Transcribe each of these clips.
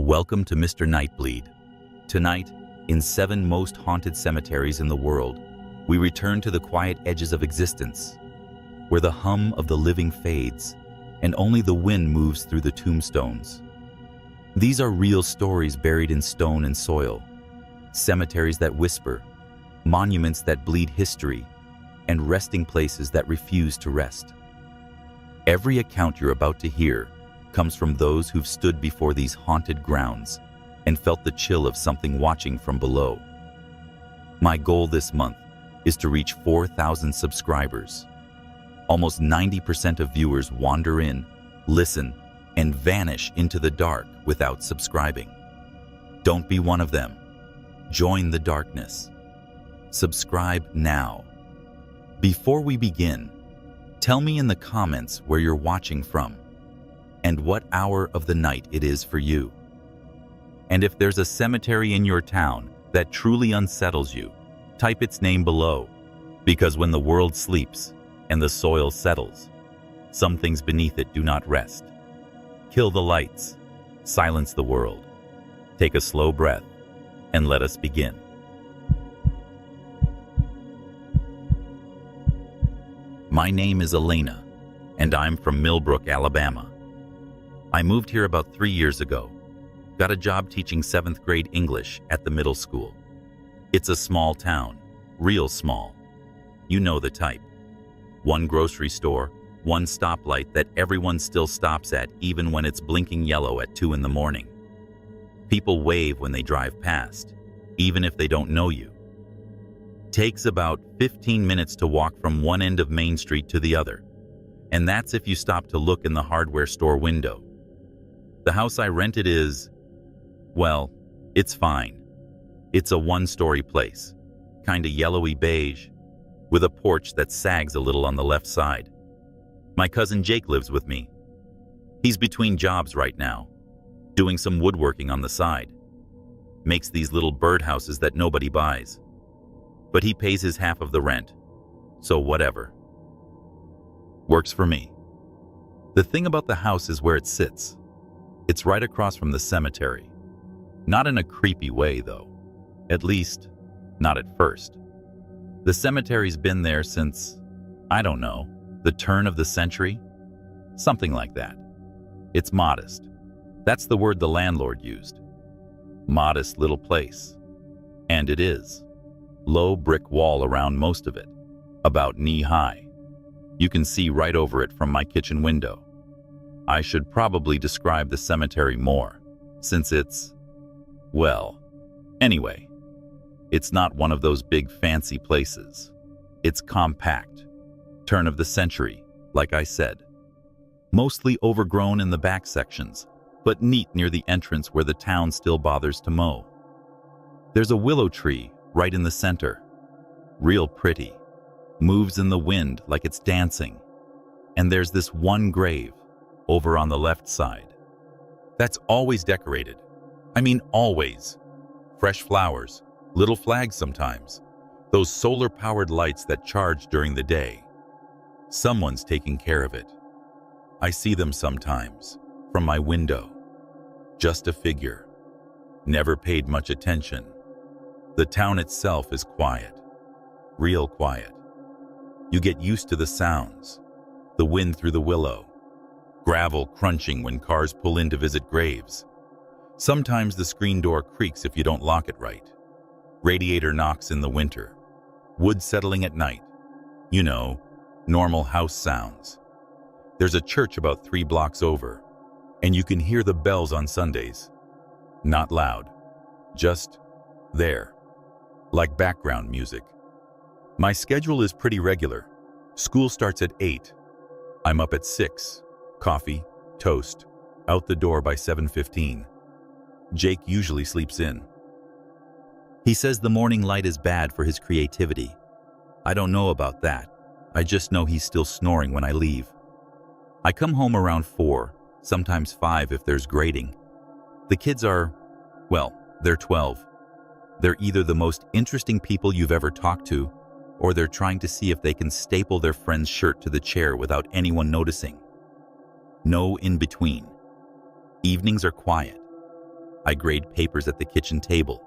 Welcome to Mr. Nightbleed. Tonight, in 7 most haunted cemeteries in the world, we return to the quiet edges of existence, where the hum of the living fades and only the wind moves through the tombstones. These are real stories buried in stone and soil, cemeteries that whisper, monuments that bleed history, and resting places that refuse to rest. Every account you're about to hear comes from those who've stood before these haunted grounds and felt the chill of something watching from below. My goal this month is to reach 4,000 subscribers. Almost 90% of viewers wander in, listen, and vanish into the dark without subscribing. Don't be one of them. Join the darkness. Subscribe now. Before we begin, tell me in the comments where you're watching from and what hour of the night it is for you. And if there's a cemetery in your town that truly unsettles you, type its name below, because when the world sleeps and the soil settles, some things beneath it do not rest. Kill the lights, silence the world, take a slow breath, and let us begin. My name is Elena, and I'm from Millbrook, Alabama. I moved here about 3 years ago. Got a job teaching 7th grade English at the middle school. It's a small town, real small. You know the type. 1 grocery store, 1 stoplight that everyone still stops at even when it's blinking yellow at 2 in the morning. People wave when they drive past, even if they don't know you. Takes about 15 minutes to walk from one end of Main Street to the other, and that's if you stop to look in the hardware store window. The house I rented is, well, it's fine. It's a 1-story place, kinda yellowy beige, with a porch that sags a little on the left side. My cousin Jake lives with me. He's between jobs right now, doing some woodworking on the side. Makes these little birdhouses that nobody buys. But he pays his half of the rent, so whatever. Works for me. The thing about the house is where it sits. It's right across from the cemetery. Not in a creepy way, though. At least, not at first. The cemetery's been there since, I don't know, the turn of the century? Something like that. It's modest. That's the word the landlord used. Modest little place. And it is. Low brick wall around most of it, about knee-high. You can see right over it from my kitchen window. I should probably describe the cemetery more, since it's, well, anyway, it's not one of those big fancy places. It's compact, turn of the century, like I said. Mostly overgrown in the back sections, but neat near the entrance where the town still bothers to mow. There's a willow tree right in the center. Real pretty. Moves in the wind like it's dancing. And there's this one grave over on the left side. That's always decorated. I mean, always. Fresh flowers, little flags sometimes. Those solar-powered lights that charge during the day. Someone's taking care of it. I see them sometimes, from my window. Just a figure. Never paid much attention. The town itself is quiet. Real quiet. You get used to the sounds. The wind through the willow. Gravel crunching when cars pull in to visit graves. Sometimes the screen door creaks if you don't lock it right. Radiator knocks in the winter. Wood settling at night. You know, normal house sounds. There's a church about 3 blocks over, and you can hear the bells on Sundays. Not loud. Just there. Like background music. My schedule is pretty regular. School starts at 8. I'm up at 6. Coffee, toast, out the door by 7:15. Jake usually sleeps in. He says the morning light is bad for his creativity. I don't know about that. I just know he's still snoring when I leave. I come home around 4, sometimes 5 if there's grading. The kids are, well, they're 12. They're either the most interesting people you've ever talked to, or they're trying to see if they can staple their friend's shirt to the chair without anyone noticing. No in between. Evenings are quiet. I grade papers at the kitchen table.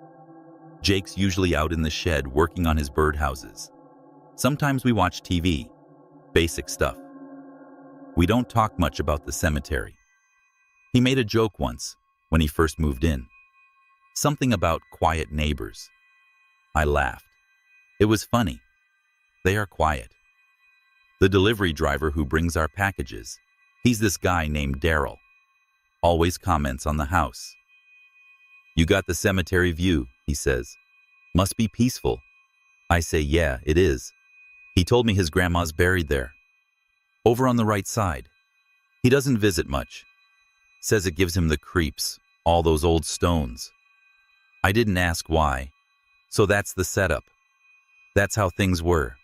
Jake's usually out in the shed working on his birdhouses. Sometimes we watch TV, basic stuff. We don't talk much about the cemetery. He made a joke once when he first moved in. Something about quiet neighbors. I laughed. It was funny. They are quiet. The delivery driver who brings our packages, he's this guy named Daryl. Always comments on the house. "You got the cemetery view," he says. "Must be peaceful." I say, "Yeah, it is." He told me his grandma's buried there. Over on the right side. He doesn't visit much. Says it gives him the creeps, all those old stones. I didn't ask why. So that's the setup. That's how things were.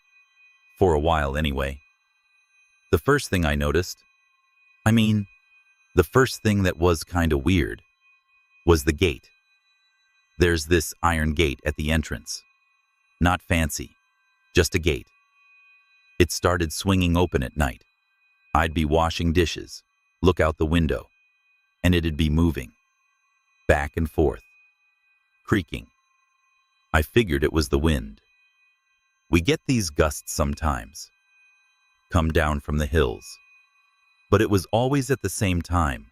For a while anyway. The first thing I noticed, the first thing that was kinda weird, was the gate. There's this iron gate at the entrance. Not fancy, just a gate. It started swinging open at night. I'd be washing dishes, look out the window, and it'd be moving, back and forth, creaking. I figured it was the wind. We get these gusts sometimes, come down from the hills. But it was always at the same time,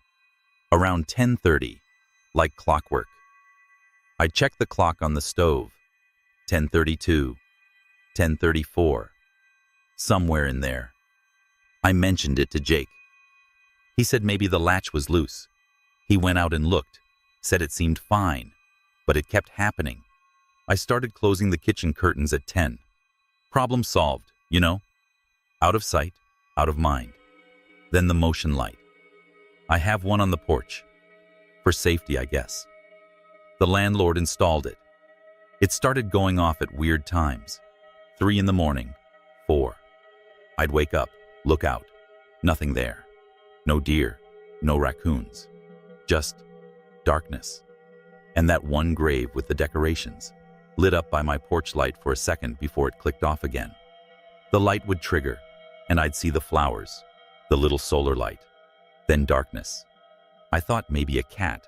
around 10:30, like clockwork. I checked the clock on the stove, 10:32, 10:34, somewhere in there. I mentioned it to Jake. He said maybe the latch was loose. He went out and looked, said it seemed fine, but it kept happening. I started closing the kitchen curtains at 10. Problem solved, you know? Out of sight, out of mind. Then the motion light. I have one on the porch. For safety, I guess. The landlord installed it. It started going off at weird times. 3 in the morning, 4. I'd wake up, look out. Nothing there. No deer, no raccoons. Just darkness. And that one grave with the decorations, lit up by my porch light for a second before it clicked off again. The light would trigger, and I'd see the flowers, the little solar light, then darkness. I thought maybe a cat,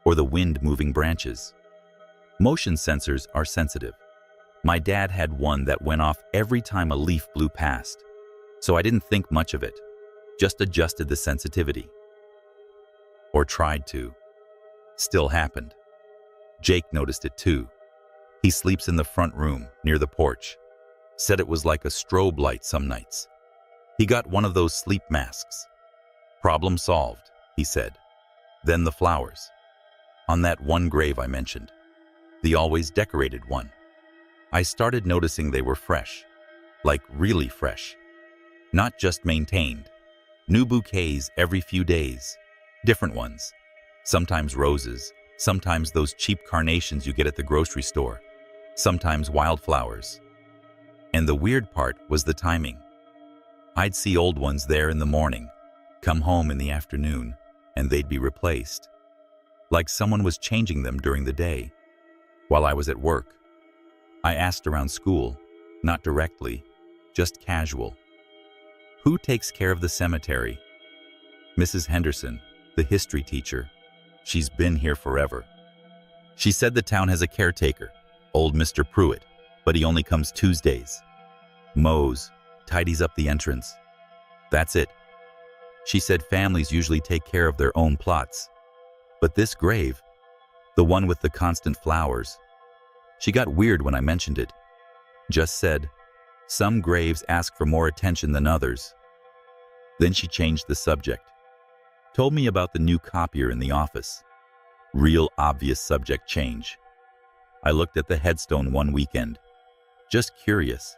or the wind moving branches. Motion sensors are sensitive. My dad had one that went off every time a leaf blew past, so I didn't think much of it, just adjusted the sensitivity. Or tried to. Still happened. Jake noticed it too. He sleeps in the front room, near the porch. Said it was like a strobe light some nights. He got one of those sleep masks. Problem solved, he said. Then the flowers. On that one grave I mentioned. The always decorated one. I started noticing they were fresh. Like really fresh. Not just maintained. New bouquets every few days. Different ones. Sometimes roses. Sometimes those cheap carnations you get at the grocery store. Sometimes wildflowers. And the weird part was the timing. I'd see old ones there in the morning, come home in the afternoon, and they'd be replaced. Like someone was changing them during the day, while I was at work. I asked around school, not directly, just casual. Who takes care of the cemetery? Mrs. Henderson, the history teacher. She's been here forever. She said the town has a caretaker, old Mr. Pruitt, but he only comes Tuesdays. Mows, tidies up the entrance. That's it. She said families usually take care of their own plots. But this grave, the one with the constant flowers, she got weird when I mentioned it. Just said, some graves ask for more attention than others. Then she changed the subject. Told me about the new copier in the office. Real obvious subject change. I looked at the headstone one weekend. Just curious.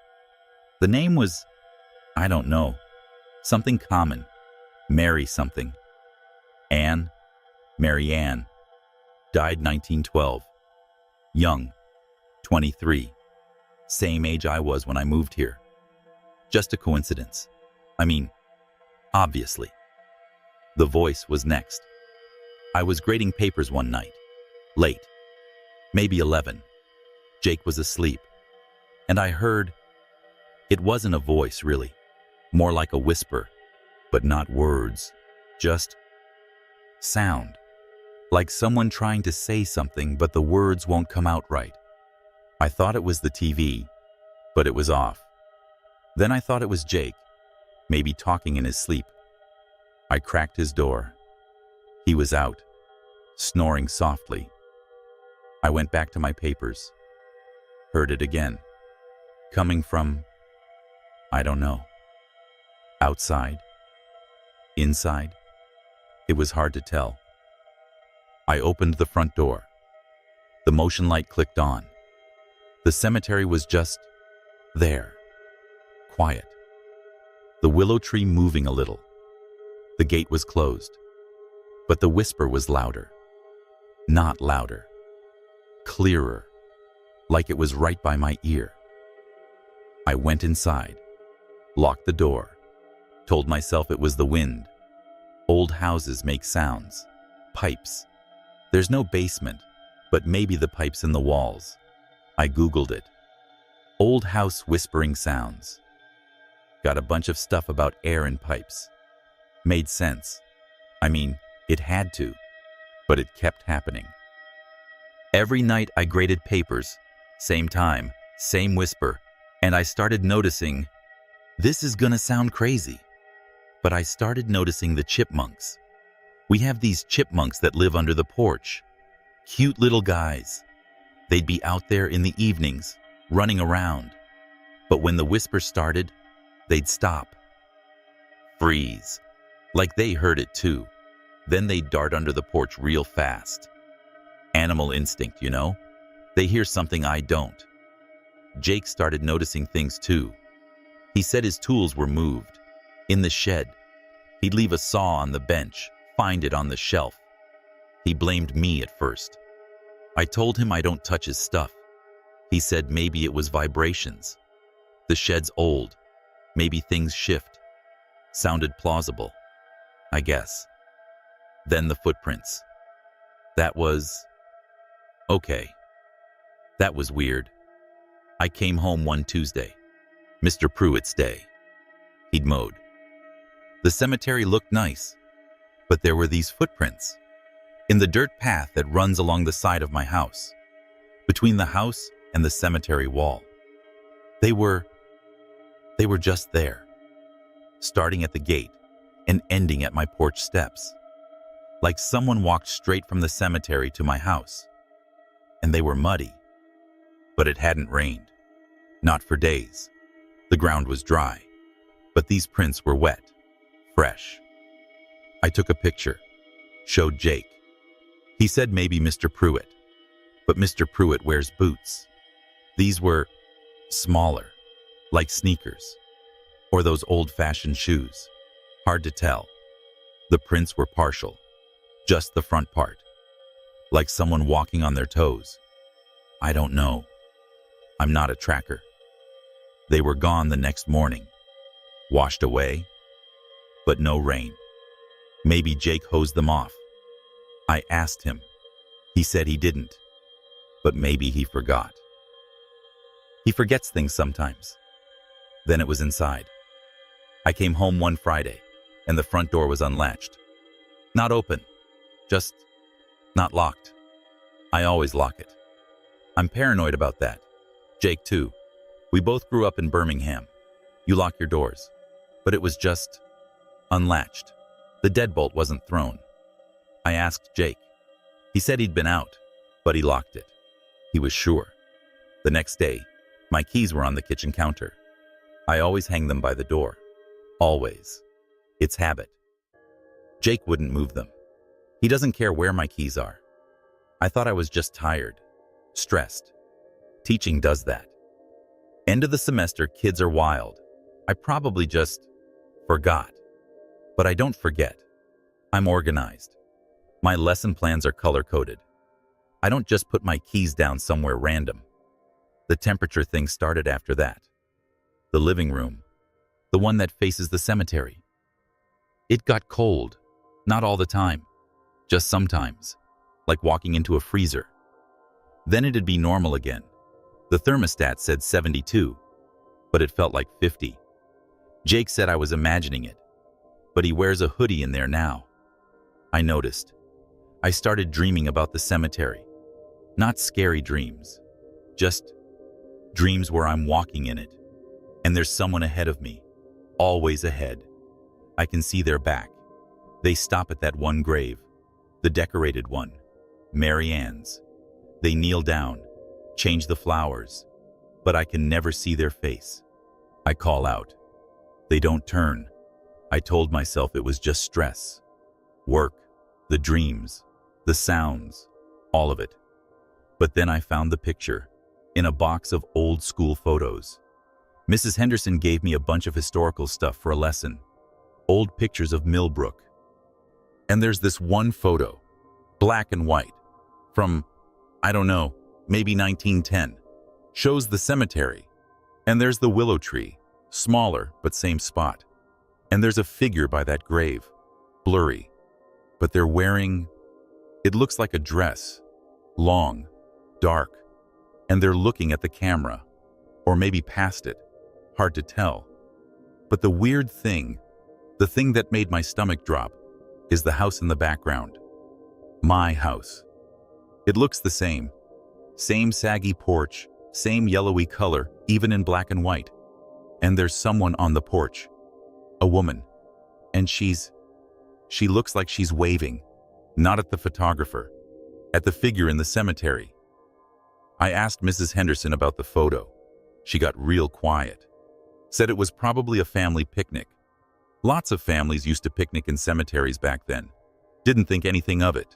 The name was, I don't know, something common. Mary something. Anne, Mary Ann. Died 1912. Young, 23. Same age I was when I moved here. Just a coincidence. Obviously. The voice was next. I was grading papers one night. Late. Maybe 11. Jake was asleep. And I heard, it wasn't a voice really, more like a whisper, but not words, just sound. like someone trying to say something but the words won't come out right. I thought it was the TV, but it was off. Then I thought it was Jake, maybe talking in his sleep. I cracked his door. He was out, snoring softly. I went back to my papers. Heard it again. Coming from, I don't know. Outside? Inside? It was hard to tell. I opened the front door. The motion light clicked on. The cemetery was just there. Quiet. The willow tree moving a little. The gate was closed. But the whisper was louder. Not louder. Clearer. Like it was right by my ear. I went inside. Locked the door. Told myself it was the wind. Old houses make sounds. Pipes. There's no basement, but maybe the pipes in the walls. I Googled it. Old house whispering sounds. Got a bunch of stuff about air and pipes. Made sense. I mean, it had to, but it kept happening. Every night I graded papers, same time, same whisper, and I started noticing, this is gonna sound crazy, but I started noticing the chipmunks. We have these chipmunks that live under the porch. Cute little guys. They'd be out there in the evenings, running around. But when the whisper started, they'd stop. Freeze. Like they heard it too. Then they'd dart under the porch real fast. Animal instinct, you know? They hear something I don't. Jake started noticing things too. He said his tools were moved. In the shed. He'd leave a saw on the bench, find it on the shelf. He blamed me at first. I told him I don't touch his stuff. He said maybe it was vibrations. The shed's old. Maybe things shift. Sounded plausible, I guess. Then the footprints. That was... okay. That was weird. I came home one Tuesday. Mr. Pruitt's day. He'd mowed. The cemetery looked nice, but there were these footprints in the dirt path that runs along the side of my house, between the house and the cemetery wall. They were just there, starting at the gate and ending at my porch steps, like someone walked straight from the cemetery to my house. And they were muddy, but it hadn't rained, not for days. The ground was dry, but these prints were wet, fresh. I took a picture, showed Jake. He said maybe Mr. Pruitt, but Mr. Pruitt wears boots. These were smaller, like sneakers, or those old-fashioned shoes. Hard to tell. The prints were partial, just the front part, like someone walking on their toes. I don't know. I'm not a tracker. They were gone the next morning, washed away, but no rain. Maybe Jake hosed them off. I asked him. He said he didn't, but maybe he forgot. He forgets things sometimes. Then it was inside. I came home one Friday, and the front door was unlatched. Not open, just not locked. I always lock it. I'm paranoid about that. Jake too. We both grew up in Birmingham. You lock your doors. But it was just unlatched. The deadbolt wasn't thrown. I asked Jake. He said he'd been out, but he locked it. He was sure. The next day, my keys were on the kitchen counter. I always hang them by the door. Always. It's habit. Jake wouldn't move them. He doesn't care where my keys are. I thought I was just tired, stressed. Teaching does that. End of the semester, kids are wild. I probably just forgot. But I don't forget. I'm organized. My lesson plans are color-coded. I don't just put my keys down somewhere random. The temperature thing started after that. The living room, the one that faces the cemetery. It got cold, not all the time, just sometimes, like walking into a freezer. Then it'd be normal again. The thermostat said 72, but it felt like 50. Jake said I was imagining it, but he wears a hoodie in there now. I noticed. I started dreaming about the cemetery. Not scary dreams, just dreams where I'm walking in it, and there's someone ahead of me, always ahead. I can see their back. They stop at that one grave, the decorated one, Mary Ann's. They kneel down, change the flowers, but I can never see their face. I call out. They don't turn. I told myself it was just stress. Work, the dreams, the sounds, all of it. But then I found the picture, in a box of old school photos. Mrs. Henderson gave me a bunch of historical stuff for a lesson. Old pictures of Millbrook. And there's this one photo, black and white, from, I don't know, maybe 1910. Shows the cemetery. And there's the willow tree, smaller but same spot. And there's a figure by that grave, blurry. But they're wearing, it looks like a dress, long, dark. And they're looking at the camera, or maybe past it, hard to tell. But the weird thing, the thing that made my stomach drop, is the house in the background. My house. It looks the same. Same saggy porch, same yellowy color, even in black and white. And there's someone on the porch. A woman. And she looks like she's waving, not at the photographer, at the figure in the cemetery. I asked Mrs. Henderson about the photo. She got real quiet. Said it was probably a family picnic. Lots of families used to picnic in cemeteries back then. Didn't think anything of it.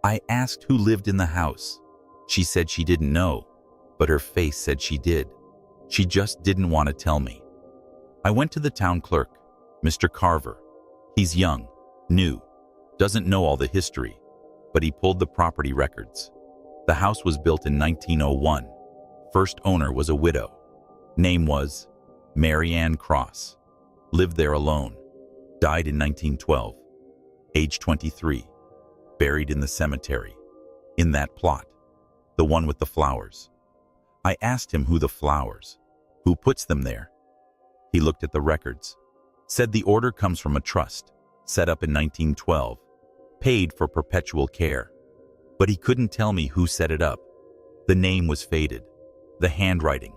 I asked who lived in the house. She said she didn't know, but her face said she did. She just didn't want to tell me. I went to the town clerk, Mr. Carver. He's young, new, doesn't know all the history, but he pulled the property records. The house was built in 1901. First owner was a widow. Name was Mary Ann Cross. Lived there alone. Died in 1912. Age 23. Buried in the cemetery. In that plot. The one with the flowers. I asked him who the flowers. Who puts them there? He looked at the records. Said the order comes from a trust. Set up in 1912. Paid for perpetual care. But he couldn't tell me who set it up. The name was faded. The handwriting.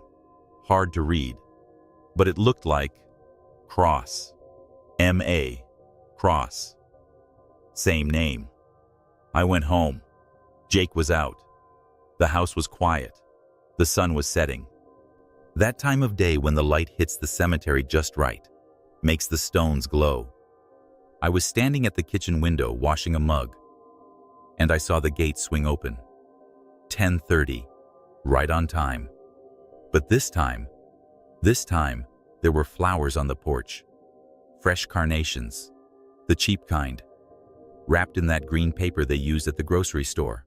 Hard to read. But it looked like Cross. M.A. Cross. Same name. I went home. Jake was out. The house was quiet. The sun was setting. That time of day when the light hits the cemetery just right, makes the stones glow. I was standing at the kitchen window washing a mug, and I saw the gate swing open. 10:30, right on time. But this time, there were flowers on the porch. Fresh carnations, the cheap kind, wrapped in that green paper they used at the grocery store.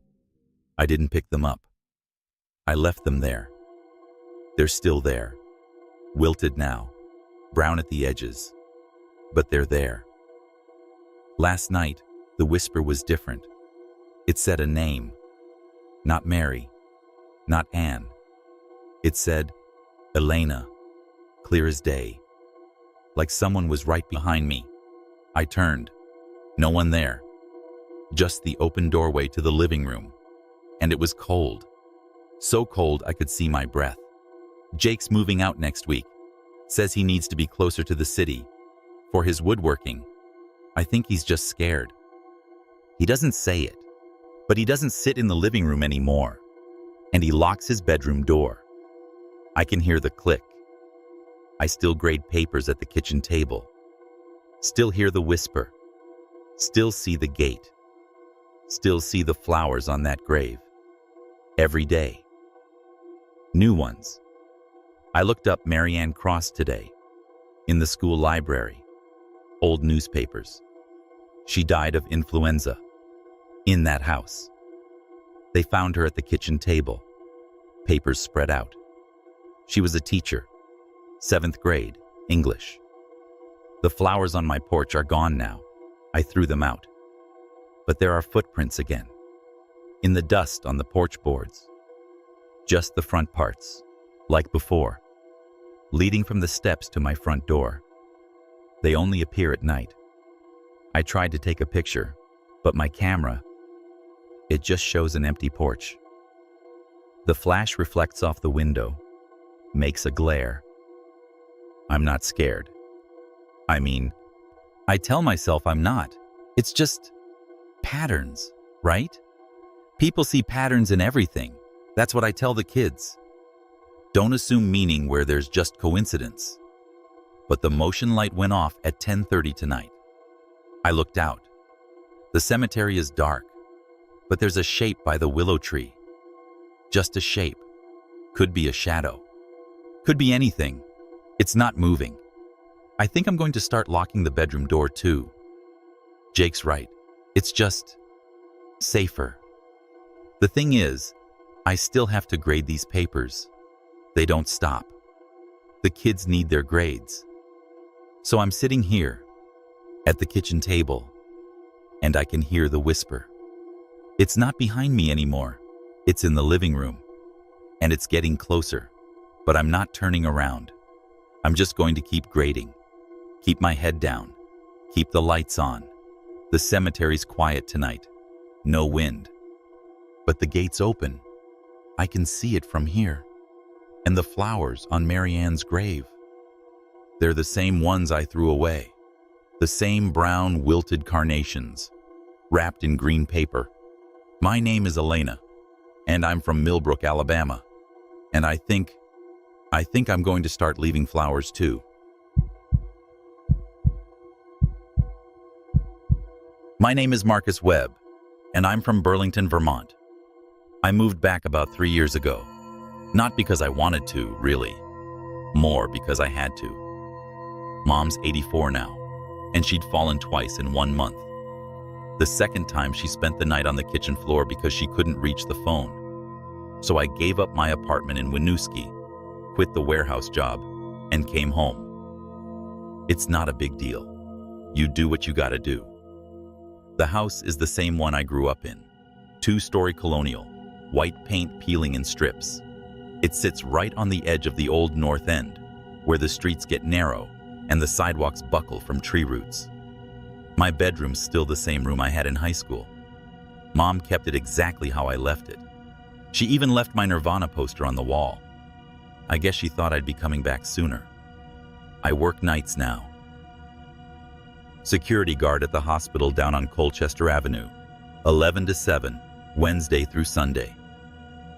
I didn't pick them up. I left them there. They're still there, wilted now, brown at the edges, but they're there. Last night, the whisper was different. It said a name, not Mary, not Anne. It said, Elena, clear as day, like someone was right behind me. I turned, no one there, just the open doorway to the living room, and it was cold, so cold I could see my breath. Jake's moving out next week, says he needs to be closer to the city for his woodworking. I think he's just scared. He doesn't say it, but he doesn't sit in the living room anymore, and he locks his bedroom door. I can hear the click. I still grade papers at the kitchen table, still hear the whisper, still see the gate, still see the flowers on that grave. Every day. New ones. I looked up Mary Ann Cross today, in the school library. Old newspapers. She died of influenza. In that house. They found her at the kitchen table. Papers spread out. She was a teacher. 7th grade, English. The flowers on my porch are gone now. I threw them out. But there are footprints again. In the dust on the porch boards. Just the front parts, like before. Leading from the steps to my front door. They only appear at night. I tried to take a picture, but my camera It just shows an empty porch. The flash reflects off the window, makes a glare. I'm not scared. I mean, I tell myself I'm not. It's just patterns, right? People see patterns in everything. That's what I tell the kids. Don't assume meaning where there's just coincidence. But the motion light went off at 10:30 tonight. I looked out. The cemetery is dark, but there's a shape by the willow tree. Just a shape. Could be a shadow. Could be anything. It's not moving. I think I'm going to start locking the bedroom door too. Jake's right. It's just safer. The thing is, I still have to grade these papers. They don't stop. The kids need their grades. So I'm sitting here at the kitchen table, and I can hear the whisper. It's not behind me anymore. It's in the living room, and it's getting closer, but I'm not turning around. I'm just going to keep grading. Keep my head down. Keep the lights on. The cemetery's quiet tonight. No wind. But the gate's open. I can see it from here. And the flowers on Mary Ann's grave. They're the same ones I threw away. The same brown, wilted carnations, wrapped in green paper. My name is Elena, and I'm from Millbrook, Alabama. And I think I'm going to start leaving flowers too. My name is Marcus Webb, and I'm from Burlington, Vermont. I moved back about 3 years ago. Not because I wanted to, really. More because I had to. Mom's 84 now, and she'd fallen twice in 1 month. The second time she spent the night on the kitchen floor because she couldn't reach the phone. So I gave up my apartment in Winooski, quit the warehouse job, and came home. It's not a big deal. You do what you gotta do. The house is the same one I grew up in. 2-story colonial, white paint peeling in strips. It sits right on the edge of the old North End, where the streets get narrow and the sidewalks buckle from tree roots. My bedroom's still the same room I had in high school. Mom kept it exactly how I left it. She even left my Nirvana poster on the wall. I guess she thought I'd be coming back sooner. I work nights now. Security guard at the hospital down on Colchester Avenue, 11 to 7, Wednesday through Sunday.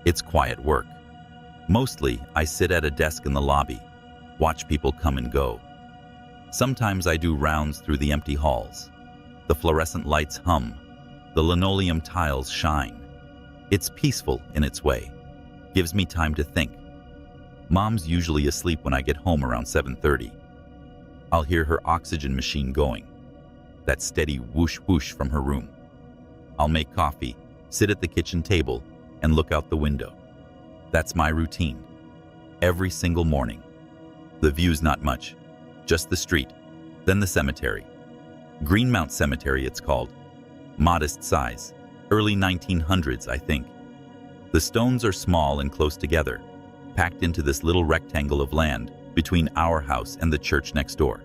It's quiet work. Mostly, I sit at a desk in the lobby, watch people come and go. Sometimes I do rounds through the empty halls. The fluorescent lights hum. The linoleum tiles shine. It's peaceful in its way. Gives me time to think. Mom's usually asleep when I get home around 7:30. I'll hear her oxygen machine going. That steady whoosh whoosh from her room. I'll make coffee, sit at the kitchen table, and look out the window. That's my routine. Every single morning. The view's not much. Just the street, then the cemetery. Greenmount Cemetery, it's called. Modest size. Early 1900s, I think. The stones are small and close together, packed into this little rectangle of land between our house and the church next door.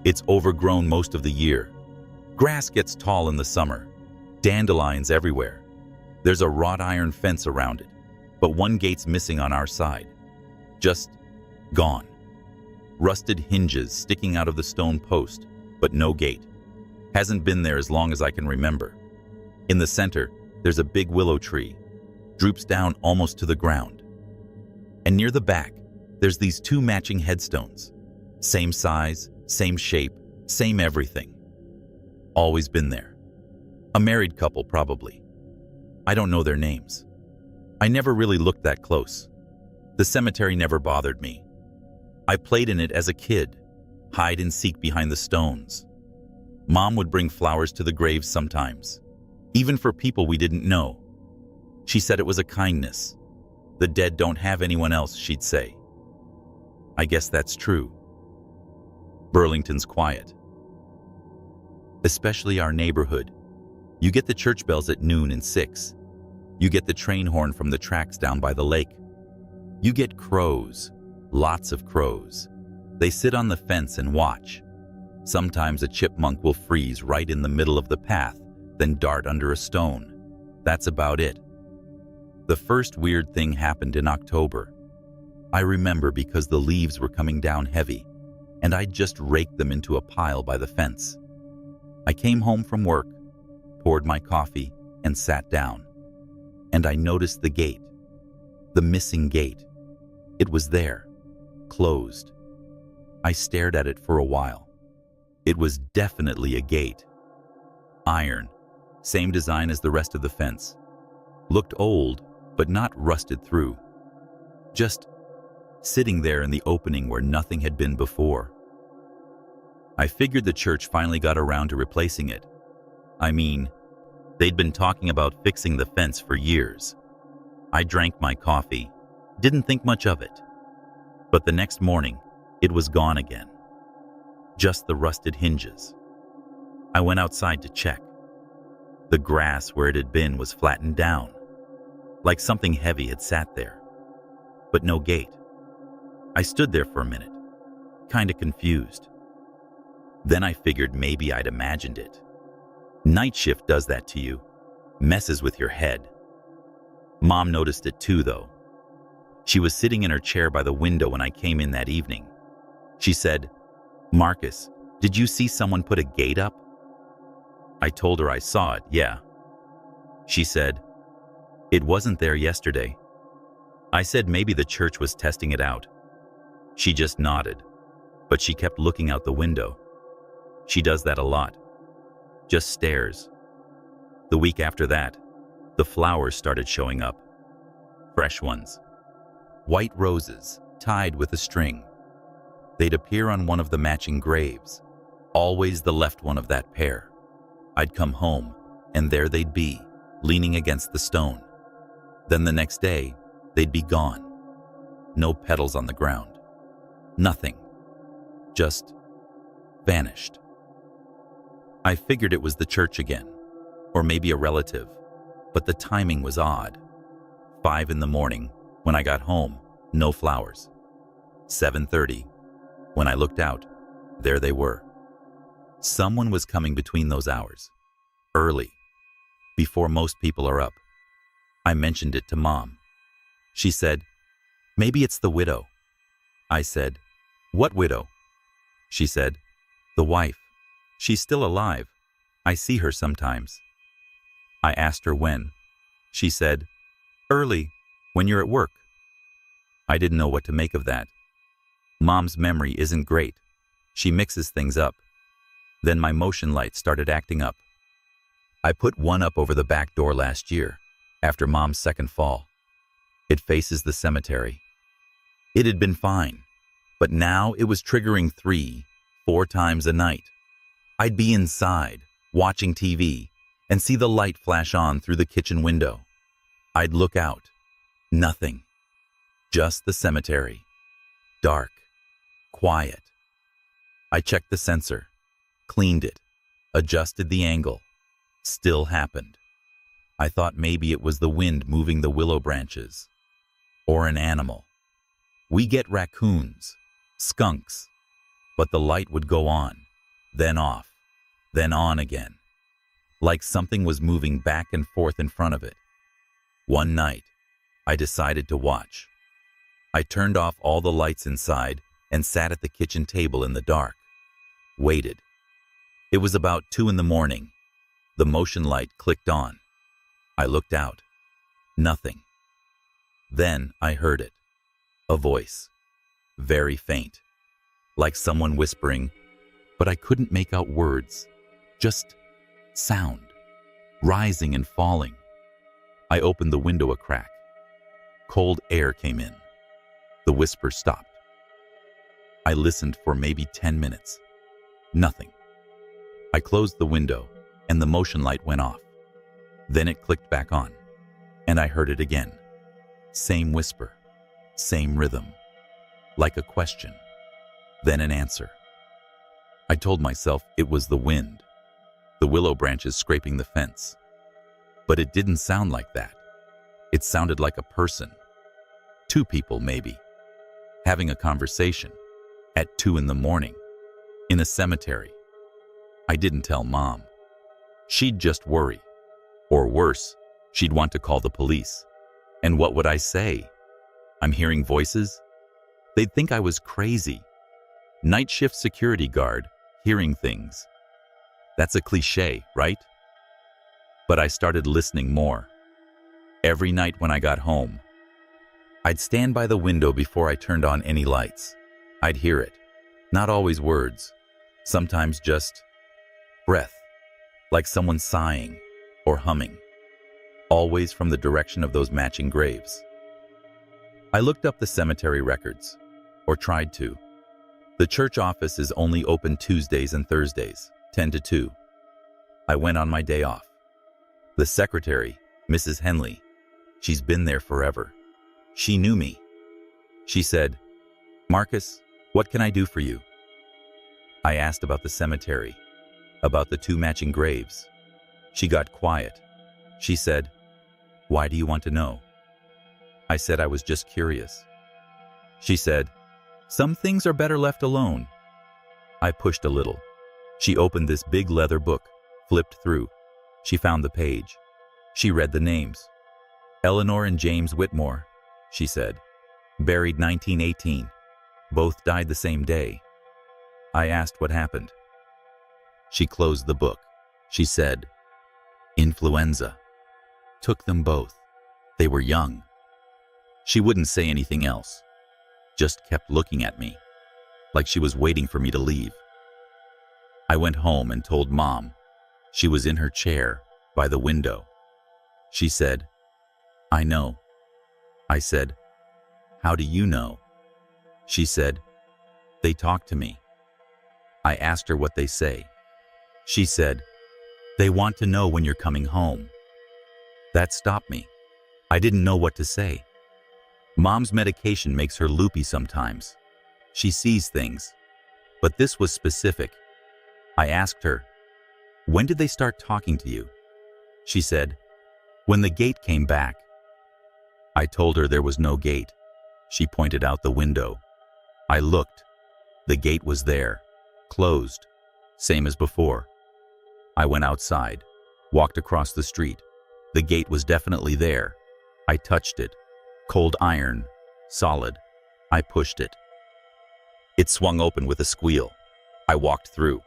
It's overgrown most of the year. Grass gets tall in the summer. Dandelions everywhere. There's a wrought iron fence around it, but one gate's missing on our side. Just gone. Rusted hinges sticking out of the stone post, but no gate. Hasn't been there as long as I can remember. In the center, there's a big willow tree. Droops down almost to the ground. And near the back, there's these 2 matching headstones. Same size, same shape, same everything. Always been there. A married couple, probably. I don't know their names. I never really looked that close. The cemetery never bothered me. I played in it as a kid, hide and seek behind the stones. Mom would bring flowers to the graves sometimes, even for people we didn't know. She said it was a kindness. The dead don't have anyone else, she'd say. I guess that's true. Burlington's quiet. Especially our neighborhood. You get the church bells at noon and 6. You get the train horn from the tracks down by the lake. You get crows, lots of crows. They sit on the fence and watch. Sometimes a chipmunk will freeze right in the middle of the path, then dart under a stone. That's about it. The first weird thing happened in October. I remember because the leaves were coming down heavy, and I just raked them into a pile by the fence. I came home from work, poured my coffee, and sat down. And I noticed the gate. The missing gate. It was there, closed. I stared at it for a while. It was definitely a gate. Iron, same design as the rest of the fence. Looked old, but not rusted through. Just sitting there in the opening where nothing had been before. I figured the church finally got around to replacing it. I mean, they'd been talking about fixing the fence for years. I drank my coffee, didn't think much of it. But the next morning, it was gone again. Just the rusted hinges. I went outside to check. The grass where it had been was flattened down, like something heavy had sat there, but no gate. I stood there for a minute, kinda confused. Then I figured maybe I'd imagined it. Night shift does that to you, messes with your head. Mom noticed it too, though. She was sitting in her chair by the window when I came in that evening. She said, "Marcus, did you see someone put a gate up?" I told her I saw it, yeah. She said, "It wasn't there yesterday." I said maybe the church was testing it out. She just nodded, but she kept looking out the window. She does that a lot. Just stares. The week after that, the flowers started showing up. Fresh ones. White roses, tied with a string. They'd appear on one of the matching graves, always the left one of that pair. I'd come home, and there they'd be, leaning against the stone. Then the next day, they'd be gone. No petals on the ground. Nothing. Just vanished. I figured it was the church again, or maybe a relative, but the timing was odd. 5 in the morning, when I got home, no flowers. 7:30, when I looked out, there they were. Someone was coming between those hours, early, before most people are up. I mentioned it to Mom. She said, "Maybe it's the widow." I said, "What widow?" She said, "The wife. She's still alive. I see her sometimes." I asked her when. She said, "Early, when you're at work." I didn't know what to make of that. Mom's memory isn't great. She mixes things up. Then my motion light started acting up. I put one up over the back door last year, after Mom's second fall. It faces the cemetery. It had been fine, but now it was triggering 3, 4 times a night. I'd be inside, watching TV, and see the light flash on through the kitchen window. I'd look out. Nothing. Just the cemetery. Dark. Quiet. I checked the sensor, cleaned it, adjusted the angle. Still happened. I thought maybe it was the wind moving the willow branches. Or an animal. We get raccoons, skunks, but the light would go on, then off, then on again, like something was moving back and forth in front of it. One night, I decided to watch. I turned off all the lights inside and sat at the kitchen table in the dark. Waited. It was about 2 in the morning. The motion light clicked on. I looked out. Nothing. Then I heard it. A voice. Very faint. Like someone whispering, but I couldn't make out words. Just sound. Rising and falling. I opened the window a crack. Cold air came in. The whisper stopped. I listened for maybe 10 minutes. Nothing. I closed the window, and the motion light went off. Then it clicked back on, and I heard it again. Same whisper, same rhythm, like a question, then an answer. I told myself it was the wind, the willow branches scraping the fence. But it didn't sound like that. It sounded like a person. 2 people, maybe, having a conversation at 2 in the morning in a cemetery. I didn't tell Mom. She'd just worry. Or worse, She'd want to call the police. And what would I say? I'm hearing voices? They'd think I was crazy. Night shift security guard, hearing things. That's a cliche, right? But I started listening more. Every night when I got home, I'd stand by the window before I turned on any lights. I'd hear it. Not always words. Sometimes just breath, like someone sighing or humming. Always from the direction of those matching graves. I looked up the cemetery records, or tried to. The church office is only open Tuesdays and Thursdays, 10 to 2. I went on my day off. The secretary, Mrs. Henley, she's been there forever. She knew me. She said, "Marcus, what can I do for you?" I asked about the cemetery, about the 2 matching graves. She got quiet. She said, "Why do you want to know?" I said I was just curious. She said, "Some things are better left alone." I pushed a little. She opened this big leather book, flipped through. She found the page. She read the names. Eleanor and James Whitmore, she said. Buried 1918. Both died the same day. I asked what happened. She closed the book. She said, "Influenza. Took them both. They were young." She wouldn't say anything else. Just kept looking at me, like she was waiting for me to leave. I went home and told Mom. She was in her chair, by the window. She said, "I know." I said, "How do you know?" She said, "They talk to me." I asked her what they say. She said, "They want to know when you're coming home." That stopped me. I didn't know what to say. Mom's medication makes her loopy sometimes. She sees things. But this was specific. I asked her, "When did they start talking to you?" She said, "When the gate came back." I told her there was no gate. She pointed out the window. I looked. The gate was there, closed, same as before. I went outside, walked across the street. The gate was definitely there. I touched it. Cold iron, solid. I pushed it. It swung open with a squeal. I walked through.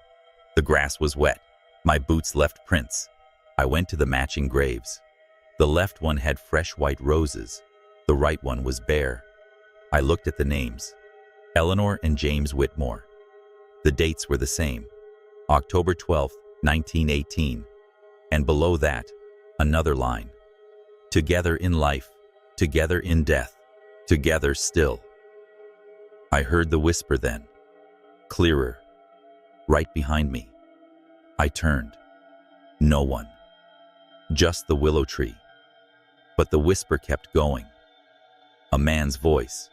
The grass was wet. My boots left prints. I went to the matching graves. The left one had fresh white roses. The right one was bare. I looked at the names. Eleanor and James Whitmore. The dates were the same. October 12th, 1918. And below that, another line. Together in life, together in death, together still. I heard the whisper then, clearer, right behind me. I turned. No one. Just the willow tree. But the whisper kept going. A man's voice,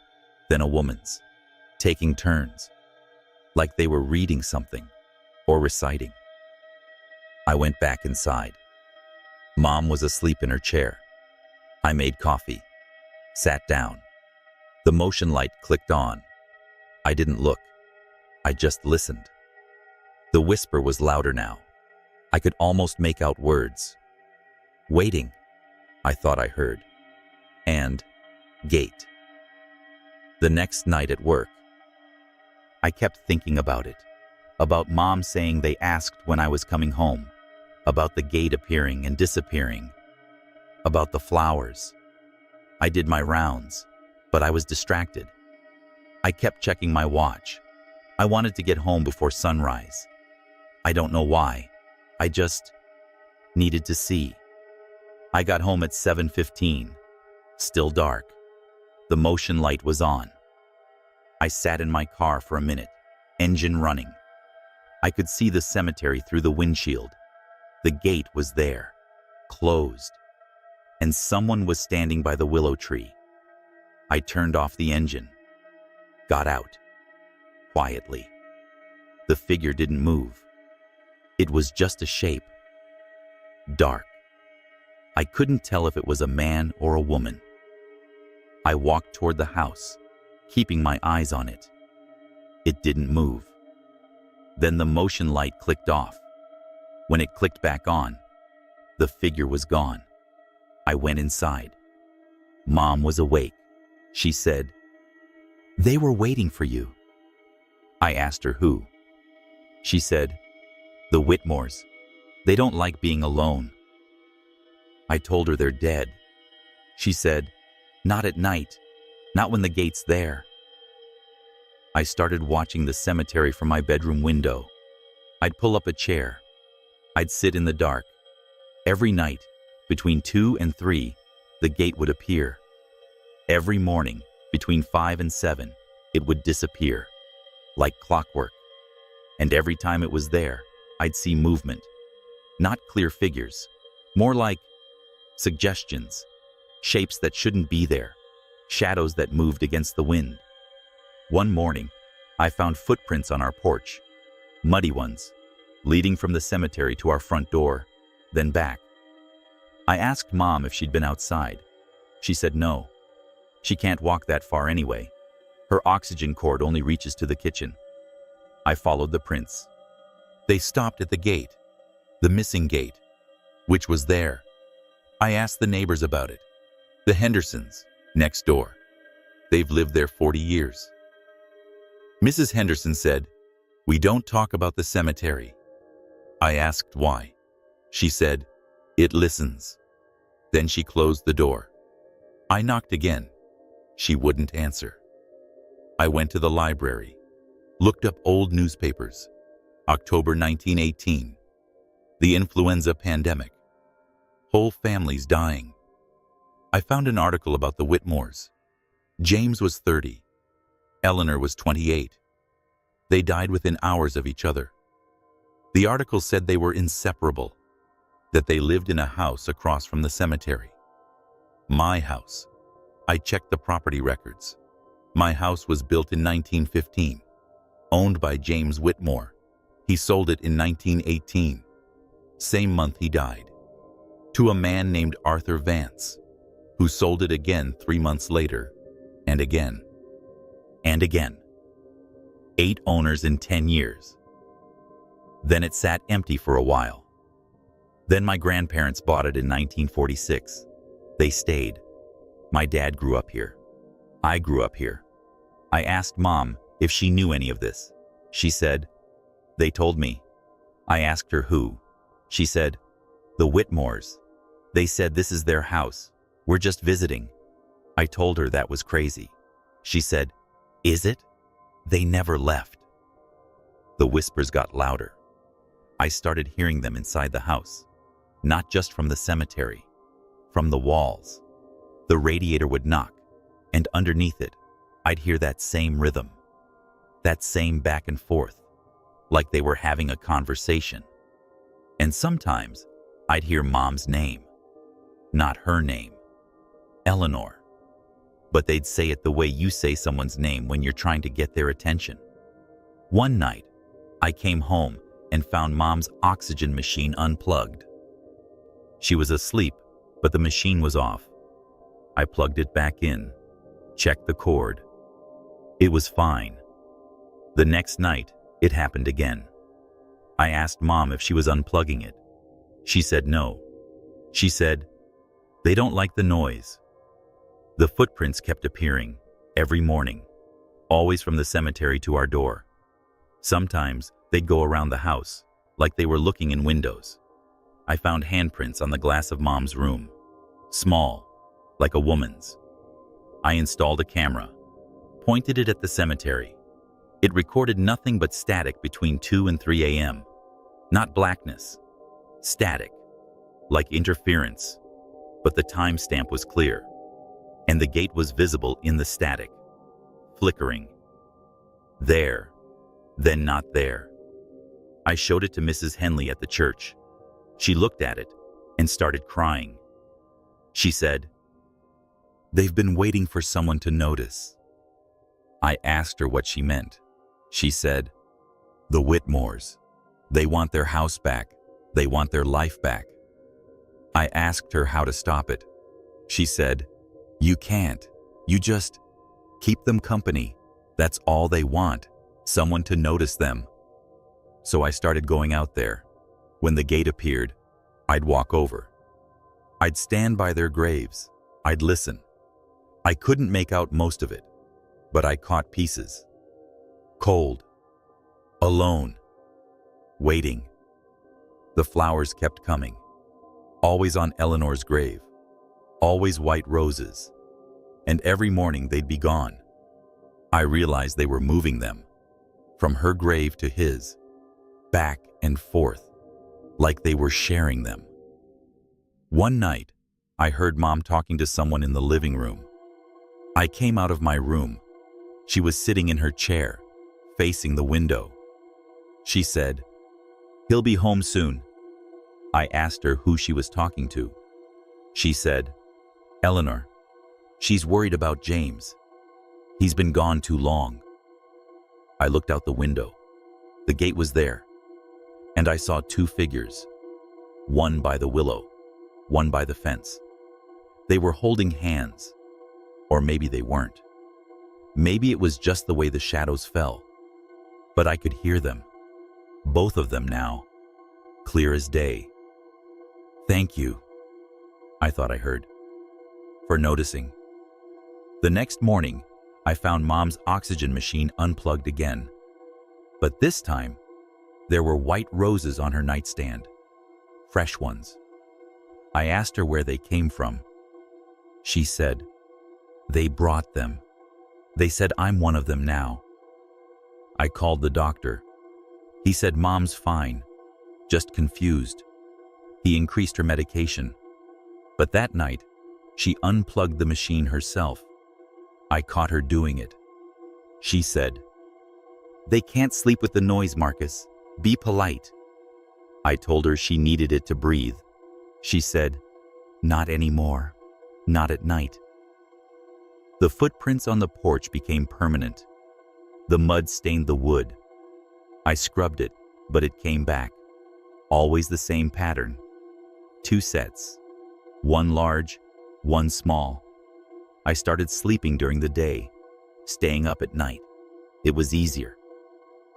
then a woman's, taking turns, like they were reading something or reciting. I went back inside. Mom was asleep in her chair. I made coffee, sat down. The motion light clicked on. I didn't look. I just listened. The whisper was louder now. I could almost make out words. Waiting, I thought I heard. And gate. The next night at work, I kept thinking about it. About Mom saying they asked when I was coming home. About the gate appearing and disappearing. About the flowers. I did my rounds, but I was distracted. I kept checking my watch. I wanted to get home before sunrise. I don't know why. I just needed to see. I got home at 7:15. Still dark. The motion light was on. I sat in my car for a minute, engine running. I could see the cemetery through the windshield. The gate was there, closed, and someone was standing by the willow tree. I turned off the engine, got out, quietly. The figure didn't move. It was just a shape, dark. I couldn't tell if it was a man or a woman. I walked toward the house, keeping my eyes on it. It didn't move. Then the motion light clicked off. When it clicked back on, the figure was gone. I went inside. Mom was awake. She said, "They were waiting for you." I asked her who. She said, "The Whitmores. They don't like being alone." I told her they're dead. She said, "Not at night, not when the gate's there." I started watching the cemetery from my bedroom window. I'd pull up a chair. I'd sit in the dark. Every night, between 2 and 3, the gate would appear. Every morning, between 5 and 7, it would disappear, like clockwork. And every time it was there, I'd see movement. Not clear figures, more like suggestions, shapes that shouldn't be there, shadows that moved against the wind. One morning, I found footprints on our porch, muddy ones, leading from the cemetery to our front door, then back. I asked Mom if she'd been outside. She said no. She can't walk that far anyway. Her oxygen cord only reaches to the kitchen. I followed the prints. They stopped at the gate, the missing gate, which was there. I asked the neighbors about it. The Hendersons, next door. They've lived there 40 years. Mrs. Henderson said, "We don't talk about the cemetery." I asked why. She said, "It listens." Then she closed the door. I knocked again. She wouldn't answer. I went to the library, looked up old newspapers. October 1918. The influenza pandemic. Whole families dying. I found an article about the Whitmores. James was 30. Eleanor was 28. They died within hours of each other. The article said they were inseparable, that they lived in a house across from the cemetery. My house. I checked the property records. My house was built in 1915, owned by James Whitmore. He sold it in 1918, same month he died, to a man named Arthur Vance, who sold it again 3 months later, and again, and again. 8 owners in 10 years. Then it sat empty for a while. Then my grandparents bought it in 1946. They stayed. My dad grew up here. I grew up here. I asked Mom if she knew any of this. She said, "They told me." I asked her who. She said, "The Whitmores. They said this is their house. We're just visiting." I told her that was crazy. She said, "Is it? They never left." The whispers got louder. I started hearing them inside the house, not just from the cemetery, from the walls. The radiator would knock, and underneath it, I'd hear that same rhythm, that same back and forth, like they were having a conversation. And sometimes, I'd hear Mom's name. Not her name, Eleanor. But they'd say it the way you say someone's name when you're trying to get their attention. One night, I came home and found Mom's oxygen machine unplugged. She was asleep, but the machine was off. I plugged it back in, checked the cord. It was fine. The next night, it happened again. I asked Mom if she was unplugging it. She said no. She said, "They don't like the noise." The footprints kept appearing, every morning, always from the cemetery to our door. Sometimes they'd go around the house, like they were looking in windows. I found handprints on the glass of Mom's room, small, like a woman's. I installed a camera, pointed it at the cemetery. It recorded nothing but static between 2 and 3 a.m. Not blackness, static, like interference, but the timestamp was clear, and the gate was visible in the static, flickering. There, then not there. I showed it to Mrs. Henley at the church. She looked at it and started crying. She said, "They've been waiting for someone to notice." I asked her what she meant. She said, "The Whitmores. They want their house back. They want their life back." I asked her how to stop it. She said, "You can't. You just keep them company. That's all they want, someone to notice them." So I started going out there. When the gate appeared, I'd walk over. I'd stand by their graves. I'd listen. I couldn't make out most of it, but I caught pieces. Cold. Alone. Waiting. The flowers kept coming. Always on Eleanor's grave. Always white roses. And every morning they'd be gone. I realized they were moving them. From her grave to his. Back and forth. Like they were sharing them. One night, I heard Mom talking to someone in the living room. I came out of my room. She was sitting in her chair, facing the window. She said, "He'll be home soon." I asked her who she was talking to. She said, "Eleanor. She's worried about James. He's been gone too long." I looked out the window. The gate was there, and I saw two figures, one by the willow, one by the fence. They were holding hands, or maybe they weren't. Maybe it was just the way the shadows fell, but I could hear them, both of them now, clear as day. "Thank you," I thought I heard, "for noticing." The next morning, I found Mom's oxygen machine unplugged again, but this time, there were white roses on her nightstand, fresh ones. I asked her where they came from. She said, "They brought them. They said I'm one of them now." I called the doctor. He said Mom's fine, just confused. He increased her medication. But that night, she unplugged the machine herself. I caught her doing it. She said, "They can't sleep with the noise, Marcus. Be polite." I told her she needed it to breathe. She said, "Not anymore. Not at night." The footprints on the porch became permanent. The mud stained the wood. I scrubbed it, but it came back. Always the same pattern. 2 sets. One large, one small. I started sleeping during the day, staying up at night. It was easier.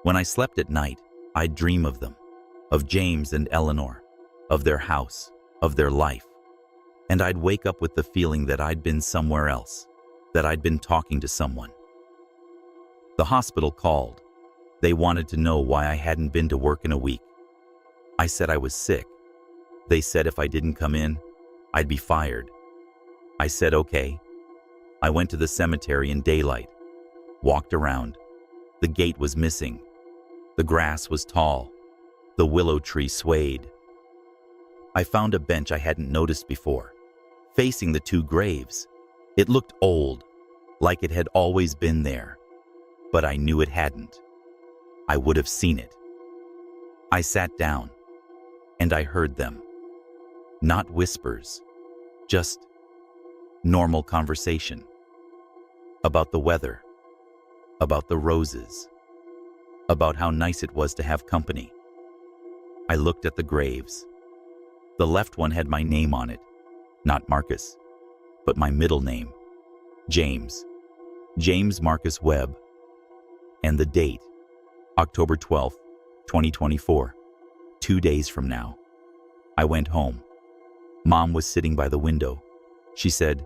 When I slept at night, I'd dream of them, of James and Eleanor, of their house, of their life. And I'd wake up with the feeling that I'd been somewhere else, that I'd been talking to someone. The hospital called. They wanted to know why I hadn't been to work in a week. I said I was sick. They said if I didn't come in, I'd be fired. I said okay. I went to the cemetery in daylight, walked around. The gate was missing. The grass was tall. The willow tree swayed. I found a bench I hadn't noticed before, facing the 2 graves. It looked old, like it had always been there, but I knew it hadn't. I would have seen it. I sat down, and I heard them. Not whispers, just normal conversation. About the weather, about the roses, about how nice it was to have company. I looked at the graves. The left one had my name on it, not Marcus, but my middle name, James. James Marcus Webb. And the date, October 12th, 2024, 2 days from now. I went home. Mom was sitting by the window. She said,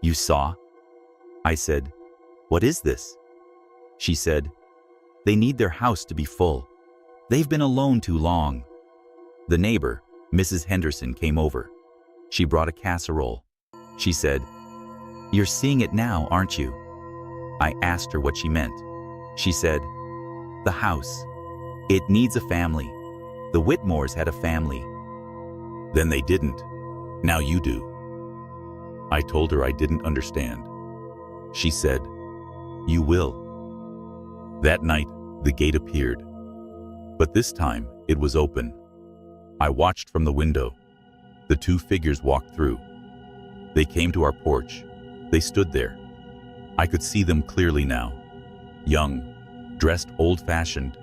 "You saw?" I said, "What is this?" She said, "They need their house to be full. They've been alone too long." The neighbor, Mrs. Henderson, came over. She brought a casserole. She said, "You're seeing it now, aren't you?" I asked her what she meant. She said, "The house. It needs a family. The Whitmores had a family." "Then they didn't. Now you do." I told her I didn't understand. She said, "You will." That night, the gate appeared. But this time, it was open. I watched from the window. The 2 figures walked through. They came to our porch. They stood there. I could see them clearly now. Young, dressed old-fashioned.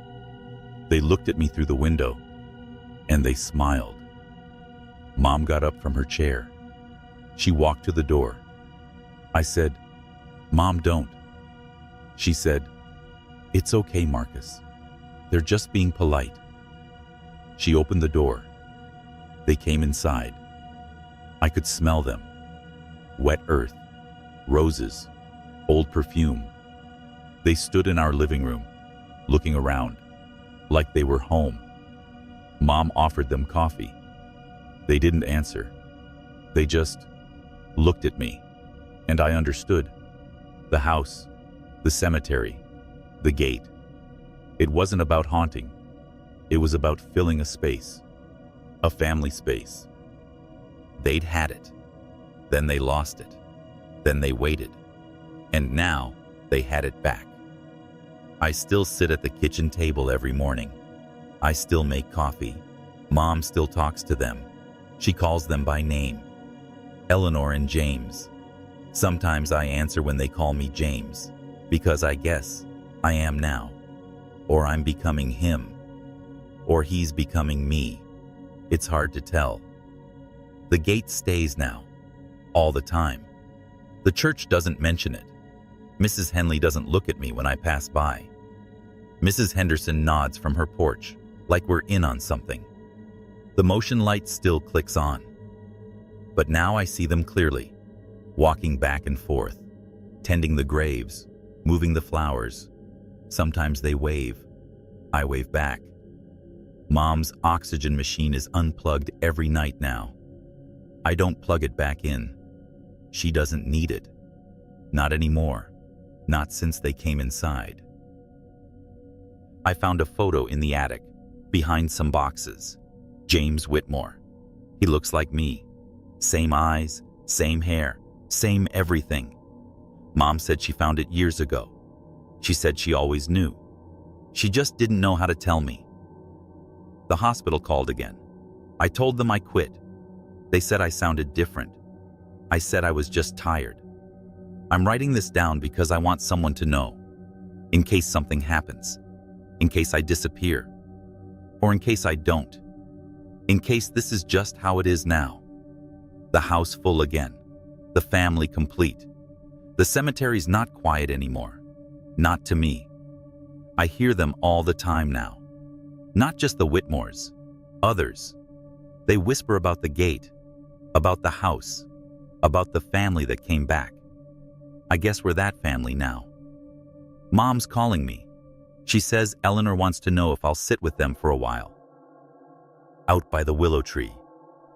They looked at me through the window, and they smiled. Mom got up from her chair. She walked to the door. I said, "Mom, don't." She said, "It's okay, Marcus. They're just being polite." She opened the door. They came inside. I could smell them. Wet earth, roses, old perfume. They stood in our living room, looking around, like they were home. Mom offered them coffee. They didn't answer. They just looked at me, and I understood. The house, the cemetery, the gate. It wasn't about haunting. It was about filling a space, a family space. They'd had it. Then they lost it. Then they waited. And now they had it back. I still sit at the kitchen table every morning. I still make coffee. Mom still talks to them. She calls them by name. Eleanor and James. Sometimes I answer when they call me James, because I guess I am now. Or I'm becoming him. Or he's becoming me. It's hard to tell. The gate stays now, all the time. The church doesn't mention it. Mrs. Henley doesn't look at me when I pass by. Mrs. Henderson nods from her porch, like we're in on something. The motion light still clicks on. But now I see them clearly, walking back and forth, tending the graves, moving the flowers. Sometimes they wave. I wave back. Mom's oxygen machine is unplugged every night now. I don't plug it back in. She doesn't need it. Not anymore. Not since they came inside. I found a photo in the attic, behind some boxes. James Whitmore. He looks like me. Same eyes, same hair, same everything. Mom said she found it years ago. She said she always knew. She just didn't know how to tell me. The hospital called again. I told them I quit. They said I sounded different. I said I was just tired. I'm writing this down because I want someone to know. In case something happens. In case I disappear. Or in case I don't. In case this is just how it is now. The house full again. The family complete. The cemetery's not quiet anymore. Not to me. I hear them all the time now. Not just the Whitmores. Others. They whisper about the gate. About the house. About the family that came back. I guess we're that family now. Mom's calling me. She says Eleanor wants to know if I'll sit with them for a while. Out by the willow tree.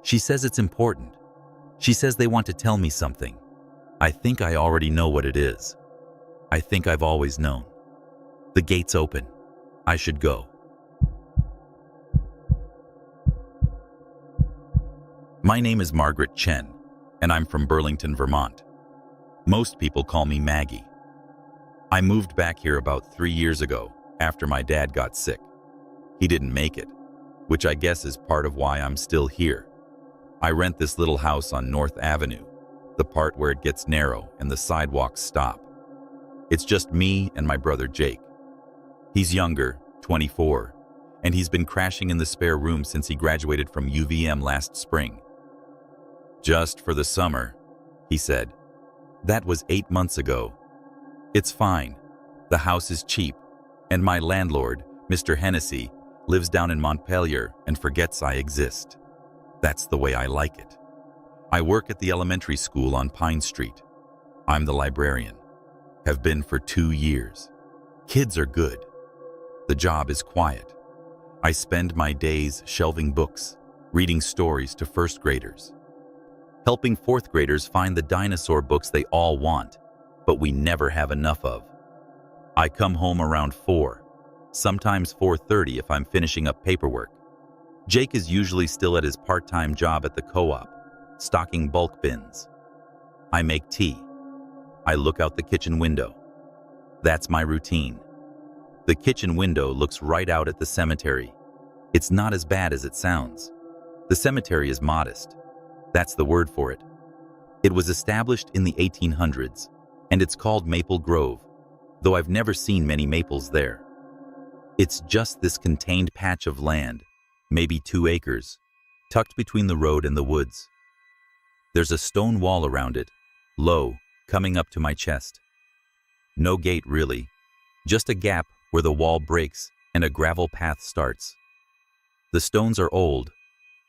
She says it's important. She says they want to tell me something. I think I already know what it is. I think I've always known. The gate's open. I should go. My name is Margaret Chen, and I'm from Burlington, Vermont. Most people call me Maggie. I moved back here about 3 years ago after my dad got sick. He didn't make it, which I guess is part of why I'm still here. I rent this little house on North Avenue, the part where it gets narrow and the sidewalks stop. It's just me and my brother Jake. He's younger, 24, and he's been crashing in the spare room since he graduated from UVM last spring. Just for the summer, he said. That was 8 months ago. It's fine. The house is cheap, and my landlord, Mr. Hennessy, lives down in Montpelier and forgets I exist. That's the way I like it. I work at the elementary school on Pine Street. I'm the librarian. Have been for 2 years. Kids are good. The job is quiet. I spend my days shelving books, reading stories to first graders, helping fourth graders find the dinosaur books they all want, but we never have enough of. I come home around 4, sometimes 4:30 if I'm finishing up paperwork. Jake is usually still at his part-time job at the co-op, stocking bulk bins. I make tea. I look out the kitchen window. That's my routine. The kitchen window looks right out at the cemetery. It's not as bad as it sounds. The cemetery is modest. That's the word for it. It was established in the 1800s, and it's called Maple Grove, though I've never seen many maples there. It's just this contained patch of land, maybe 2 acres, tucked between the road and the woods. There's a stone wall around it, low, coming up to my chest. No gate really, just a gap where the wall breaks and a gravel path starts. The stones are old,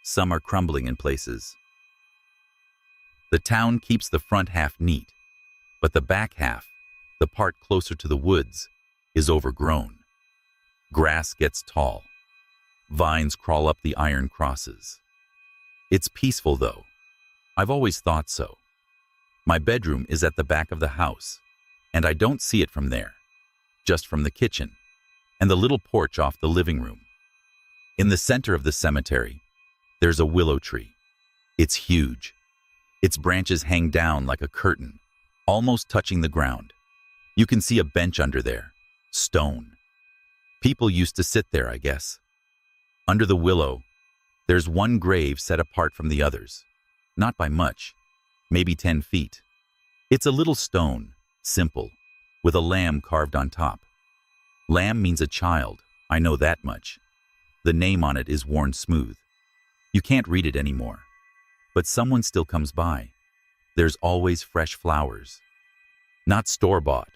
some are crumbling in places. The town keeps the front half neat, but the back half, the part closer to the woods, is overgrown. Grass gets tall. Vines crawl up the iron crosses. It's peaceful, though. I've always thought so. My bedroom is at the back of the house, and I don't see it from there, just from the kitchen and the little porch off the living room. In the center of the cemetery, there's a willow tree. It's huge. Its branches hang down like a curtain, almost touching the ground. You can see a bench under there, stone. People used to sit there, I guess. Under the willow, there's one grave set apart from the others. Not by much, maybe 10 feet. It's a little stone, simple, with a lamb carved on top. Lamb means a child, I know that much. The name on it is worn smooth. You can't read it anymore. But someone still comes by. There's always fresh flowers. Not store-bought.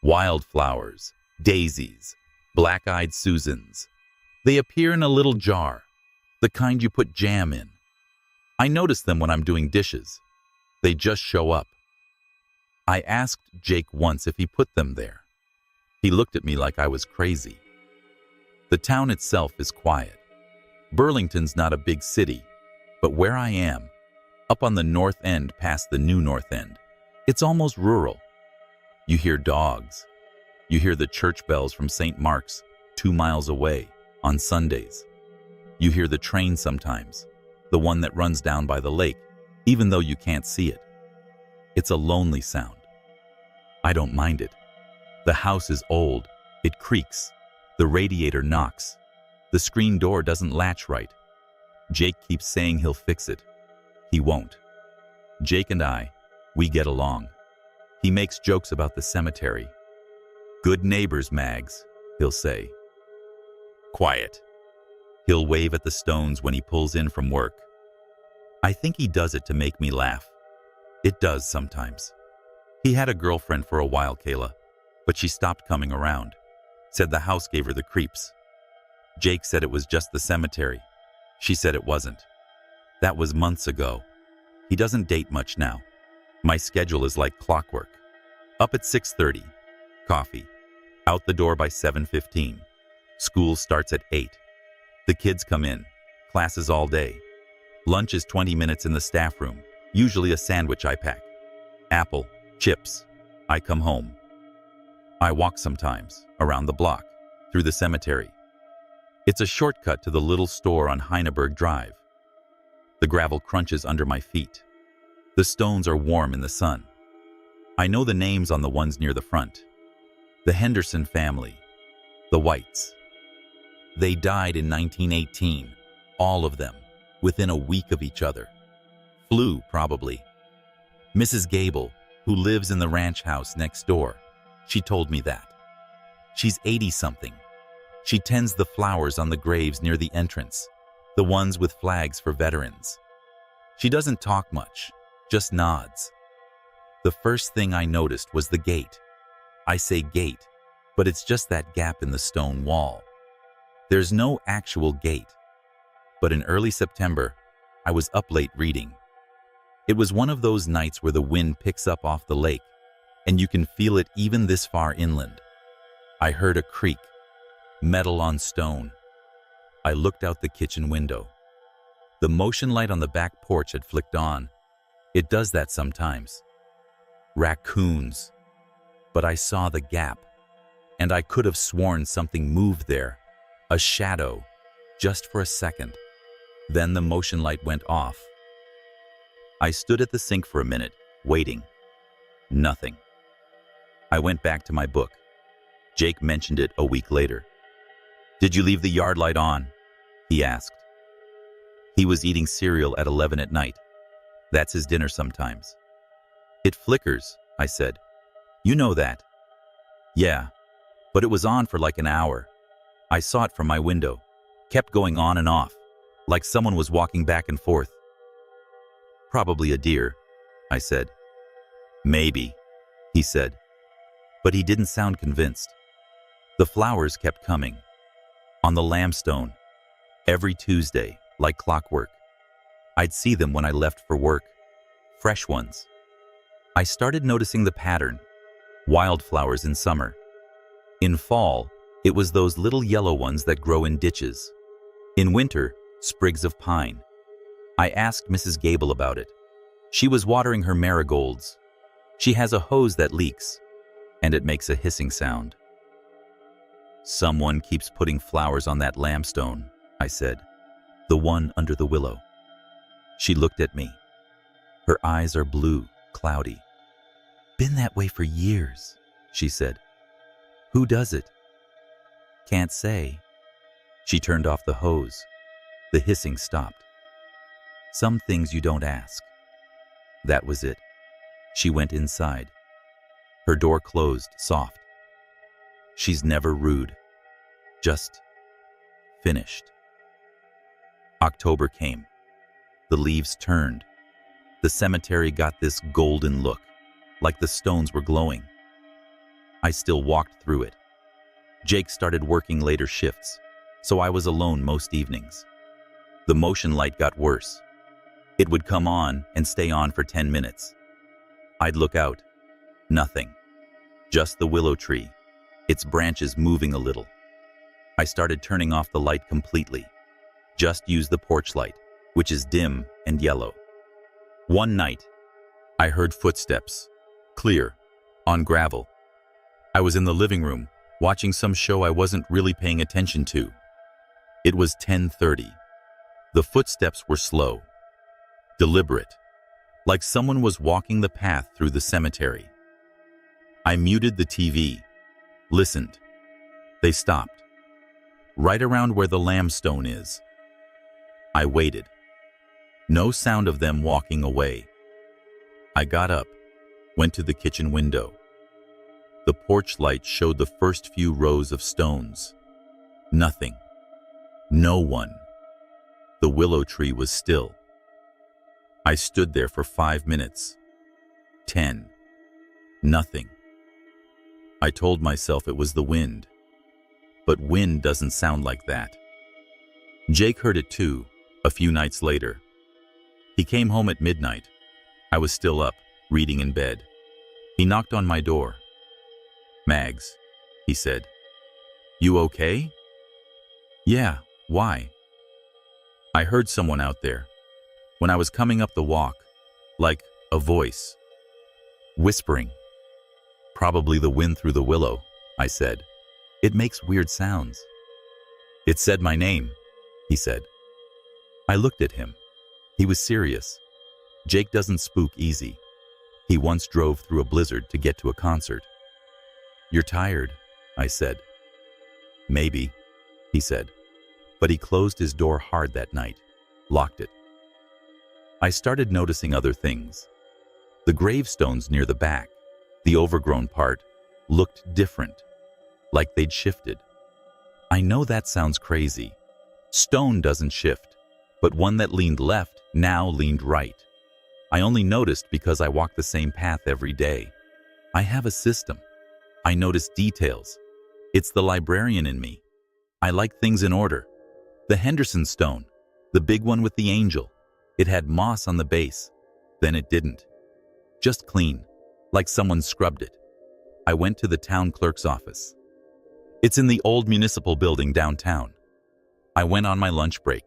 Wild flowers, daisies, black-eyed Susans. They appear in a little jar, the kind you put jam in. I notice them when I'm doing dishes. They just show up. I asked Jake once if he put them there. He looked at me like I was crazy. The town itself is quiet. Burlington's not a big city, but where I am, up on the north end past the new north end, it's almost rural. You hear dogs. You hear the church bells from St. Mark's, 2 miles away, on Sundays. You hear the train sometimes, the one that runs down by the lake, even though you can't see it. It's a lonely sound. I don't mind it. The house is old. It creaks. The radiator knocks. The screen door doesn't latch right. Jake keeps saying he'll fix it. He won't. Jake and I, we get along. He makes jokes about the cemetery. "Good neighbors, Mags," he'll say. Quiet. He'll wave at the stones when he pulls in from work. I think he does it to make me laugh. It does sometimes. He had a girlfriend for a while, Kayla, but she stopped coming around. Said the house gave her the creeps. Jake said it was just the cemetery. She said it wasn't. That was months ago. He doesn't date much now. My schedule is like clockwork. Up at 6:30. Coffee. Out the door by 7:15. School starts at 8. The kids come in. Classes all day. Lunch is 20 minutes in the staff room. Usually a sandwich I pack. Apple, chips. I come home. I walk sometimes, around the block, through the cemetery. It's a shortcut to the little store on Heineberg Drive. The gravel crunches under my feet. The stones are warm in the sun. I know the names on the ones near the front. The Henderson family. The Whites. They died in 1918, all of them, within a week of each other. Flu, probably. Mrs. Gable, who lives in the ranch house next door, she told me that. She's 80-something. She tends the flowers on the graves near the entrance, the ones with flags for veterans. She doesn't talk much, just nods. The first thing I noticed was the gate. I say gate, but it's just that gap in the stone wall. There's no actual gate. But in early September, I was up late reading. It was one of those nights where the wind picks up off the lake, and you can feel it even this far inland. I heard a creak, metal on stone. I looked out the kitchen window. The motion light on the back porch had flicked on. It does that sometimes. Raccoons. But I saw the gap, and I could have sworn something moved there. A shadow, just for a second. Then the motion light went off. I stood at the sink for a minute, waiting. Nothing. I went back to my book. Jake mentioned it a week later. "Did you leave the yard light on?" he asked. He was eating cereal at 11 at night. That's his dinner sometimes. "It flickers," I said. "You know that." "Yeah, but it was on for like an hour. I saw it from my window. Kept going on and off, like someone was walking back and forth." "Probably a deer," I said. "Maybe," he said. But he didn't sound convinced. The flowers kept coming. On the lambstone. Every Tuesday, like clockwork. I'd see them when I left for work. fresh ones. I started noticing the pattern: wildflowers in summer. In fall, it was those little yellow ones that grow in ditches. In winter, sprigs of pine. I asked Mrs. Gable about it. She was watering her marigolds. She has a hose that leaks, and it makes a hissing sound. "Someone keeps putting flowers on that lambstone," I said. "The one under the willow." She looked at me. Her eyes are blue, cloudy. "Been that way for years," she said. "Who does it?" "Can't say." She turned off the hose. The hissing stopped. "Some things you don't ask." That was it. She went inside. Her door closed, soft. She's never rude. Just finished. October came. The leaves turned. The cemetery got this golden look, like the stones were glowing. I still walked through it. Jake started working later shifts, so I was alone most evenings. The motion light got worse. It would come on and stay on for 10 minutes. I'd look out. Nothing. Just the willow tree, its branches moving a little. I started turning off the light completely. Just use the porch light, which is dim and yellow. One night, I heard footsteps, clear, on gravel. I was in the living room, watching some show I wasn't really paying attention to. It was 10:30. The footsteps were slow, deliberate, like someone was walking the path through the cemetery. I muted the TV, listened. They stopped, right around where the lambstone is. I waited. No sound of them walking away. I got up, went to the kitchen window. The porch light showed the first few rows of stones. Nothing. No one. The willow tree was still. I stood there for 5 minutes. 10. Nothing. I told myself it was the wind. But wind doesn't sound like that. Jake heard it too, a few nights later. He came home at midnight. I was still up, reading in bed. He knocked on my door. "Mags," he said. "You okay?" "Yeah, why?" "I heard someone out there. When I was coming up the walk, like a voice. Whispering." "Probably the wind through the willow," I said. "It makes weird sounds." "It said my name," he said. I looked at him. He was serious. Jake doesn't spook easy. He once drove through a blizzard to get to a concert. "You're tired," I said. "Maybe," he said. But he closed his door hard that night, locked it. I started noticing other things. The gravestones near the back, the overgrown part, looked different, like they'd shifted. I know that sounds crazy. Stone doesn't shift, but one that leaned left now leaned right. I only noticed because I walk the same path every day. I have a system. I notice details. It's the librarian in me. I like things in order. The Henderson stone, the big one with the angel. It had moss on the base. Then it didn't. Just clean, like someone scrubbed it. I went to the town clerk's office. It's in the old municipal building downtown. I went on my lunch break.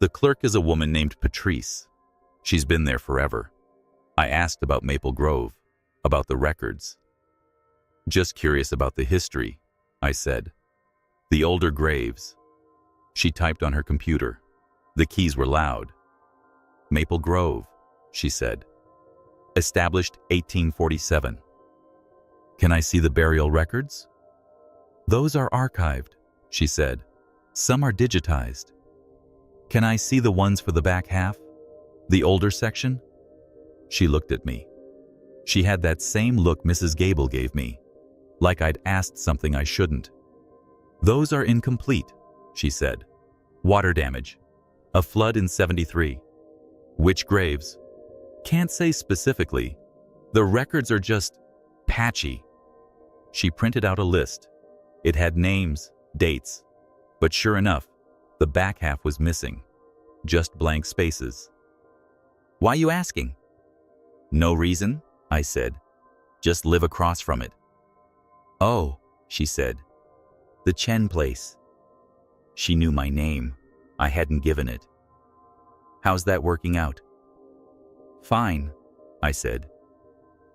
The clerk is a woman named Patrice. She's been there forever. I asked about Maple Grove, about the records. "Just curious about the history," I said. "The older graves." She typed on her computer. The keys were loud. "Maple Grove," she said. "Established 1847. "Can I see the burial records?" "Those are archived," she said. "Some are digitized." "Can I see the ones for the back half? The older section?" She looked at me. She had that same look Mrs. Gable gave me, like I'd asked something I shouldn't. "Those are incomplete," she said. "Water damage. A flood in 73. "Which graves?" "Can't say specifically. The records are just patchy." She printed out a list. It had names, dates. But sure enough, the back half was missing. Just blank spaces. "Why you asking?" No reason, I said. Just live across from it. Oh, she said. The Chen place. She knew my name. I hadn't given it. How's that working out? Fine, I said.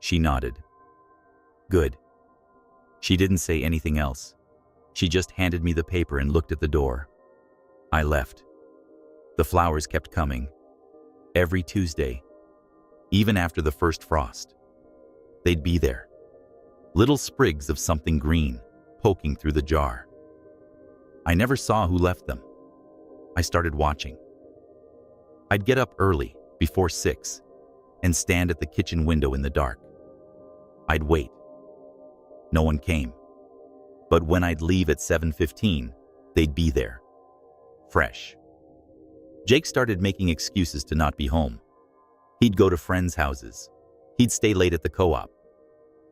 She nodded. Good. She didn't say anything else. She just handed me the paper and looked at the door. I left. The flowers kept coming. Every Tuesday. Even after the first frost. They'd be there. Little sprigs of something green poking through the jar. I never saw who left them. I started watching. I'd get up early, before 6, and stand at the kitchen window in the dark. I'd wait. No one came. But when I'd leave at 7:15, they'd be there. Fresh. Jake started making excuses to not be home. He'd go to friends' houses. He'd stay late at the co-op.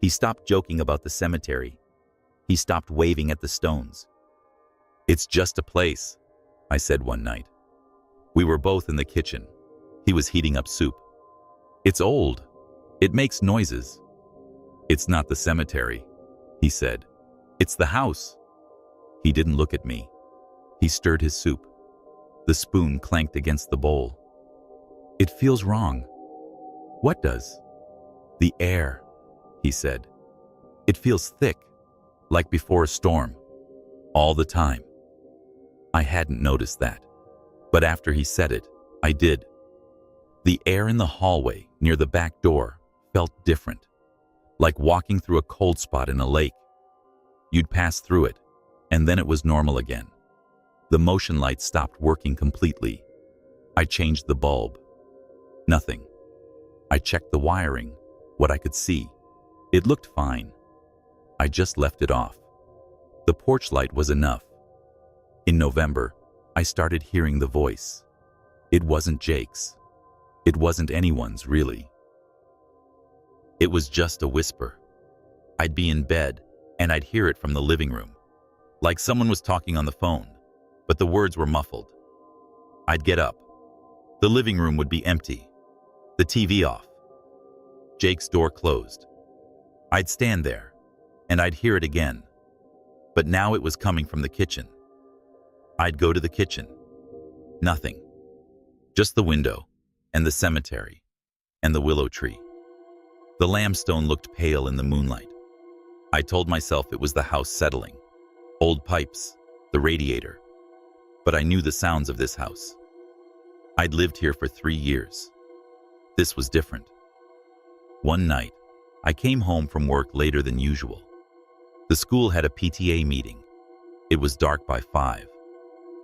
He stopped joking about the cemetery. He stopped waving at the stones. It's just a place, I said one night. We were both in the kitchen. He was heating up soup. It's old. It makes noises. It's not the cemetery, he said. It's the house. He didn't look at me. He stirred his soup. The spoon clanked against the bowl. It feels wrong. What does? The air, he said. It feels thick, like before a storm, all the time. I hadn't noticed that, but after he said it, I did. The air in the hallway near the back door felt different, like walking through a cold spot in a lake. You'd pass through it, and then it was normal again. The motion light stopped working completely. I changed the bulb. Nothing. I checked the wiring, what I could see. It looked fine. I just left it off. The porch light was enough. In November, I started hearing the voice. It wasn't Jake's. It wasn't anyone's, really. It was just a whisper. I'd be in bed, and I'd hear it from the living room, like someone was talking on the phone, but the words were muffled. I'd get up. The living room would be empty, the TV off. Jake's door closed. I'd stand there, and I'd hear it again, but now it was coming from the kitchen. I'd go to the kitchen. Nothing. Just the window, and the cemetery, and the willow tree. The lambstone looked pale in the moonlight. I told myself it was the house settling. Old pipes, the radiator. But I knew the sounds of this house. I'd lived here for 3 years. This was different. One night, I came home from work later than usual. The school had a PTA meeting. It was dark by 5.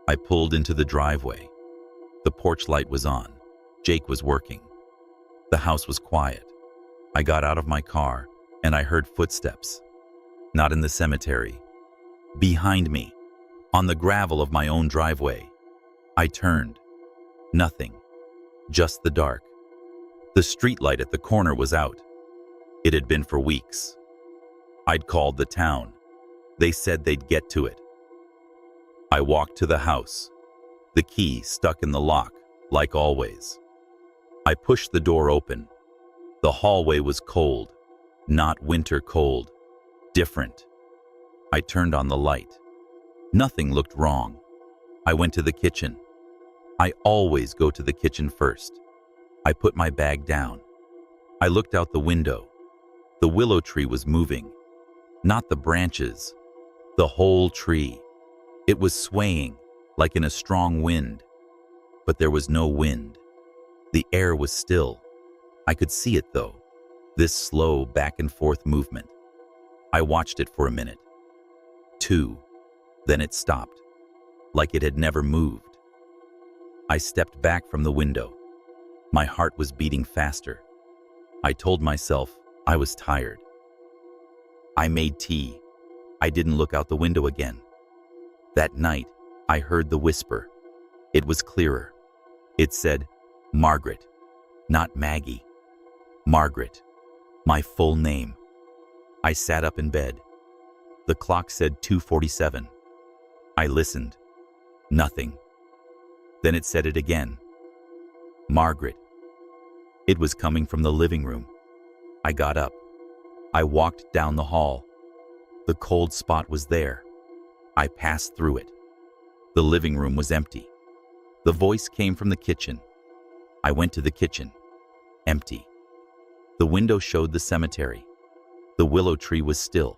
I pulled into the driveway. The porch light was on. Jake was working. The house was quiet. I got out of my car, and I heard footsteps. Not in the cemetery. Behind me, on the gravel of my own driveway. I turned. Nothing. Just the dark. The streetlight at the corner was out. It had been for weeks. I'd called the town. They said they'd get to it. I walked to the house. The key stuck in the lock, like always. I pushed the door open. The hallway was cold. Not winter cold. Different. I turned on the light. Nothing looked wrong. I went to the kitchen. I always go to the kitchen first. I put my bag down. I looked out the window. The willow tree was moving. Not the branches. The whole tree. It was swaying, like in a strong wind. But there was no wind. The air was still. I could see it, though. This slow back and forth movement. I watched it for a minute. 2. Then it stopped, like it had never moved. I stepped back from the window. My heart was beating faster. I told myself I was tired. I made tea. I didn't look out the window again. That night, I heard the whisper. It was clearer. It said, Margaret, not Maggie. Margaret, my full name. I sat up in bed. The clock said 2:47. I listened. Nothing. Then it said it again. Margaret. It was coming from the living room. I got up. I walked down the hall. The cold spot was there. I passed through it. The living room was empty. The voice came from the kitchen. I went to the kitchen. Empty. The window showed the cemetery. The willow tree was still.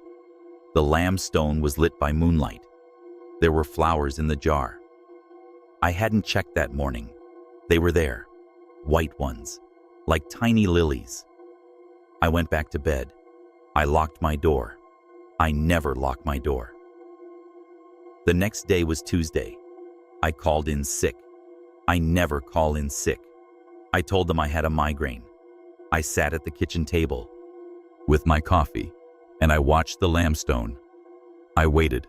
The lamb stone was lit by moonlight. There were flowers in the jar. I hadn't checked that morning. They were there. White ones, like tiny lilies. I went back to bed. I locked my door. I never lock my door. The next day was Tuesday. I called in sick. I never call in sick. I told them I had a migraine. I sat at the kitchen table with my coffee, and I watched the lambstone. I waited.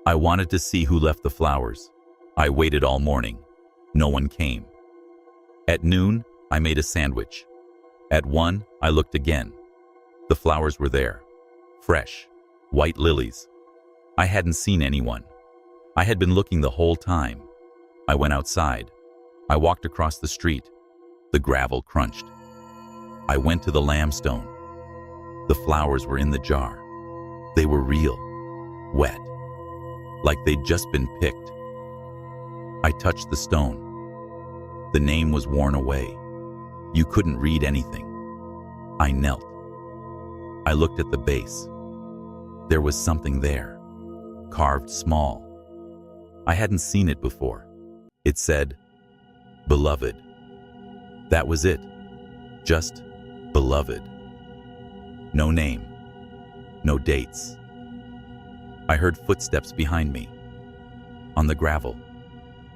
I wanted to see who left the flowers. I waited all morning. No one came. At noon, I made a sandwich. At 1, I looked again. The flowers were there. Fresh, white lilies. I hadn't seen anyone. I had been looking the whole time. I went outside. I walked across the street. The gravel crunched. I went to the lambstone. The flowers were in the jar. They were real, wet, like they'd just been picked. I touched the stone. The name was worn away. You couldn't read anything. I knelt. I looked at the base. There was something there, carved small. I hadn't seen it before. It said, "Beloved." That was it. Just beloved. No name. No dates. I heard footsteps behind me. On the gravel.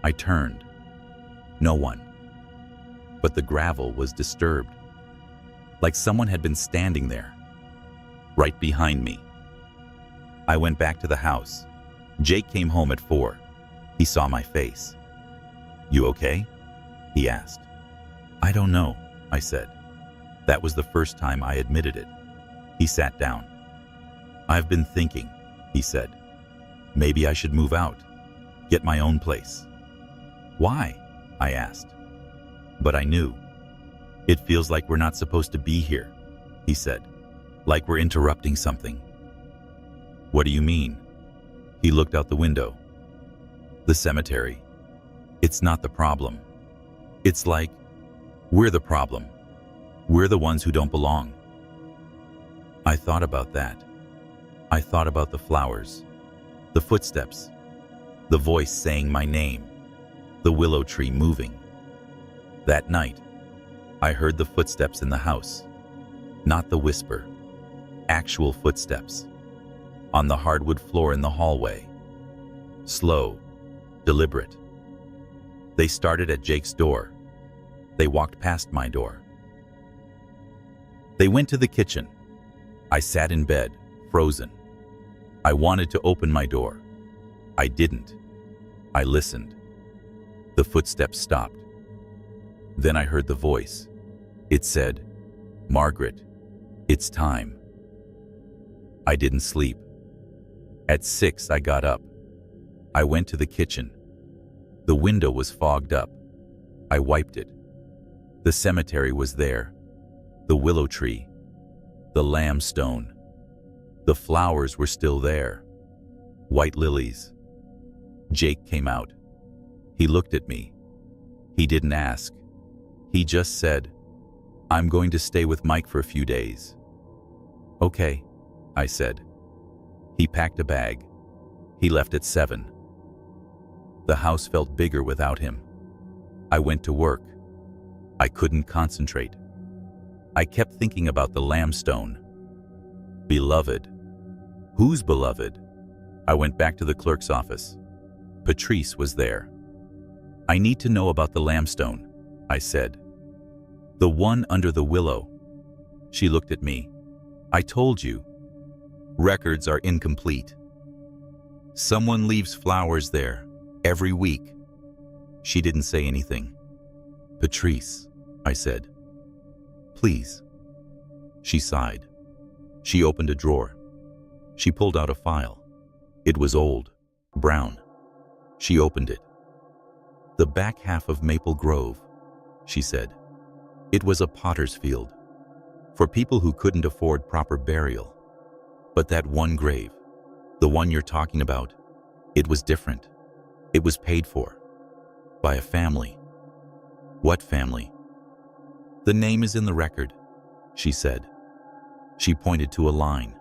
I turned. No one. But the gravel was disturbed. Like someone had been standing there. Right behind me. I went back to the house. Jake came home at 4. He saw my face. "You okay?" he asked. "I don't know," I said. That was the first time I admitted it. He sat down. "I've been thinking," he said. "Maybe I should move out, get my own place." "Why?" I asked. But I knew. "It feels like we're not supposed to be here," he said. "Like we're interrupting something." "What do you mean?" He looked out the window. "The cemetery. It's not the problem. It's like we're the problem. We're the ones who don't belong." I thought about that. I thought about the flowers, the footsteps, the voice saying my name, the willow tree moving. That night, I heard the footsteps in the house. Not the whisper. Actual footsteps. On the hardwood floor in the hallway. Slow, deliberate. They started at Jake's door. They walked past my door. They went to the kitchen. I sat in bed, frozen. I wanted to open my door. I didn't. I listened. The footsteps stopped. Then I heard the voice. It said, "Margaret, it's time." I didn't sleep. At 6, I got up. I went to the kitchen. The window was fogged up. I wiped it. The cemetery was there. The willow tree. The lambstone. The flowers were still there. White lilies. Jake came out. He looked at me. He didn't ask. He just said, "I'm going to stay with Mike for a few days." "Okay," I said. He packed a bag. He left at 7. The house felt bigger without him. I went to work. I couldn't concentrate. I kept thinking about the lambstone. Beloved. Whose beloved? I went back to the clerk's office. Patrice was there. "I need to know about the lambstone," I said. "The one under the willow." She looked at me. "I told you. Records are incomplete. Someone leaves flowers there every week." She didn't say anything. "Patrice," I said. "Please." She sighed. She opened a drawer. She pulled out a file. It was old, brown. She opened it. "The back half of Maple Grove," she said. It was a potter's field. for people who couldn't afford proper burial. But that one grave, the one you're talking about, it was different. It was paid for. By a family. What family? The name is in the record, she said. She pointed to a line.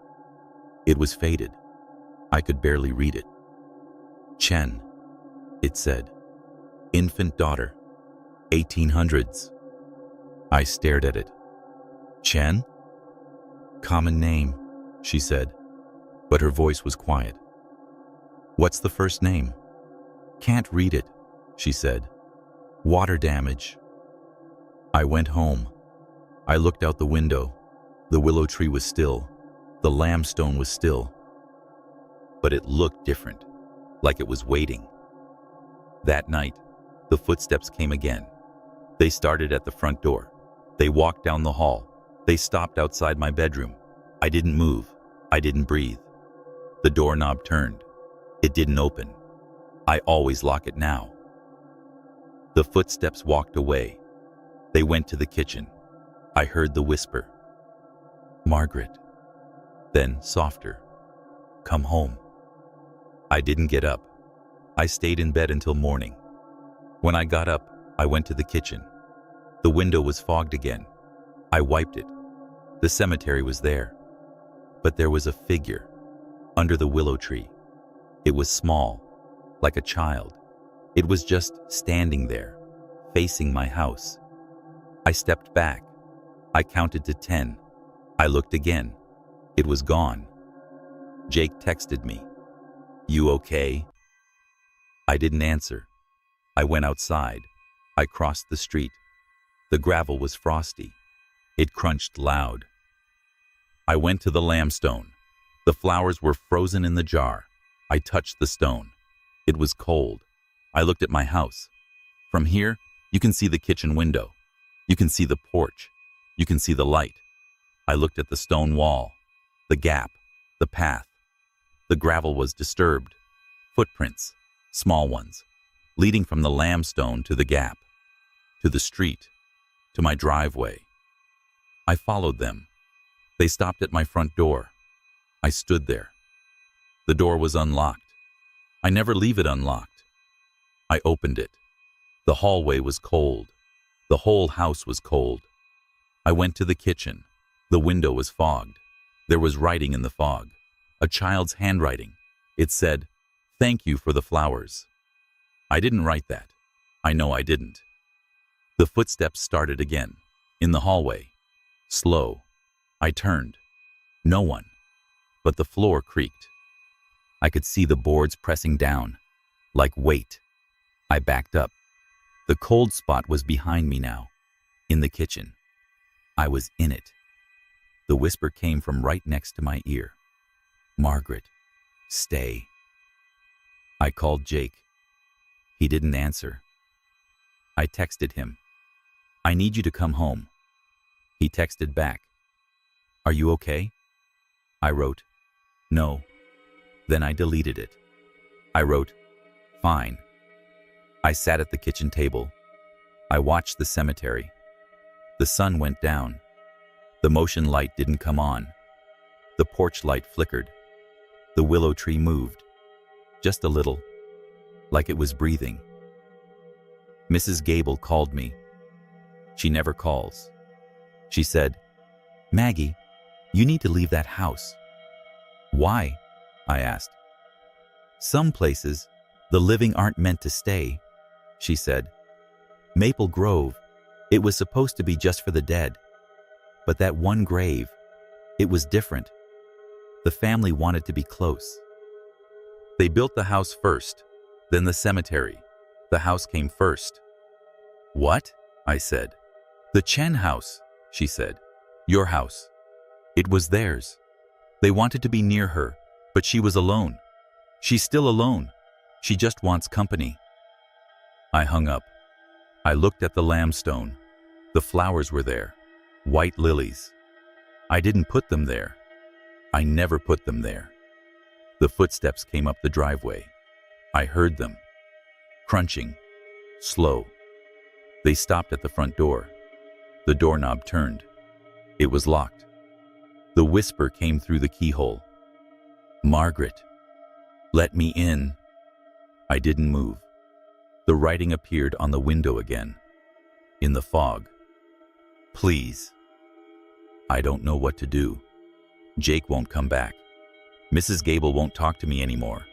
It was faded. I could barely read it. Chen, it said. Infant daughter. 1800s. I stared at it. Chen? Common name, she said, but her voice was quiet. What's the first name? Can't read it, she said. Water damage. I went home. I looked out the window. The willow tree was still. The lamstone was still. But it looked different, like it was waiting. That night, the footsteps came again. They started at the front door. They walked down the hall. They stopped outside my bedroom. I didn't move. I didn't breathe. The doorknob turned. It didn't open. I always lock it now. The footsteps walked away. They went to the kitchen. I heard the whisper. Margaret. Then softer. Come home. I didn't get up. I stayed in bed until morning. When I got up, I went to the kitchen. The window was fogged again. I wiped it. The cemetery was there. But there was a figure under the willow tree. It was small, like a child. It was just standing there, facing my house. I stepped back. I counted to 10. I looked again. It was gone. Jake texted me. You okay? I didn't answer. I went outside. I crossed the street. The gravel was frosty. It crunched loud. I went to the lamstone. The flowers were frozen in the jar. I touched the stone. It was cold. I looked at my house. From here, you can see the kitchen window. You can see the porch. You can see the light. I looked at the stone wall, the gap, the path. The gravel was disturbed. Footprints, small ones, leading from the lamstone to the gap, to the street, to my driveway. I followed them. They stopped at my front door. I stood there. The door was unlocked. I never leave it unlocked. I opened it. The hallway was cold. The whole house was cold. I went to the kitchen. The window was fogged. There was writing in the fog. A child's handwriting. It said, "Thank you for the flowers." I didn't write that. I know I didn't. The footsteps started again, in the hallway. Slow. I turned. No one. But the floor creaked. I could see the boards pressing down, like weight. I backed up. The cold spot was behind me now, in the kitchen. I was in it. The whisper came from right next to my ear. Margaret, stay. I called Jake. He didn't answer. I texted him. I need you to come home. He texted back. Are you okay? I wrote, no. Then I deleted it. I wrote, fine. I sat at the kitchen table. I watched the cemetery. The sun went down. The motion light didn't come on. The porch light flickered. The willow tree moved. Just a little, like it was breathing. Mrs. Gable called me. She never calls. She said, Maggie, you need to leave that house. Why? I asked. Some places, the living aren't meant to stay, she said. Maple Grove, it was supposed to be just for the dead. But that one grave, it was different. The family wanted to be close. They built the house first, then the cemetery. The house came first. What? I said. The Chen house, she said. Your house. It was theirs. They wanted to be near her, but she was alone. She's still alone. She just wants company. I hung up. I looked at the lamstone. The flowers were there. White lilies. I didn't put them there. I never put them there. The footsteps came up the driveway. I heard them. Crunching. Slow. They stopped at the front door. The doorknob turned. It was locked. The whisper came through the keyhole. "Margaret, let me in." I didn't move. The writing appeared on the window again, in the fog. "Please." I don't know what to do. Jake won't come back. Mrs. Gable won't talk to me anymore.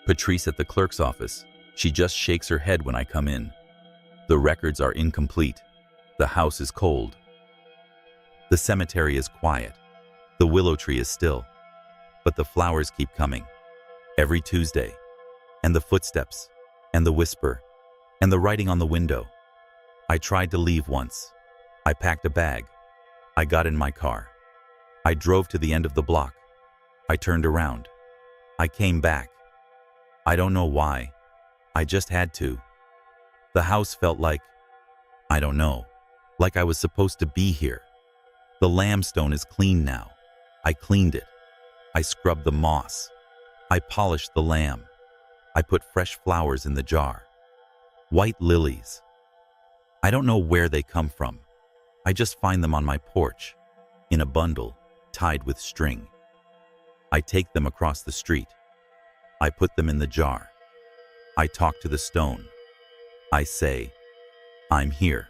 Patrice at the clerk's office, she just shakes her head when I come in. The records are incomplete. The house is cold. The cemetery is quiet. The willow tree is still. But the flowers keep coming. Every Tuesday. And the footsteps. And the whisper. And the writing on the window. I tried to leave once. I packed a bag. I got in my car. I drove to the end of the block. I turned around. I came back. I don't know why. I just had to. The house felt like, I don't know, like I was supposed to be here. The lambstone is clean now. I cleaned it. I scrubbed the moss. I polished the lamb. I put fresh flowers in the jar. White lilies. I don't know where they come from. I just find them on my porch, in a bundle, tied with string. I take them across the street. I put them in the jar. I talk to the stone. I say, "I'm here."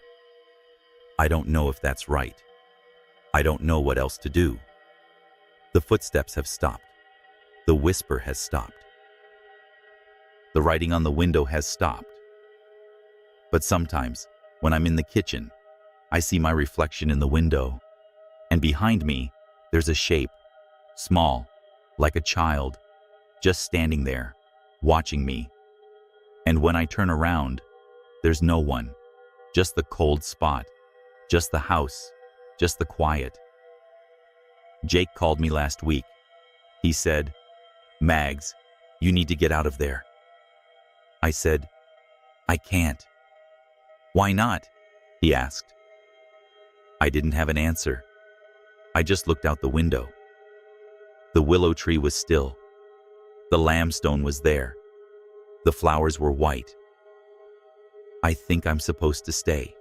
I don't know if that's right. I don't know what else to do. The footsteps have stopped. The whisper has stopped. The writing on the window has stopped. But sometimes, when I'm in the kitchen, I see my reflection in the window, and behind me, there's a shape, small, like a child, just standing there, watching me. And when I turn around, there's no one, just the cold spot, just the house, just the quiet. Jake called me last week. He said, "Mags, you need to get out of there." I said, "I can't." "Why not?" he asked. I didn't have an answer. I just looked out the window. The willow tree was still. The lambstone was there. The flowers were white. I think I'm supposed to stay.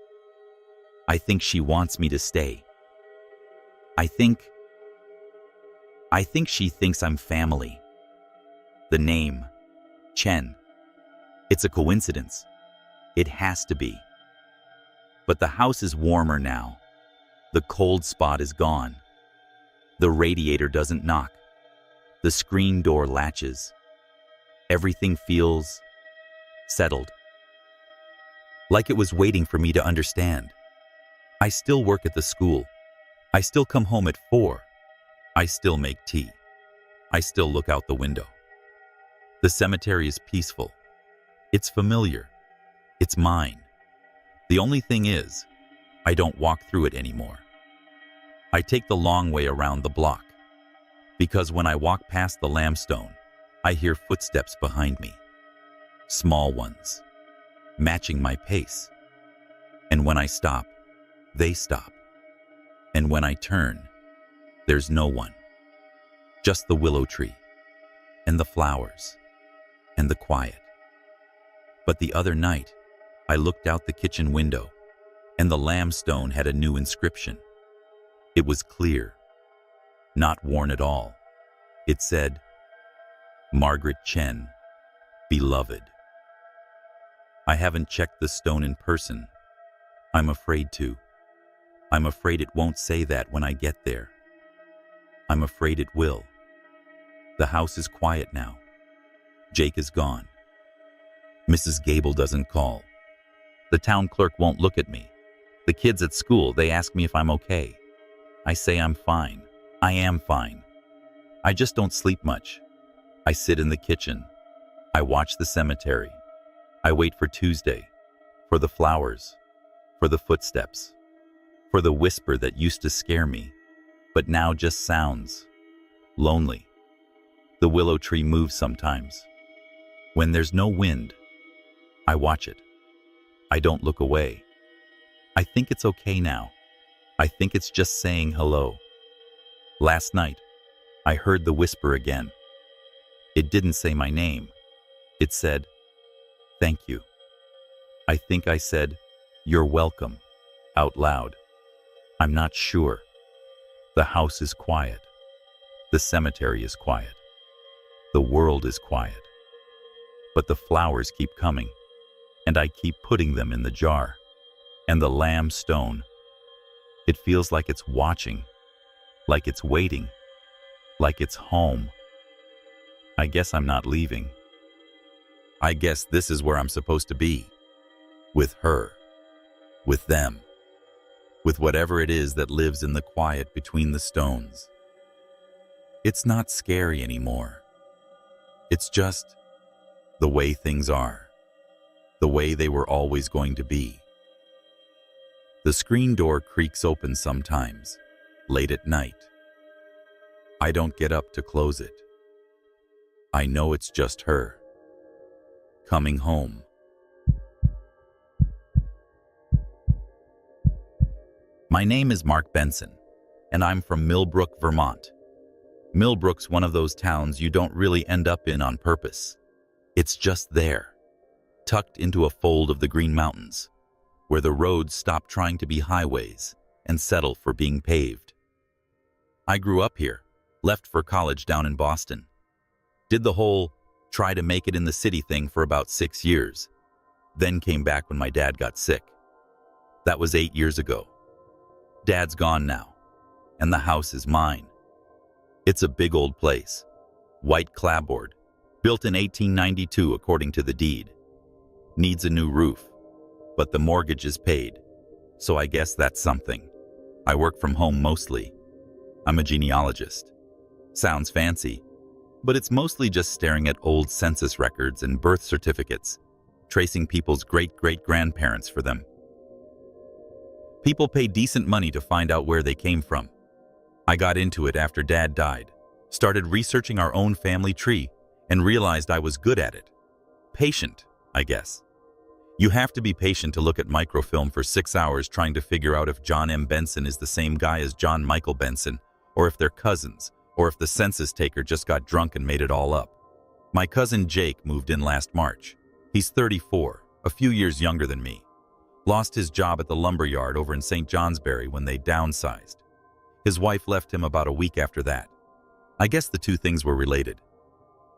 I think she wants me to stay. I think she thinks I'm family. The name, Chen. It's a coincidence. It has to be. But the house is warmer now. The cold spot is gone. The radiator doesn't knock. The screen door latches. Everything feels settled. Like it was waiting for me to understand. I still work at the school. I still come home at 4. I still make tea. I still look out the window. The cemetery is peaceful. It's familiar. It's mine. The only thing is, I don't walk through it anymore. I take the long way around the block, because when I walk past the lambstone, I hear footsteps behind me. Small ones, matching my pace. And when I stop, they stop. And when I turn, there's no one. Just the willow tree, and the flowers, and the quiet. But the other night, I looked out the kitchen window, and the lambstone had a new inscription. It was clear, not worn at all. It said, "Margaret Chen, beloved." I haven't checked the stone in person. I'm afraid to. I'm afraid it won't say that when I get there. I'm afraid it will. The house is quiet now. Jake is gone. Mrs. Gable doesn't call. The town clerk won't look at me. The kids at school, they ask me if I'm okay. I say I'm fine. I am fine. I just don't sleep much. I sit in the kitchen. I watch the cemetery. I wait for Tuesday, for the flowers, for the footsteps, for the whisper that used to scare me, but now just sounds lonely. The willow tree moves sometimes. When there's no wind, I watch it. I don't look away. I think it's okay now. I think it's just saying hello. Last night, I heard the whisper again. It didn't say my name. It said, "Thank you." I think I said, "You're welcome," out loud. I'm not sure. The house is quiet. The cemetery is quiet. The world is quiet. But the flowers keep coming, and I keep putting them in the jar. And the lamb stone, it feels like it's watching, like it's waiting, like it's home. I guess I'm not leaving. I guess this is where I'm supposed to be. With her. With them. With whatever it is that lives in the quiet between the stones. It's not scary anymore. It's just the way things are. The way they were always going to be. The screen door creaks open sometimes, late at night. I don't get up to close it. I know it's just her. Coming home. My name is Mark Benson, and I'm from Millbrook, Vermont. Millbrook's one of those towns you don't really end up in on purpose. It's just there, tucked into a fold of the Green Mountains, where the roads stop trying to be highways and settle for being paved. I grew up here, left for college down in Boston. Did the whole try to make it in the city thing for about 6 years, then came back when my dad got sick. That was 8 years ago. Dad's gone now, and the house is mine. It's a big old place, white clapboard, built in 1892 according to the deed. Needs a new roof, but the mortgage is paid, so I guess that's something. I work from home mostly. I'm a genealogist. Sounds fancy, but it's mostly just staring at old census records and birth certificates, tracing people's great-great-grandparents for them. People pay decent money to find out where they came from. I got into it after Dad died, started researching our own family tree, and realized I was good at it. Patient, I guess. You have to be patient to look at microfilm for 6 hours trying to figure out if John M. Benson is the same guy as John Michael Benson, or if they're cousins, or if the census taker just got drunk and made it all up. My cousin Jake moved in last March. He's 34, a few years younger than me. Lost his job at the lumber yard over in St. Johnsbury when they downsized. His wife left him about a week after that. I guess the two things were related.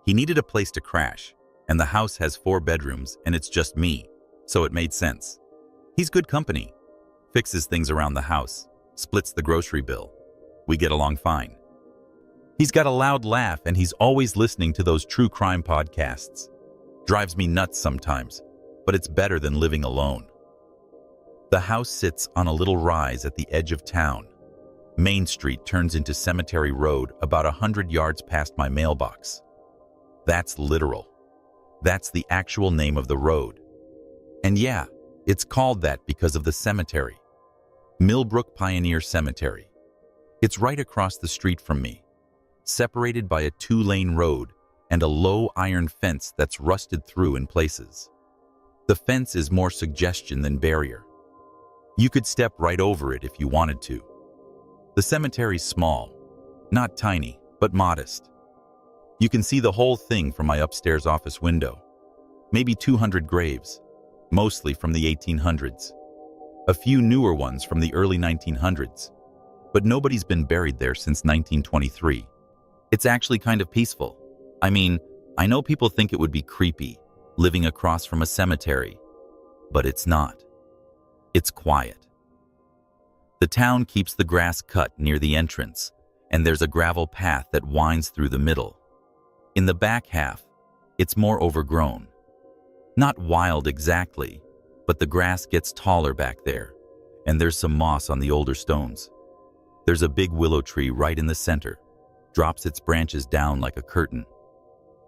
He needed a place to crash, and the house has 4 bedrooms and it's just me, so it made sense. He's good company, fixes things around the house, splits the grocery bill. We get along fine. He's got a loud laugh and he's always listening to those true crime podcasts. Drives me nuts sometimes, but it's better than living alone. The house sits on a little rise at the edge of town. Main Street turns into Cemetery Road about 100 yards past my mailbox. That's literal. That's the actual name of the road. And yeah, it's called that because of the cemetery. Millbrook Pioneer Cemetery. It's right across the street from me, separated by a 2-lane road and a low iron fence that's rusted through in places. The fence is more suggestion than barrier. You could step right over it if you wanted to. The cemetery's small, not tiny, but modest. You can see the whole thing from my upstairs office window. Maybe 200 graves, mostly from the 1800s. A few newer ones from the early 1900s. But nobody's been buried there since 1923. It's actually kind of peaceful. I mean, I know people think it would be creepy, living across from a cemetery, but it's not. It's quiet. The town keeps the grass cut near the entrance, and there's a gravel path that winds through the middle. In the back half, it's more overgrown. Not wild exactly, but the grass gets taller back there, and there's some moss on the older stones. There's a big willow tree right in the center, drops its branches down like a curtain.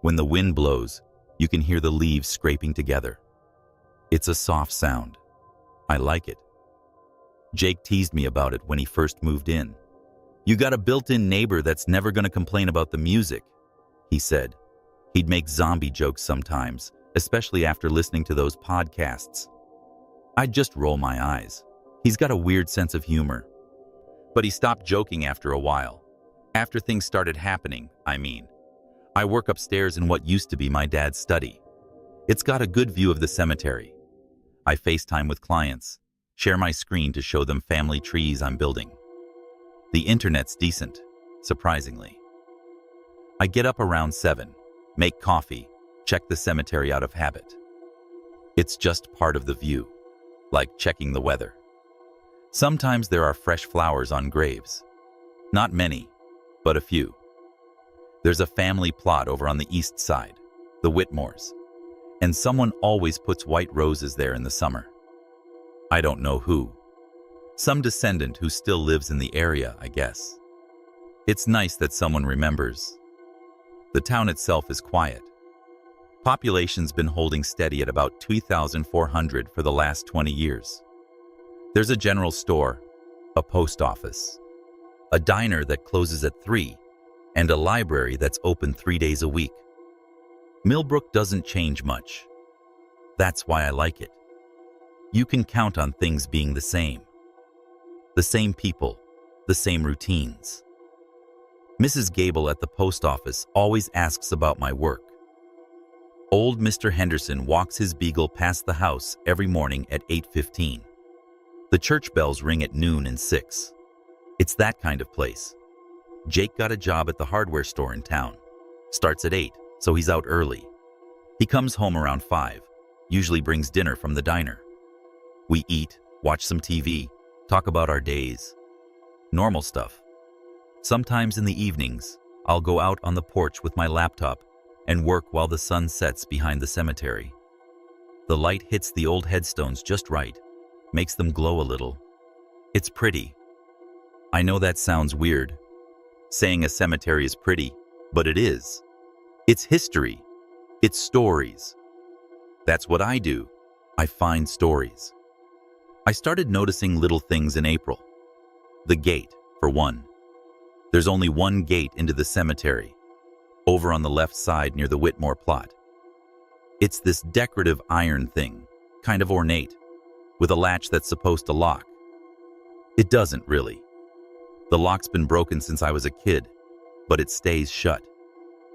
When the wind blows, you can hear the leaves scraping together. It's a soft sound. I like it. Jake teased me about it when he first moved in. "You got a built-in neighbor that's never going to complain about the music," he said. He'd make zombie jokes sometimes, especially after listening to those podcasts. I'd just roll my eyes. He's got a weird sense of humor. But he stopped joking after a while. After things started happening, I mean. I work upstairs in what used to be my dad's study. It's got a good view of the cemetery. I FaceTime with clients, share my screen to show them family trees I'm building. The internet's decent, surprisingly. I get up around 7, make coffee, check the cemetery out of habit. It's just part of the view, like checking the weather. Sometimes there are fresh flowers on graves. Not many, but a few. There's a family plot over on the east side, the Whitmores, and someone always puts white roses there in the summer. I don't know who. Some descendant who still lives in the area, I guess. It's nice that someone remembers. The town itself is quiet. Population's been holding steady at about 2,400 for the last 20 years. There's a general store, a post office, a diner that closes at 3, and a library that's open 3 days a week. Millbrook doesn't change much. That's why I like it. You can count on things being the same. The same people, the same routines. Mrs. Gable at the post office always asks about my work. Old Mr. Henderson walks his beagle past the house every morning at 8:15. The church bells ring at noon and 6. It's that kind of place. Jake got a job at the hardware store in town. Starts at 8, so he's out early. He comes home around 5, usually brings dinner from the diner. We eat, watch some TV, talk about our days. Normal stuff. Sometimes in the evenings, I'll go out on the porch with my laptop and work while the sun sets behind the cemetery. The light hits the old headstones just right, makes them glow a little. It's pretty. I know that sounds weird, saying a cemetery is pretty, but it is. It's history. It's stories. That's what I do. I find stories. I started noticing little things in April. The gate, for one. There's only one gate into the cemetery, over on the left side near the Whitmore plot. It's this decorative iron thing, kind of ornate, with a latch that's supposed to lock. It doesn't really. The lock's been broken since I was a kid, but it stays shut.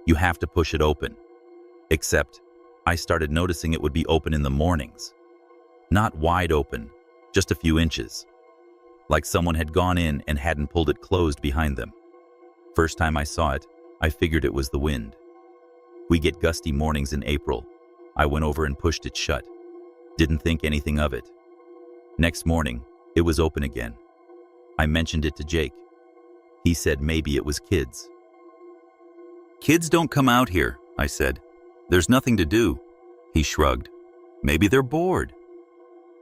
You have to push it open. Except, I started noticing it would be open in the mornings. Not wide open, just a few inches. Like someone had gone in and hadn't pulled it closed behind them. First time I saw it, I figured it was the wind. We get gusty mornings in April. I went over and pushed it shut. Didn't think anything of it. Next morning, it was open again. I mentioned it to Jake. He said maybe it was kids. Kids don't come out here, I said. There's nothing to do. He shrugged. Maybe they're bored.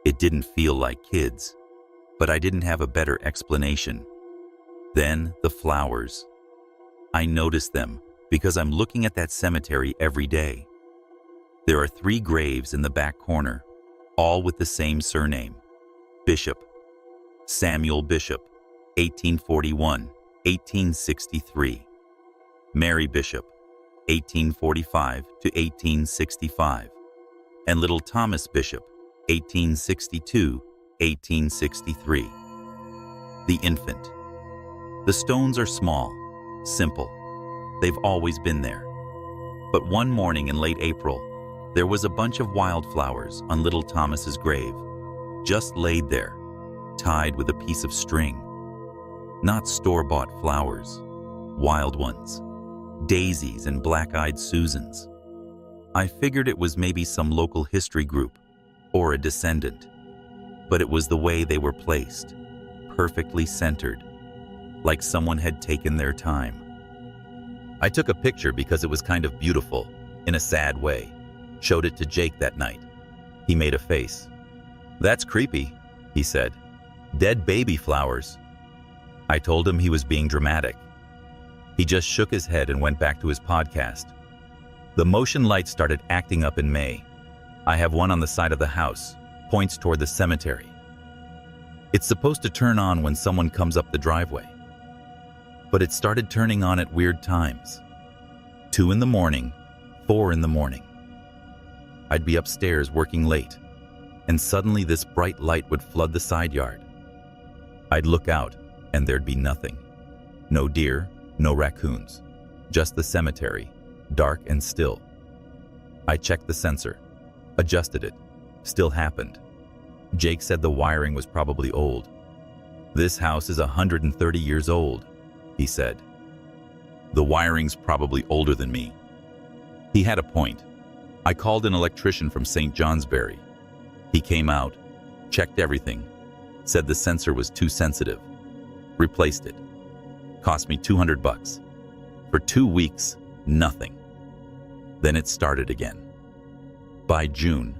It didn't feel like kids, but I didn't have a better explanation. Then the flowers. I noticed them because I'm looking at that cemetery every day. There are 3 graves in the back corner, all with the same surname. Bishop. Samuel Bishop, 1841, 1863. Mary Bishop, 1845 to 1865. And little Thomas Bishop, 1862, 1863. The infant. The stones are small, simple. They've always been there. But one morning in late April, there was a bunch of wildflowers on little Thomas's grave, just laid there, tied with a piece of string. Not store-bought flowers, wild ones, daisies and black-eyed Susans. I figured it was maybe some local history group or a descendant, but it was the way they were placed, perfectly centered, like someone had taken their time. I took a picture because it was kind of beautiful, in a sad way. Showed it to Jake that night. He made a face. "That's creepy," he said. "Dead baby flowers." I told him he was being dramatic. He just shook his head and went back to his podcast. The motion light started acting up in May. I have one on the side of the house, points toward the cemetery. It's supposed to turn on when someone comes up the driveway. But it started turning on at weird times. 2 in the morning, 4 in the morning. I'd be upstairs working late, and suddenly this bright light would flood the side yard. I'd look out, and there'd be nothing. No deer, no raccoons, just the cemetery, dark and still. I checked the sensor, adjusted it, still happened. Jake said the wiring was probably old. "This house is 130 years old," he said. "The wiring's probably older than me." He had a point. I called an electrician from St. Johnsbury. He came out, checked everything, said the sensor was too sensitive, replaced it. Cost me $200. For 2 weeks, nothing. Then it started again. By June,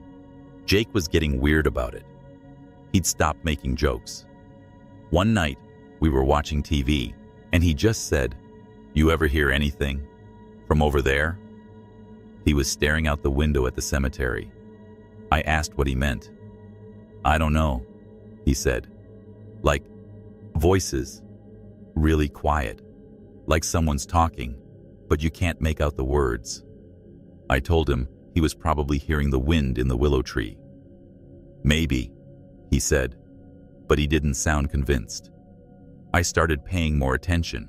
Jake was getting weird about it. He'd stopped making jokes. One night, we were watching TV, and he just said, "You ever hear anything from over there?" He was staring out the window at the cemetery. I asked what he meant. "I don't know," he said. "Like voices, really quiet, like someone's talking, but you can't make out the words." I told him he was probably hearing the wind in the willow tree. "Maybe," he said, but he didn't sound convinced. I started paying more attention,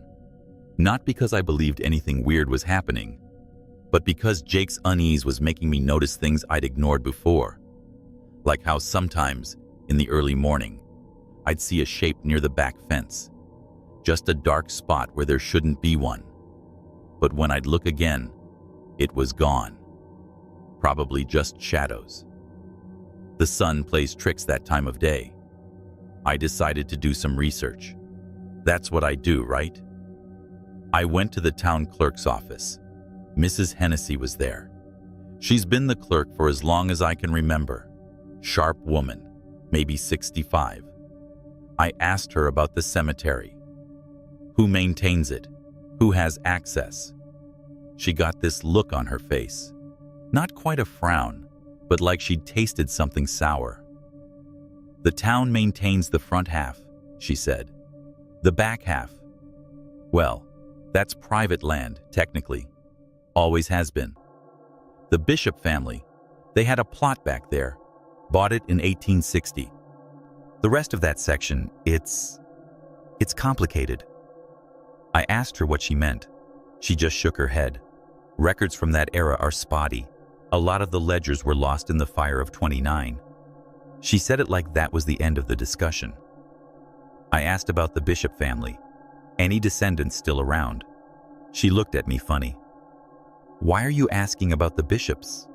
not because I believed anything weird was happening, but because Jake's unease was making me notice things I'd ignored before, like how sometimes, in the early morning, I'd see a shape near the back fence, just a dark spot where there shouldn't be one. But when I'd look again, it was gone. Probably just shadows. The sun plays tricks that time of day. I decided to do some research. That's what I do, right? I went to the town clerk's office. Mrs. Hennessy was there. She's been the clerk for as long as I can remember. Sharp woman, maybe 65. I asked her about the cemetery. Who maintains it? Who has access? She got this look on her face. Not quite a frown, but like she'd tasted something sour. "The town maintains the front half," she said. "The back half, well, that's private land, technically. Always has been. The Bishop family, they had a plot back there, bought it in 1860. The rest of that section, it's complicated." I asked her what she meant. She just shook her head. Records from that era are spotty. A lot of the ledgers were lost in the fire of '29. She said it like that was the end of the discussion. I asked about the Bishop family. Any descendants still around? She looked at me funny. "Why are you asking about the Bishops?"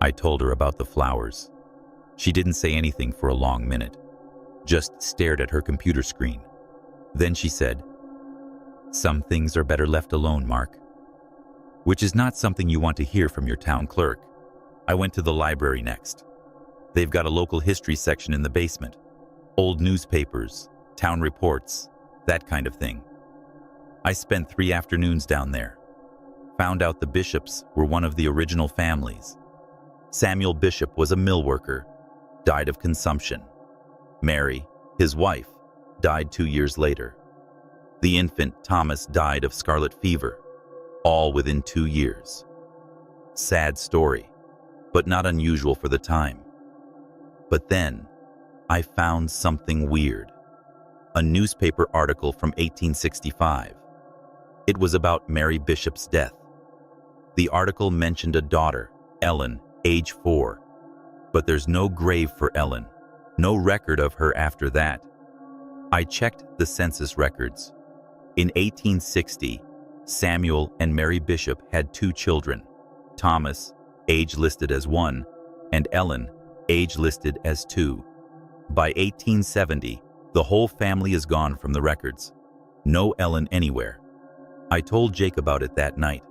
I told her about the flowers. She didn't say anything for a long minute, just stared at her computer screen. Then she said, "Some things are better left alone, Mark." Which is not something you want to hear from your town clerk. I went to the library next. They've got a local history section in the basement. Old newspapers, town reports, that kind of thing. I spent 3 afternoons down there. Found out the Bishops were one of the original families. Samuel Bishop was a mill worker, died of consumption. Mary, his wife, died 2 years later. The infant Thomas died of scarlet fever, all within 2 years. Sad story, but not unusual for the time. But then, I found something weird. A newspaper article from 1865. It was about Mary Bishop's death. The article mentioned a daughter, Ellen, age 4. But there's no grave for Ellen, no record of her after that. I checked the census records. In 1860, Samuel and Mary Bishop had 2 children, Thomas, age listed as 1, and Ellen, age listed as 2. By 1870, the whole family is gone from the records. No Ellen anywhere. I told Jake about it that night.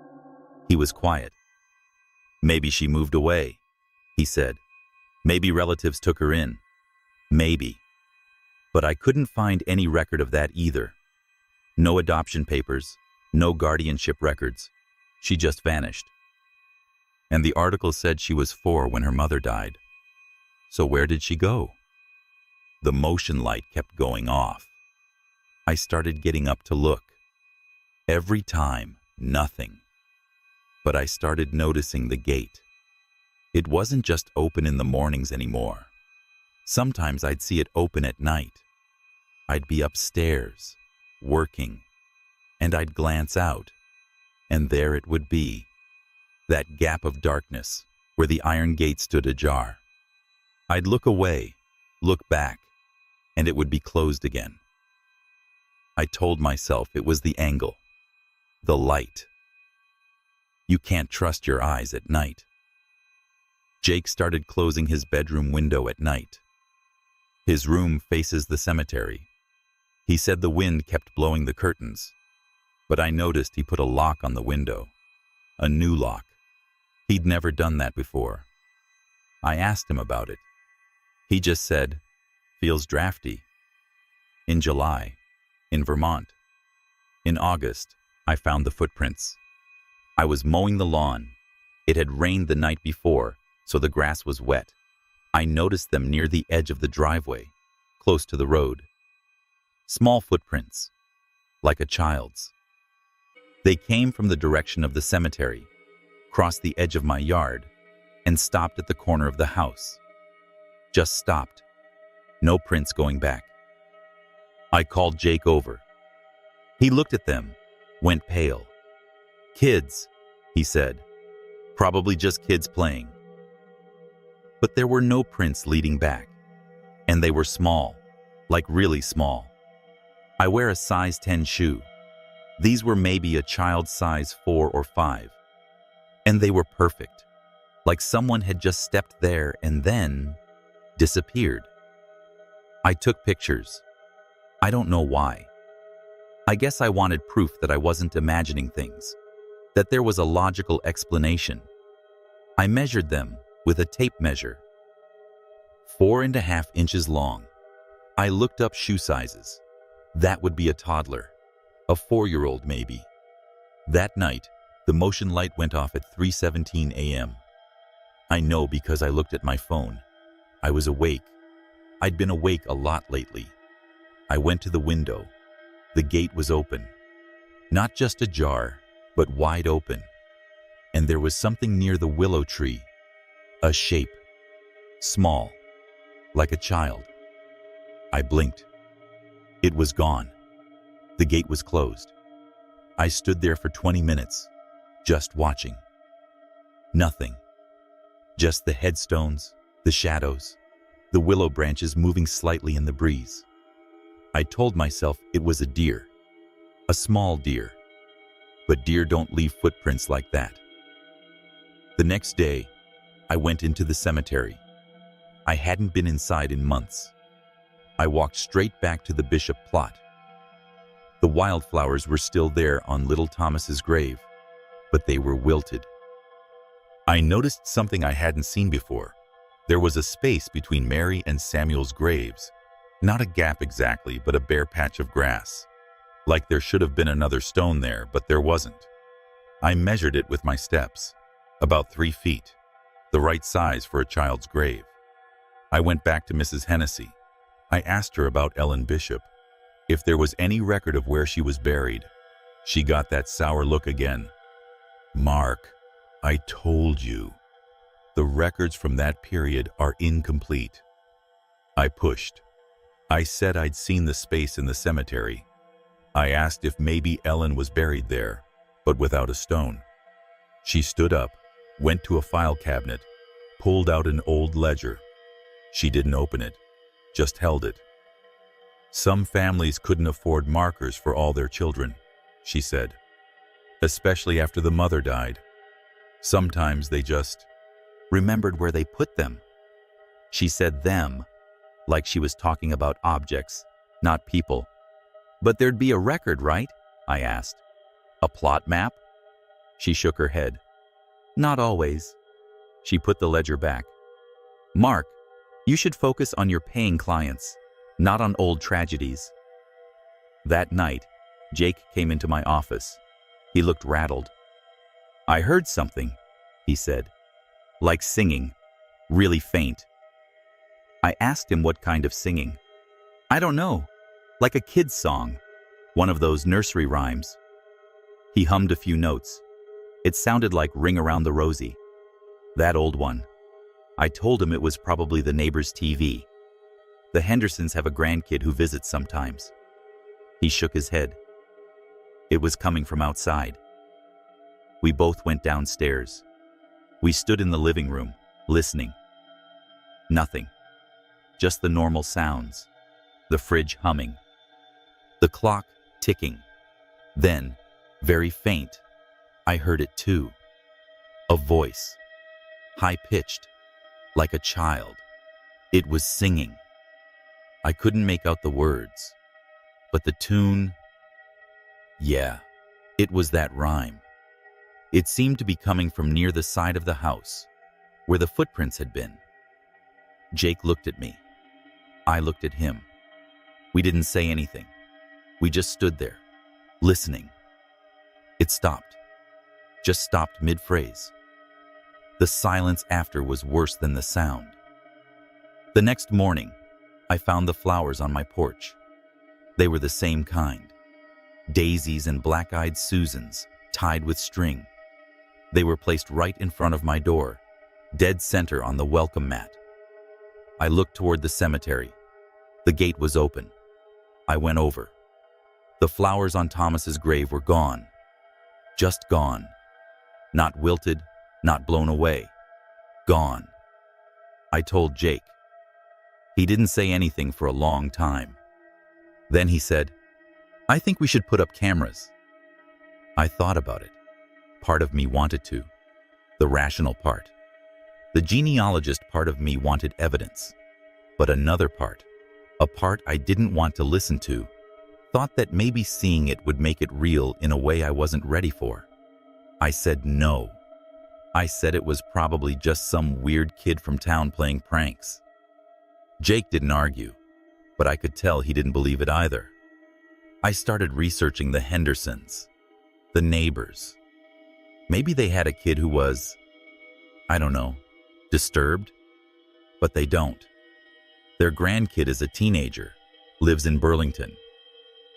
He was quiet. "Maybe she moved away," he said. "Maybe relatives took her in. Maybe." But I couldn't find any record of that either. No adoption papers, no guardianship records. She just vanished. And the article said she was 4 when her mother died. So where did she go? The motion light kept going off. I started getting up to look. Every time, nothing. But I started noticing the gate. It wasn't just open in the mornings anymore. Sometimes I'd see it open at night. I'd be upstairs, working, and I'd glance out, and there it would be, that gap of darkness where the iron gate stood ajar. I'd look away, look back, and it would be closed again. I told myself it was the angle, the light. You can't trust your eyes at night. Jake started closing his bedroom window at night. His room faces the cemetery. He said the wind kept blowing the curtains, but I noticed he put a lock on the window, a new lock. He'd never done that before. I asked him about it. He just said, "Feels drafty." In July, in Vermont. In August, I found the footprints. I was mowing the lawn. It had rained the night before, so the grass was wet. I noticed them near the edge of the driveway, close to the road. Small footprints, like a child's. They came from the direction of the cemetery, crossed the edge of my yard, and stopped at the corner of the house. Just stopped. No prints going back. I called Jake over. He looked at them, went pale. "Kids," he said. "Probably just kids playing." But there were no prints leading back, and they were small, like really small. I wear a size 10 shoe. These were maybe a child's size 4 or 5, and they were perfect, like someone had just stepped there and then disappeared. I took pictures. I don't know why. I guess I wanted proof that I wasn't imagining things, that there was a logical explanation. I measured them with a tape measure. 4.5 inches long. I looked up shoe sizes. That would be a toddler, a 4-year-old maybe. That night, the motion light went off at 3:17 a.m. I know because I looked at my phone. I was awake. I'd been awake a lot lately. I went to the window. The gate was open. Not just ajar, but wide open. And there was something near the willow tree. A shape. Small. Like a child. I blinked. It was gone. The gate was closed. I stood there for 20 minutes, just watching. Nothing. Just the headstones, the shadows, the willow branches moving slightly in the breeze. I told myself it was a deer. A small deer. But deer don't leave footprints like that. The next day, I went into the cemetery. I hadn't been inside in months. I walked straight back to the bishop plot. The wildflowers were still there on little Thomas's grave, but they were wilted. I noticed something I hadn't seen before. There was a space between Mary and Samuel's graves. Not a gap exactly, but a bare patch of grass. Like there should have been another stone there, but there wasn't. I measured it with my steps. About 3 feet. The right size for a child's grave. I went back to Mrs. Hennessy. I asked her about Ellen Bishop, if there was any record of where she was buried. She got that sour look again. "Mark, I told you. The records from that period are incomplete." I pushed. I said I'd seen the space in the cemetery. I asked if maybe Ellen was buried there, but without a stone. She stood up, went to a file cabinet, pulled out an old ledger. She didn't open it, just held it. "Some families couldn't afford markers for all their children," she said, "especially after the mother died. Sometimes they just remembered where they put them." She said them, like she was talking about objects, not people. "But there'd be a record, right?" I asked. "A plot map?" She shook her head. "Not always." She put the ledger back. "Mark, you should focus on your paying clients, not on old tragedies." That night, Jake came into my office. He looked rattled. "I heard something," he said. "Like singing, really faint." I asked him what kind of singing. "I don't know, like a kid's song, one of those nursery rhymes." He hummed a few notes. It sounded like Ring Around the Rosie. That old one. I told him it was probably the neighbor's TV. The Hendersons have a grandkid who visits sometimes. He shook his head. It was coming from outside. We both went downstairs. We stood in the living room, listening. Nothing. Just the normal sounds. the fridge humming, the clock ticking. Then, very faint, I heard it too. A voice, high-pitched, like a child. It was singing. I couldn't make out the words, but the tune, yeah, it was that rhyme. It seemed to be coming from near the side of the house, where the footprints had been. Jake looked at me. I looked at him. We didn't say anything. We just stood there, listening. It stopped. Just stopped mid-phrase. The silence after was worse than the sound. The next morning, I found the flowers on my porch. They were the same kind. Daisies and black-eyed Susans, tied with string. They were placed right in front of my door, dead center on the welcome mat. I looked toward the cemetery. The gate was open. I went over. The flowers on Thomas's grave were gone. Just gone. Not wilted, not blown away. Gone. I told Jake. He didn't say anything for a long time. Then he said, "I think we should put up cameras." I thought about it. Part of me wanted to. The rational part. The genealogist part of me wanted evidence. But another part, a part I didn't want to listen to, thought that maybe seeing it would make it real in a way I wasn't ready for. I said no. I said it was probably just some weird kid from town playing pranks. Jake didn't argue, but I could tell he didn't believe it either. I started researching the Hendersons, the neighbors. Maybe they had a kid who was, I don't know, disturbed? But they don't. Their grandkid is a teenager, lives in Burlington.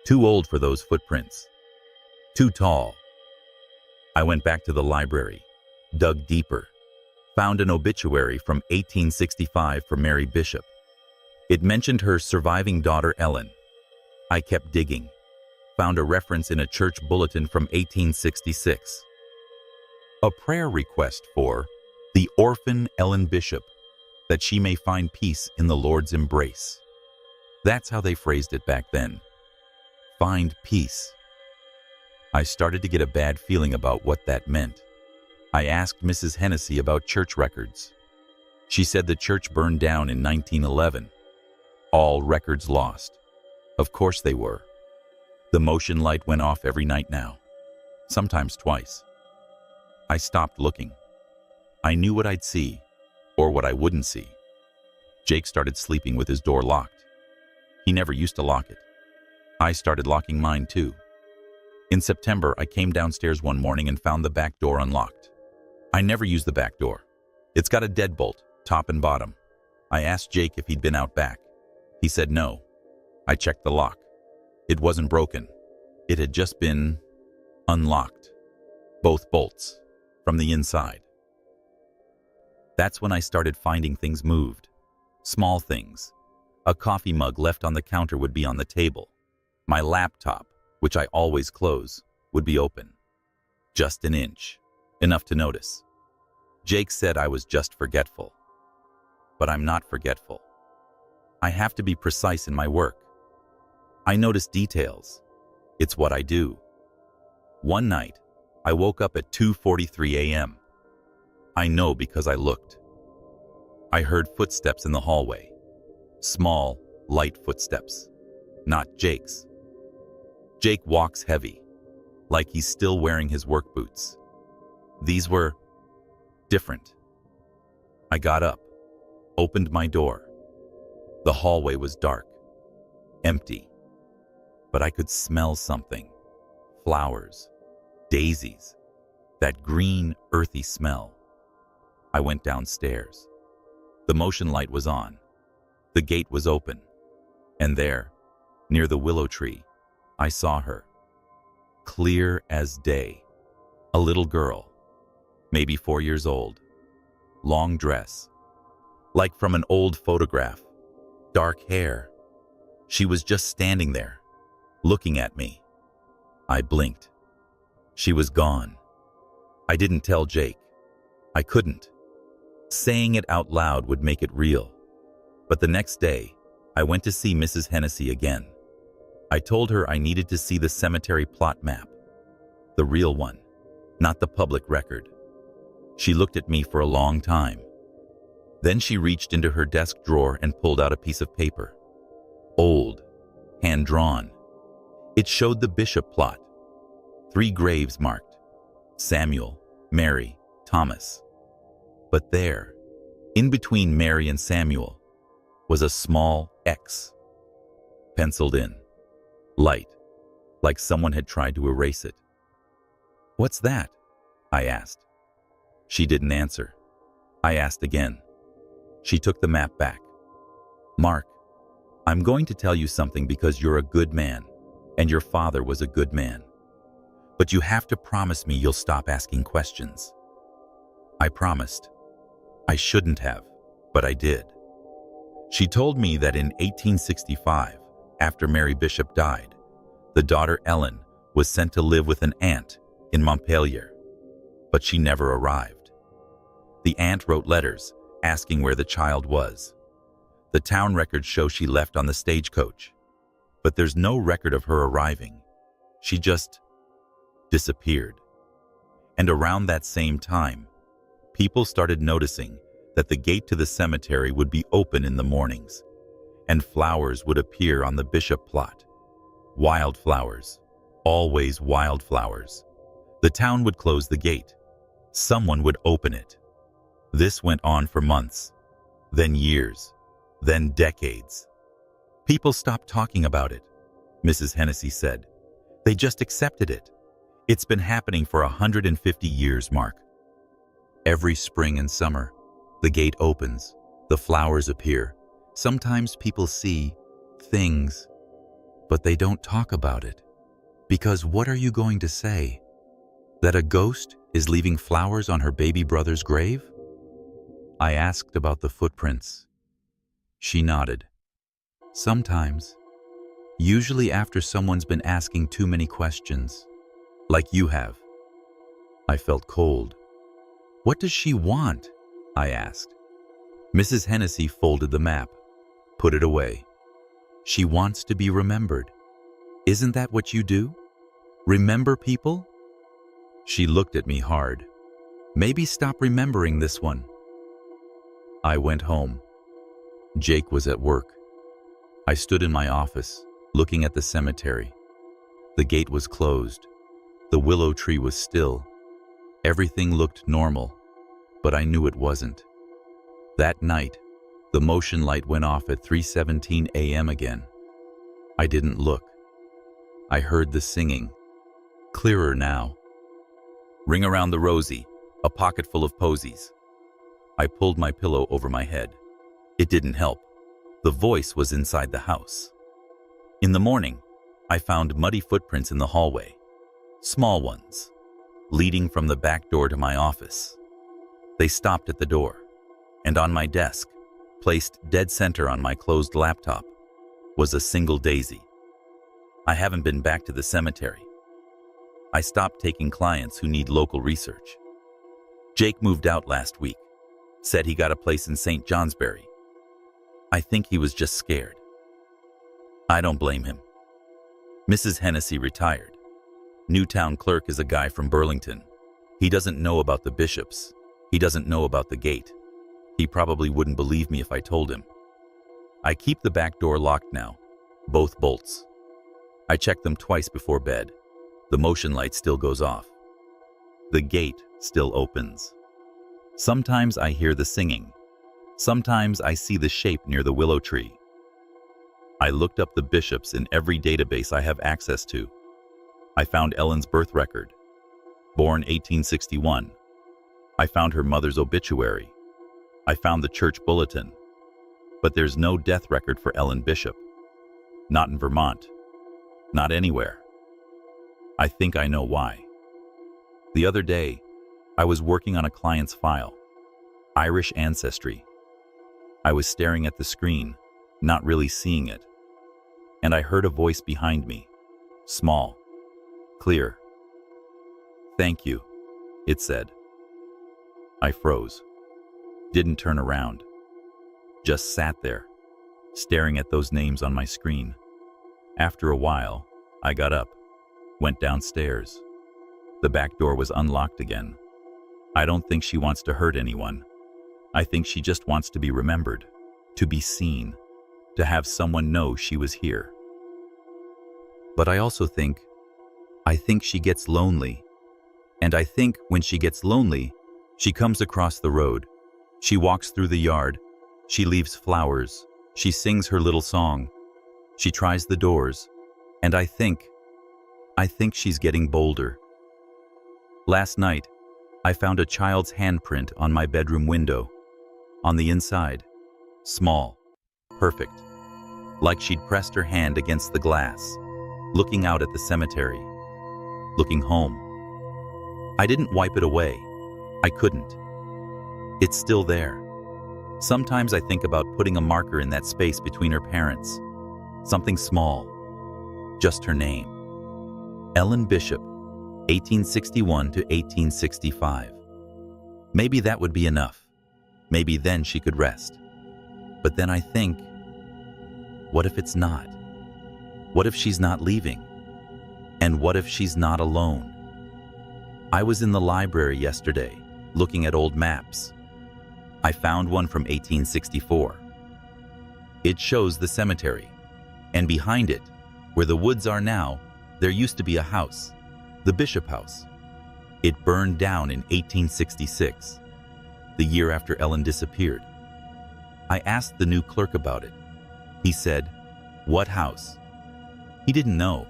Too old for those footprints. Too tall. I went back to the library, dug deeper, found an obituary from 1865 for Mary Bishop. It mentioned her surviving daughter Ellen. I kept digging, found a reference in a church bulletin from 1866. A prayer request for the orphan Ellen Bishop, that she may find peace in the Lord's embrace. That's how they phrased it back then. Find peace. I started to get a bad feeling about what that meant. I asked Mrs. Hennessy about church records. She said the church burned down in 1911. All records lost. Of course they were. The motion light went off every night now, sometimes twice. I stopped looking. I knew what I'd see, or what I wouldn't see. Jake started sleeping with his door locked. He never used to lock it. I started locking mine too. In September, I came downstairs one morning and found the back door unlocked. I never use the back door. It's got a deadbolt, top and bottom. I asked Jake if he'd been out back. He said no. I checked the lock. It wasn't broken. It had just been unlocked. Both bolts, from the inside. That's when I started finding things moved. Small things. A coffee mug left on the counter would be on the table. My laptop, which I always close, would be open. Just an inch. Enough to notice. Jake said I was just forgetful. But I'm not forgetful. I have to be precise in my work. I notice details. It's what I do. One night, I woke up at 2:43 a.m. I know because I looked. I heard footsteps in the hallway. Small, light footsteps. Not Jake's. Jake walks heavy, like he's still wearing his work boots. These were different. I got up, opened my door. The hallway was dark, empty, but I could smell something. Flowers, daisies, that green, earthy smell. I went downstairs. The motion light was on. The gate was open. And there, near the willow tree, I saw her. Clear as day. A little girl, maybe 4 years old. Long dress, like from an old photograph. Dark hair. She was just standing there, looking at me. I blinked. She was gone. I didn't tell Jake. I couldn't. Saying it out loud would make it real. But the next day, I went to see Mrs. Hennessy again. I told her I needed to see the cemetery plot map. The real one, not the public record. She looked at me for a long time. Then she reached into her desk drawer and pulled out a piece of paper. Old, hand-drawn. It showed the bishop plot. 3 graves marked: Samuel, Mary, Thomas. But there, in between Mary and Samuel, was a small X, penciled in, light, like someone had tried to erase it. "What's that?" I asked. She didn't answer. I asked again. She took the map back. "Mark, I'm going to tell you something because you're a good man, and your father was a good man. But you have to promise me you'll stop asking questions." I promised. I shouldn't have, but I did. She told me that in 1865, after Mary Bishop died, the daughter Ellen was sent to live with an aunt in Montpelier, but she never arrived. The aunt wrote letters asking where the child was. The town records show she left on the stagecoach, but there's no record of her arriving. She just disappeared. And around that same time, people started noticing that the gate to the cemetery would be open in the mornings, and flowers would appear on the bishop plot. Wildflowers, always wildflowers. The town would close the gate. Someone would open it. This went on for months, then years, then decades. People stopped talking about it, Mrs. Hennessy said. They just accepted it. It's been happening for 150 years, Mark. Every spring and summer, the gate opens, the flowers appear. Sometimes people see things, but they don't talk about it. Because what are you going to say? That a ghost is leaving flowers on her baby brother's grave? I asked about the footprints. She nodded. Sometimes. Usually after someone's been asking too many questions. Like you have. I felt cold. What does she want? I asked. Mrs. Hennessy folded the map, put it away. She wants to be remembered. Isn't that what you do? Remember people? She looked at me hard. Maybe stop remembering this one. I went home. Jake was at work. I stood in my office, looking at the cemetery. The gate was closed. The willow tree was still. Everything looked normal, but I knew it wasn't. That night, the motion light went off at 3:17 a.m. again. I didn't look. I heard the singing, clearer now. Ring around the rosy, a pocket full of posies. I pulled my pillow over my head. It didn't help. The voice was inside the house. In the morning, I found muddy footprints in the hallway, small ones, leading from the back door to my office. They stopped at the door, and on my desk, placed dead center on my closed laptop, was a single daisy. I haven't been back to the cemetery. I stopped taking clients who need local research. Jake moved out last week, said he got a place in St. Johnsbury. I think he was just scared. I don't blame him. Mrs. Hennessy retired. Newtown clerk is a guy from Burlington. He doesn't know about the bishops. He doesn't know about the gate. He probably wouldn't believe me if I told him. I keep the back door locked now, both bolts. I check them twice before bed. The motion light still goes off. The gate still opens. Sometimes I hear the singing. Sometimes I see the shape near the willow tree. I looked up the bishops in every database I have access to. I found Ellen's birth record, born 1861. I found her mother's obituary. I found the church bulletin. But there's no death record for Ellen Bishop. Not in Vermont. Not anywhere. I think I know why. The other day, I was working on a client's file, Irish ancestry. I was staring at the screen, not really seeing it. And I heard a voice behind me, small, clear. "Thank you," it said. I froze. Didn't turn around. Just sat there, staring at those names on my screen. After a while, I got up, went downstairs. The back door was unlocked again. I don't think she wants to hurt anyone. I think she just wants to be remembered, to be seen, to have someone know she was here. But I also think she gets lonely. And I think when she gets lonely, she comes across the road. She walks through the yard. She leaves flowers. She sings her little song. She tries the doors. And I think she's getting bolder. Last night, I found a child's handprint on my bedroom window. On the inside, small, perfect, like she'd pressed her hand against the glass, looking out at the cemetery, looking home. I didn't wipe it away. I couldn't. It's still there. Sometimes I think about putting a marker in that space between her parents. Something small. Just her name. Ellen Bishop, 1861 to 1865. Maybe that would be enough. Maybe then she could rest. But then I think, what if it's not? What if she's not leaving? And what if she's not alone? I was in the library yesterday, looking at old maps. I found one from 1864. It shows the cemetery, and behind it, where the woods are now, there used to be a house, the Bishop House. It burned down in 1866, the year after Ellen disappeared. I asked the new clerk about it. He said, "What house?" He didn't know.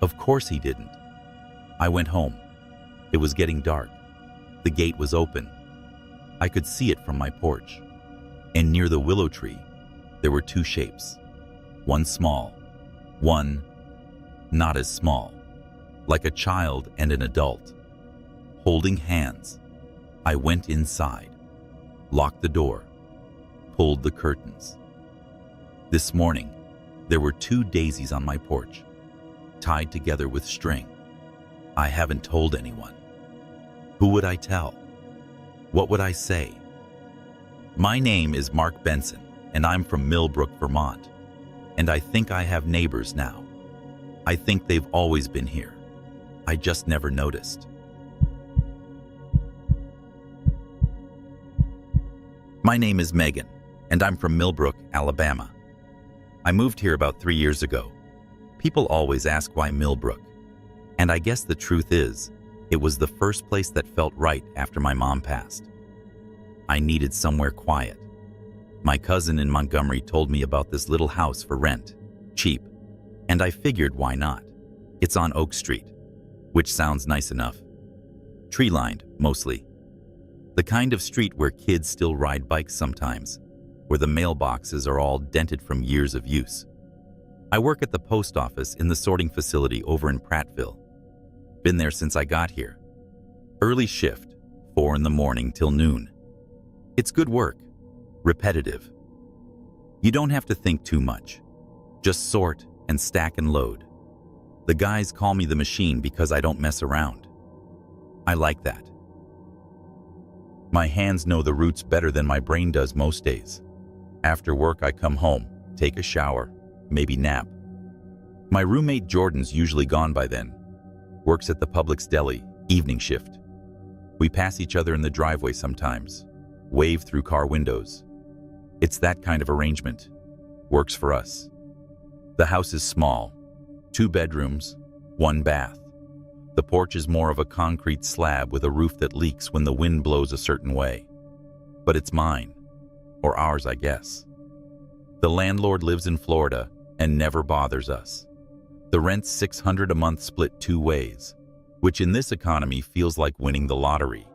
Of course he didn't. I went home. It was getting dark. The gate was open. I could see it from my porch. And near the willow tree, there were two shapes. One small, one not as small, like a child and an adult, holding hands. I went inside, locked the door, pulled the curtains. This morning, there were two daisies on my porch, tied together with string. I haven't told anyone. Who would I tell? What would I say? My name is Mark Benson, and I'm from Millbrook, Vermont. And I think I have neighbors now. I think they've always been here. I just never noticed. My name is Megan, and I'm from Millbrook, Alabama. I moved here about 3 years ago. People always ask why Millbrook. And I guess the truth is, it was the first place that felt right after my mom passed. I needed somewhere quiet. My cousin in Montgomery told me about this little house for rent, cheap, and I figured why not? It's on Oak Street, which sounds nice enough. Tree-lined, mostly. The kind of street where kids still ride bikes sometimes, where the mailboxes are all dented from years of use. I work at the post office in the sorting facility over in Prattville. Been there since I got here. Early shift, 4 in the morning till noon. It's good work, repetitive. You don't have to think too much. Just sort and stack and load. The guys call me the machine because I don't mess around. I like that. My hands know the routes better than my brain does most days. After work, I come home, take a shower, maybe nap. My roommate Jordan's usually gone by then. Works at the Publix deli, evening shift. We pass each other in the driveway sometimes, wave through car windows. It's that kind of arrangement. Works for us. The house is small, 2 bedrooms, 1 bath. The porch is more of a concrete slab with a roof that leaks when the wind blows a certain way. But it's mine, or ours, I guess. The landlord lives in Florida and never bothers us. The rent's $600 a month split 2 ways, which in this economy feels like winning the lottery.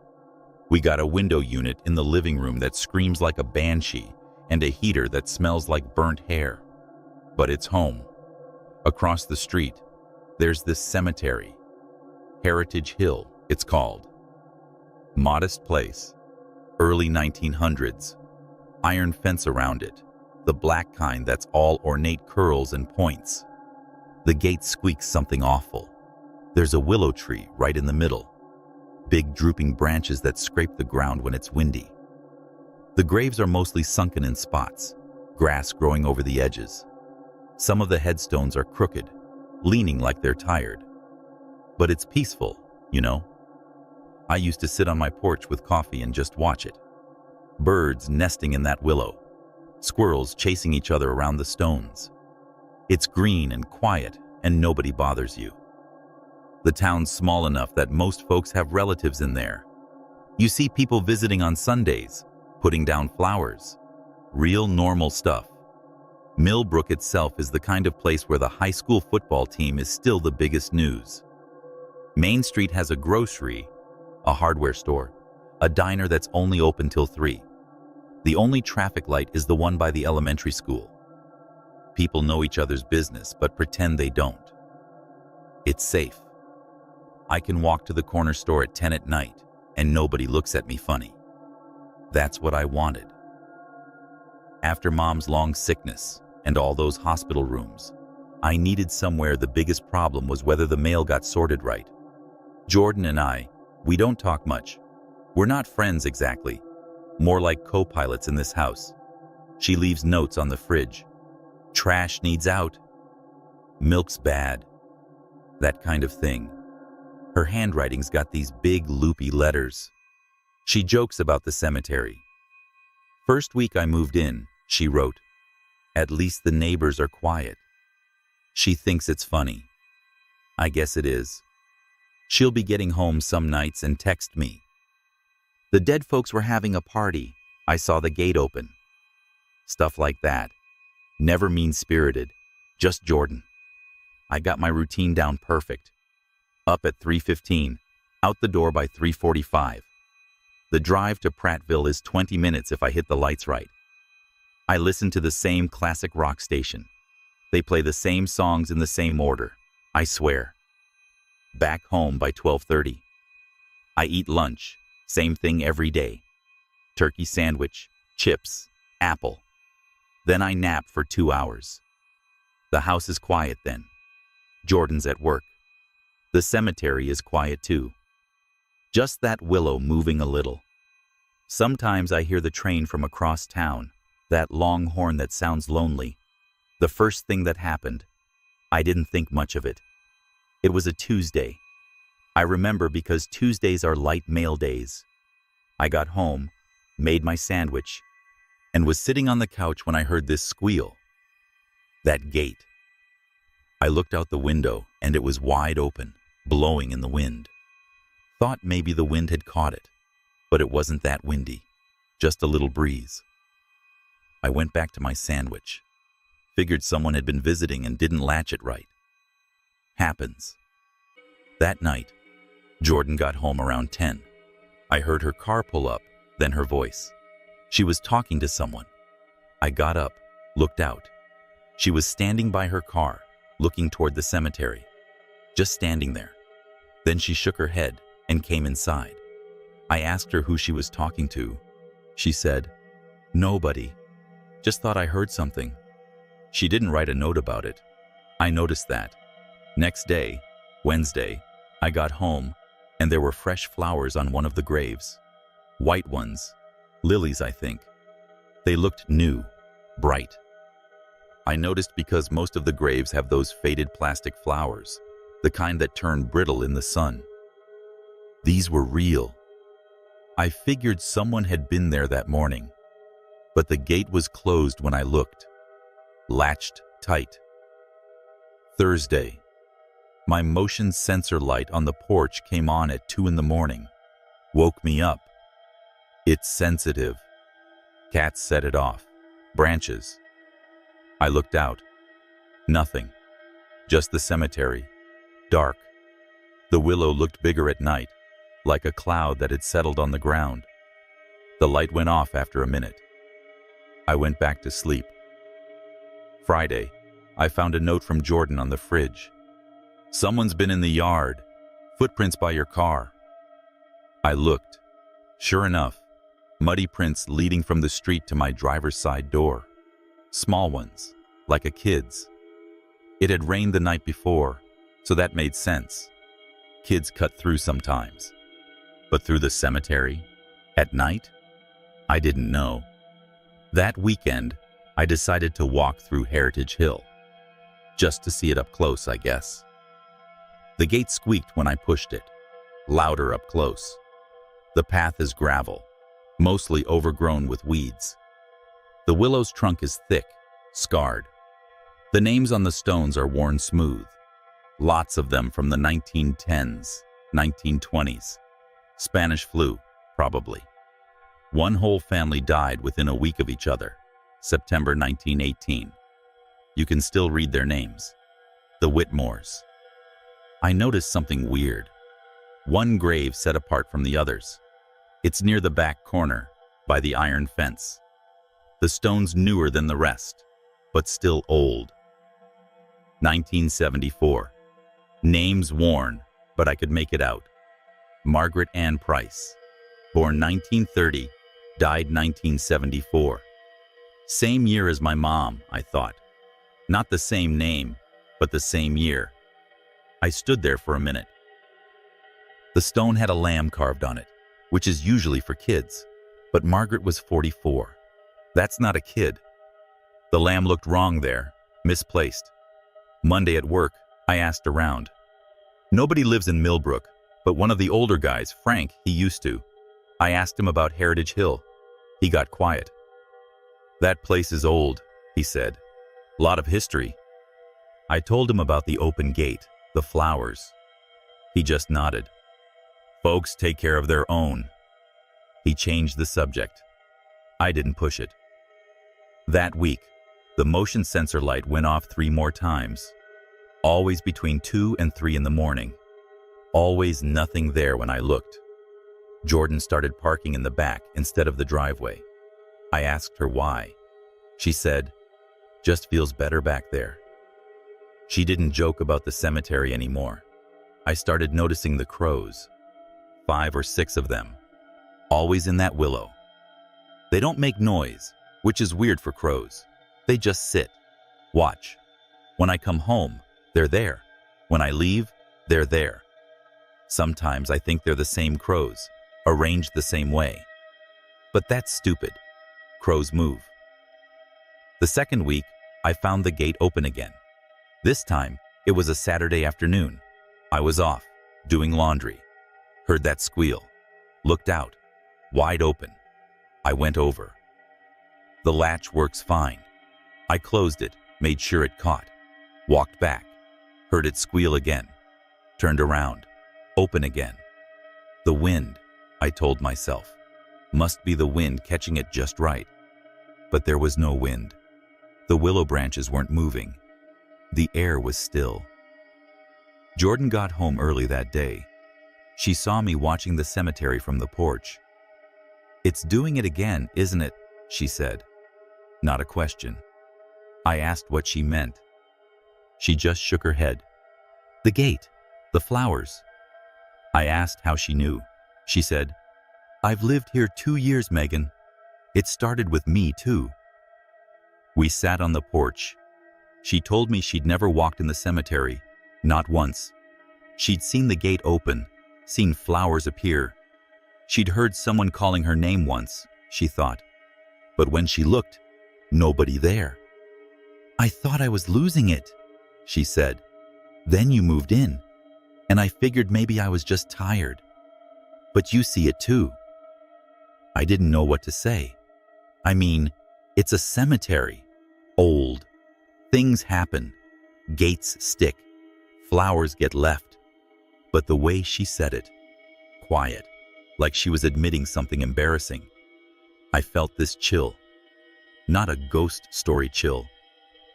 We got a window unit in the living room that screams like a banshee and a heater that smells like burnt hair. But it's home. Across the street, there's this cemetery. Heritage Hill, it's called. Modest place. Early 1900s. Iron fence around it. The black kind that's all ornate curls and points. The gate squeaks something awful. There's a willow tree right in the middle. Big drooping branches that scrape the ground when it's windy. The graves are mostly sunken in spots. grass growing over the edges. Some of the headstones are crooked, leaning like they're tired. But it's peaceful, you know? I used to sit on my porch with coffee and just watch it. Birds nesting in that willow, squirrels chasing each other around the stones. It's green and quiet, and nobody bothers you. The town's small enough that most folks have relatives in there. You see people visiting on Sundays, putting down flowers. Real normal stuff. Millbrook itself is the kind of place where the high school football team is still the biggest news. Main Street has a grocery, a hardware store, a diner that's only open till 3. The only traffic light is the one by the elementary school. People know each other's business but pretend they don't. It's safe. I can walk to the corner store at 10 at night and nobody looks at me funny. That's what I wanted. After Mom's long sickness and all those hospital rooms, I needed somewhere. The biggest problem was whether the mail got sorted right. Jordan and we don't talk much. We're not friends exactly, more like co-pilots in this house. She leaves notes on the fridge. Trash needs out. Milk's bad. That kind of thing. Her handwriting's got these big loopy letters. She jokes about the cemetery. First week I moved in, she wrote, "At least the neighbors are quiet." She thinks it's funny. I guess it is. She'll be getting home some nights and text me. "The dead folks were having a party. I saw the gate open." Stuff like that. Never mean-spirited, just Jordan. I got my routine down perfect. Up at 3:15, out the door by 3:45. The drive to Prattville is 20 minutes if I hit the lights right. I listen to the same classic rock station. They play the same songs in the same order, I swear. Back home by 12:30. I eat lunch, same thing every day. Turkey sandwich, chips, apple. Then I nap for 2 hours. The house is quiet then. Jordan's at work. The cemetery is quiet too. Just that willow moving a little. Sometimes I hear the train from across town, that long horn that sounds lonely. The first thing that happened, I didn't think much of it. It was a Tuesday. I remember because Tuesdays are light mail days. I got home, made my sandwich, and was sitting on the couch when I heard this squeal. That gate. I looked out the window and it was wide open, blowing in the wind. Thought maybe the wind had caught it, but it wasn't that windy, just a little breeze. I went back to my sandwich. Figured someone had been visiting and didn't latch it right. Happens. That night, Jordan got home around 10. I heard her car pull up, then her voice. She was talking to someone. I got up, looked out. She was standing by her car, looking toward the cemetery. Just standing there. Then she shook her head and came inside. I asked her who she was talking to. She said, "Nobody. Just thought I heard something." She didn't write a note about it. I noticed that. Next day, Wednesday, I got home and there were fresh flowers on one of the graves. White ones. Lilies, I think. They looked new, bright. I noticed because most of the graves have those faded plastic flowers, the kind that turn brittle in the sun. These were real. I figured someone had been there that morning, but the gate was closed when I looked. Latched tight. Thursday. My motion sensor light on the porch came on at 2 in the morning. Woke me up. It's sensitive. Cats set it off. Branches. I looked out. Nothing. Just the cemetery. Dark. The willow looked bigger at night, like a cloud that had settled on the ground. The light went off after a minute. I went back to sleep. Friday, I found a note from Jordan on the fridge. "Someone's been in the yard. Footprints by your car." I looked. Sure enough, muddy prints leading from the street to my driver's side door. Small ones, like a kid's. It had rained the night before, so that made sense. Kids cut through sometimes. But through the cemetery? At night? I didn't know. That weekend, I decided to walk through Heritage Hill, just to see it up close, I guess. The gate squeaked when I pushed it, louder up close. The path is gravel, mostly overgrown with weeds. The willow's trunk is thick, scarred. The names on the stones are worn smooth, lots of them from the 1910s, 1920s. Spanish flu, probably. One whole family died within a week of each other, September 1918. You can still read their names. The Whitmores. I noticed something weird. One grave set apart from the others. It's near the back corner, by the iron fence. The stone's newer than the rest, but still old. 1974. Names worn, but I could make it out. Margaret Ann Price. Born 1930, died 1974. Same year as my mom, I thought. Not the same name, but the same year. I stood there for a minute. The stone had a lamb carved on it, which is usually for kids, but Margaret was 44. That's not a kid. The lamb looked wrong there, misplaced. Monday at work, I asked around. Nobody lives in Millbrook, but one of the older guys, Frank, he used to. I asked him about Heritage Hill. He got quiet. That place is old, he said. Lot of history. I told him about the open gate, the flowers. He just nodded. Folks take care of their own. He changed the subject. I didn't push it. That week, the motion sensor light went off 3 more times. Always between 2 and 3 in the morning. Always nothing there when I looked. Jordan started parking in the back instead of the driveway. I asked her why. She said, just feels better back there. She didn't joke about the cemetery anymore. I started noticing the crows. 5 or 6 of them. Always in that willow. They don't make noise, which is weird for crows. They just sit, watch. When I come home, they're there. When I leave, they're there. Sometimes I think they're the same crows, arranged the same way. But that's stupid. Crows move. The second week, I found the gate open again. This time, it was a Saturday afternoon. I was off, doing laundry. Heard that squeal. Looked out. Wide open. I went over. The latch works fine. I closed it, made sure it caught. Walked back. Heard it squeal again. Turned around. Open again. The wind, I told myself. Must be the wind catching it just right. But there was no wind. The willow branches weren't moving. The air was still. Jordan got home early that day. She saw me watching the cemetery from the porch. It's doing it again, isn't it? She said. Not a question. I asked what she meant. She just shook her head. The gate, the flowers. I asked how she knew. She said, I've lived here 2 years, Megan. It started with me, too. We sat on the porch. She told me she'd never walked in the cemetery, not once. She'd seen the gate open, seen flowers appear. She'd heard someone calling her name once, she thought. But when she looked, nobody there. I thought I was losing it, she said. Then you moved in, and I figured maybe I was just tired. But you see it too. I didn't know what to say. I mean, it's a cemetery. Old. Things happen. Gates stick. Flowers get left. But the way she said it, quiet, like she was admitting something embarrassing, I felt this chill. Not a ghost story chill,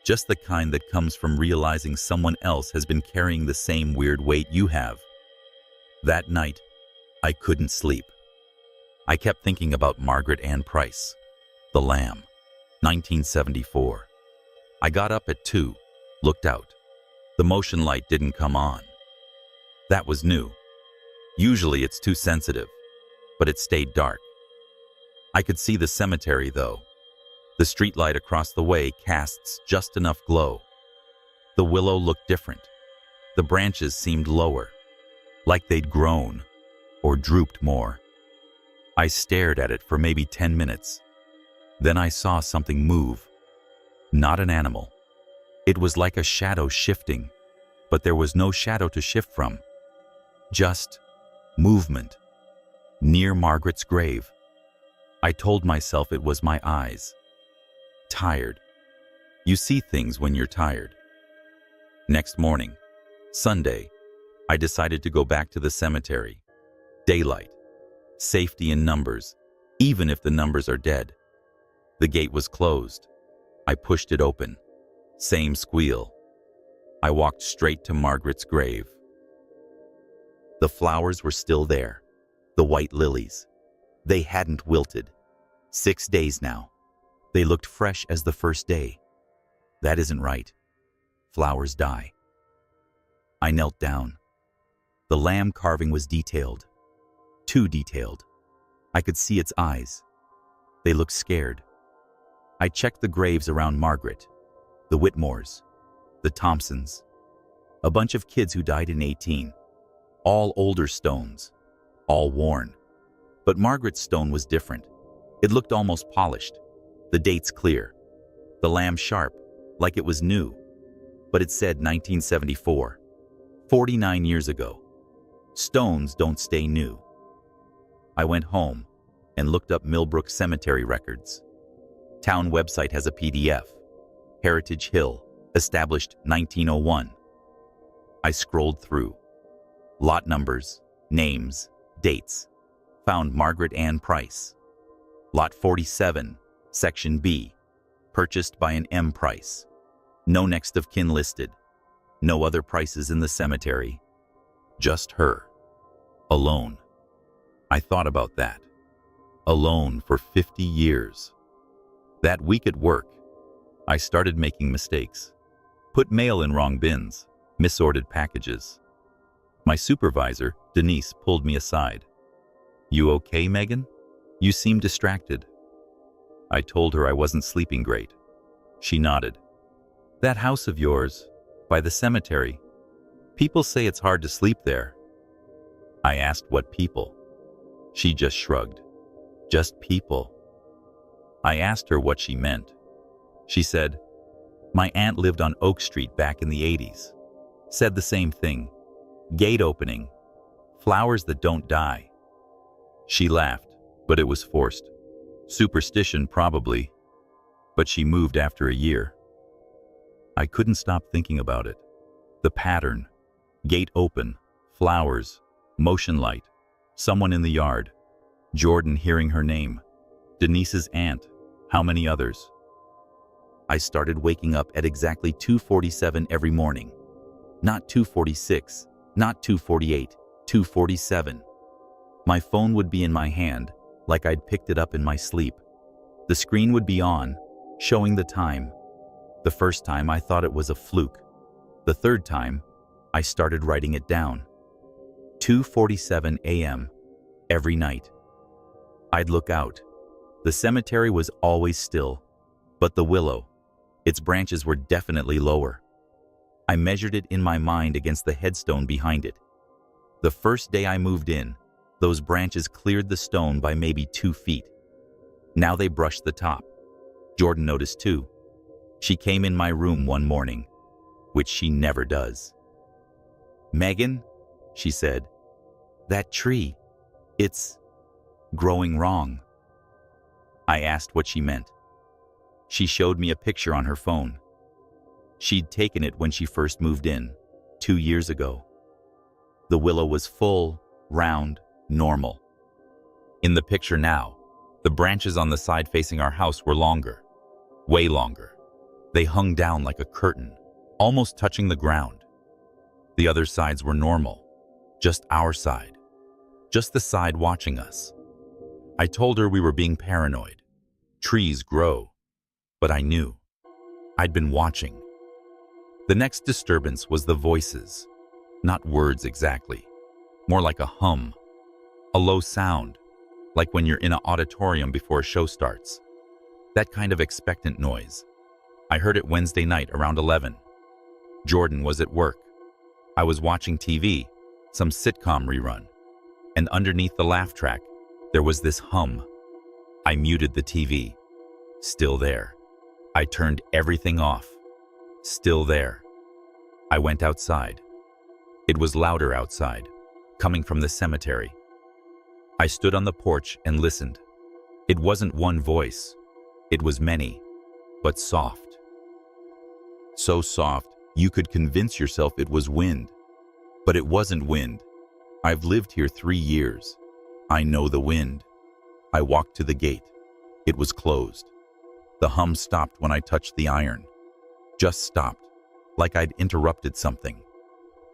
just the kind that comes from realizing someone else has been carrying the same weird weight you have. That night, I couldn't sleep. I kept thinking about Margaret Ann Price, the lamb, 1974. I got up at 2, looked out. The motion light didn't come on. That was new. Usually it's too sensitive, but it stayed dark. I could see the cemetery, though. The streetlight across the way casts just enough glow. The willow looked different. The branches seemed lower, like they'd grown or drooped more. I stared at it for maybe 10 minutes. Then I saw something move. Not an animal. It was like a shadow shifting, but there was no shadow to shift from. Just movement. Near Margaret's grave. I told myself it was my eyes. Tired. You see things when you're tired. Next morning, Sunday, I decided to go back to the cemetery. Daylight. Safety in numbers, even if the numbers are dead. The gate was closed. I pushed it open. Same squeal. I walked straight to Margaret's grave. The flowers were still there. The white lilies. They hadn't wilted. 6 days now. They looked fresh as the first day. That isn't right. Flowers die. I knelt down. The lamb carving was detailed. Too detailed. I could see its eyes. They looked scared. I checked the graves around Margaret. The Whitmores. The Thompsons. A bunch of kids who died in 18. All older stones. All worn. But Margaret's stone was different. It looked almost polished. The dates clear. The lamb sharp, like it was new. But it said 1974. 49 years ago. Stones don't stay new. I went home and looked up Millbrook Cemetery records. Town website has a PDF. Heritage Hill, established 1901. I scrolled through. Lot numbers, names, dates. Found Margaret Ann Price. Lot 47, Section B. Purchased by an M. Price. No next of kin listed. No other prices in the cemetery. Just her. Alone. I thought about that. Alone for 50 years. That week at work, I started making mistakes. Put mail in wrong bins. Misordered packages. My supervisor, Denise, pulled me aside. "You okay, Megan? You seem distracted." I told her I wasn't sleeping great. She nodded. "That house of yours, by the cemetery, people say it's hard to sleep there." I asked what people. She just shrugged. "Just people." I asked her what she meant. She said, "My aunt lived on Oak Street back in the 80s. Said the same thing. Gate opening. Flowers that don't die." She laughed, but it was forced. Superstition, probably. But she moved after a year. I couldn't stop thinking about it. The pattern. Gate open. Flowers. Motion light. Someone in the yard. Jordan hearing her name. Denise's aunt. How many others? I started waking up at exactly 2:47 every morning. Not 2:46, not 2:48, 2:47. My phone would be in my hand, like I'd picked it up in my sleep. The screen would be on, showing the time. The first time I thought it was a fluke. The third time, I started writing it down. 2:47 a.m. every night. I'd look out. The cemetery was always still, but the willow, its branches were definitely lower. I measured it in my mind against the headstone behind it. The first day I moved in, those branches cleared the stone by maybe 2 feet. Now they brushed the top. Jordan noticed too. She came in my room one morning, which she never does. "Megan," she said, "that tree, it's growing wrong." I asked what she meant. She showed me a picture on her phone. She'd taken it when she first moved in, 2 years ago. The willow was full, round, normal. In the picture now, the branches on the side facing our house were longer, way longer. They hung down like a curtain, almost touching the ground. The other sides were normal, just our side, just the side watching us. I told her we were being paranoid. Trees grow, but I knew. I'd been watching. The next disturbance was the voices, not words exactly, more like a hum, a low sound, like when you're in an auditorium before a show starts. That kind of expectant noise. I heard it Wednesday night around 11. Jordan was at work. I was watching TV, some sitcom rerun, and underneath the laugh track, there was this hum. I muted the TV. Still there. I turned everything off. Still there. I went outside. It was louder outside, coming from the cemetery. I stood on the porch and listened. It wasn't one voice. It was many, but soft. So soft, you could convince yourself it was wind. But it wasn't wind. I've lived here 3 years. I know the wind. I walked to the gate. It was closed. The hum stopped when I touched the iron. Just stopped, like I'd interrupted something.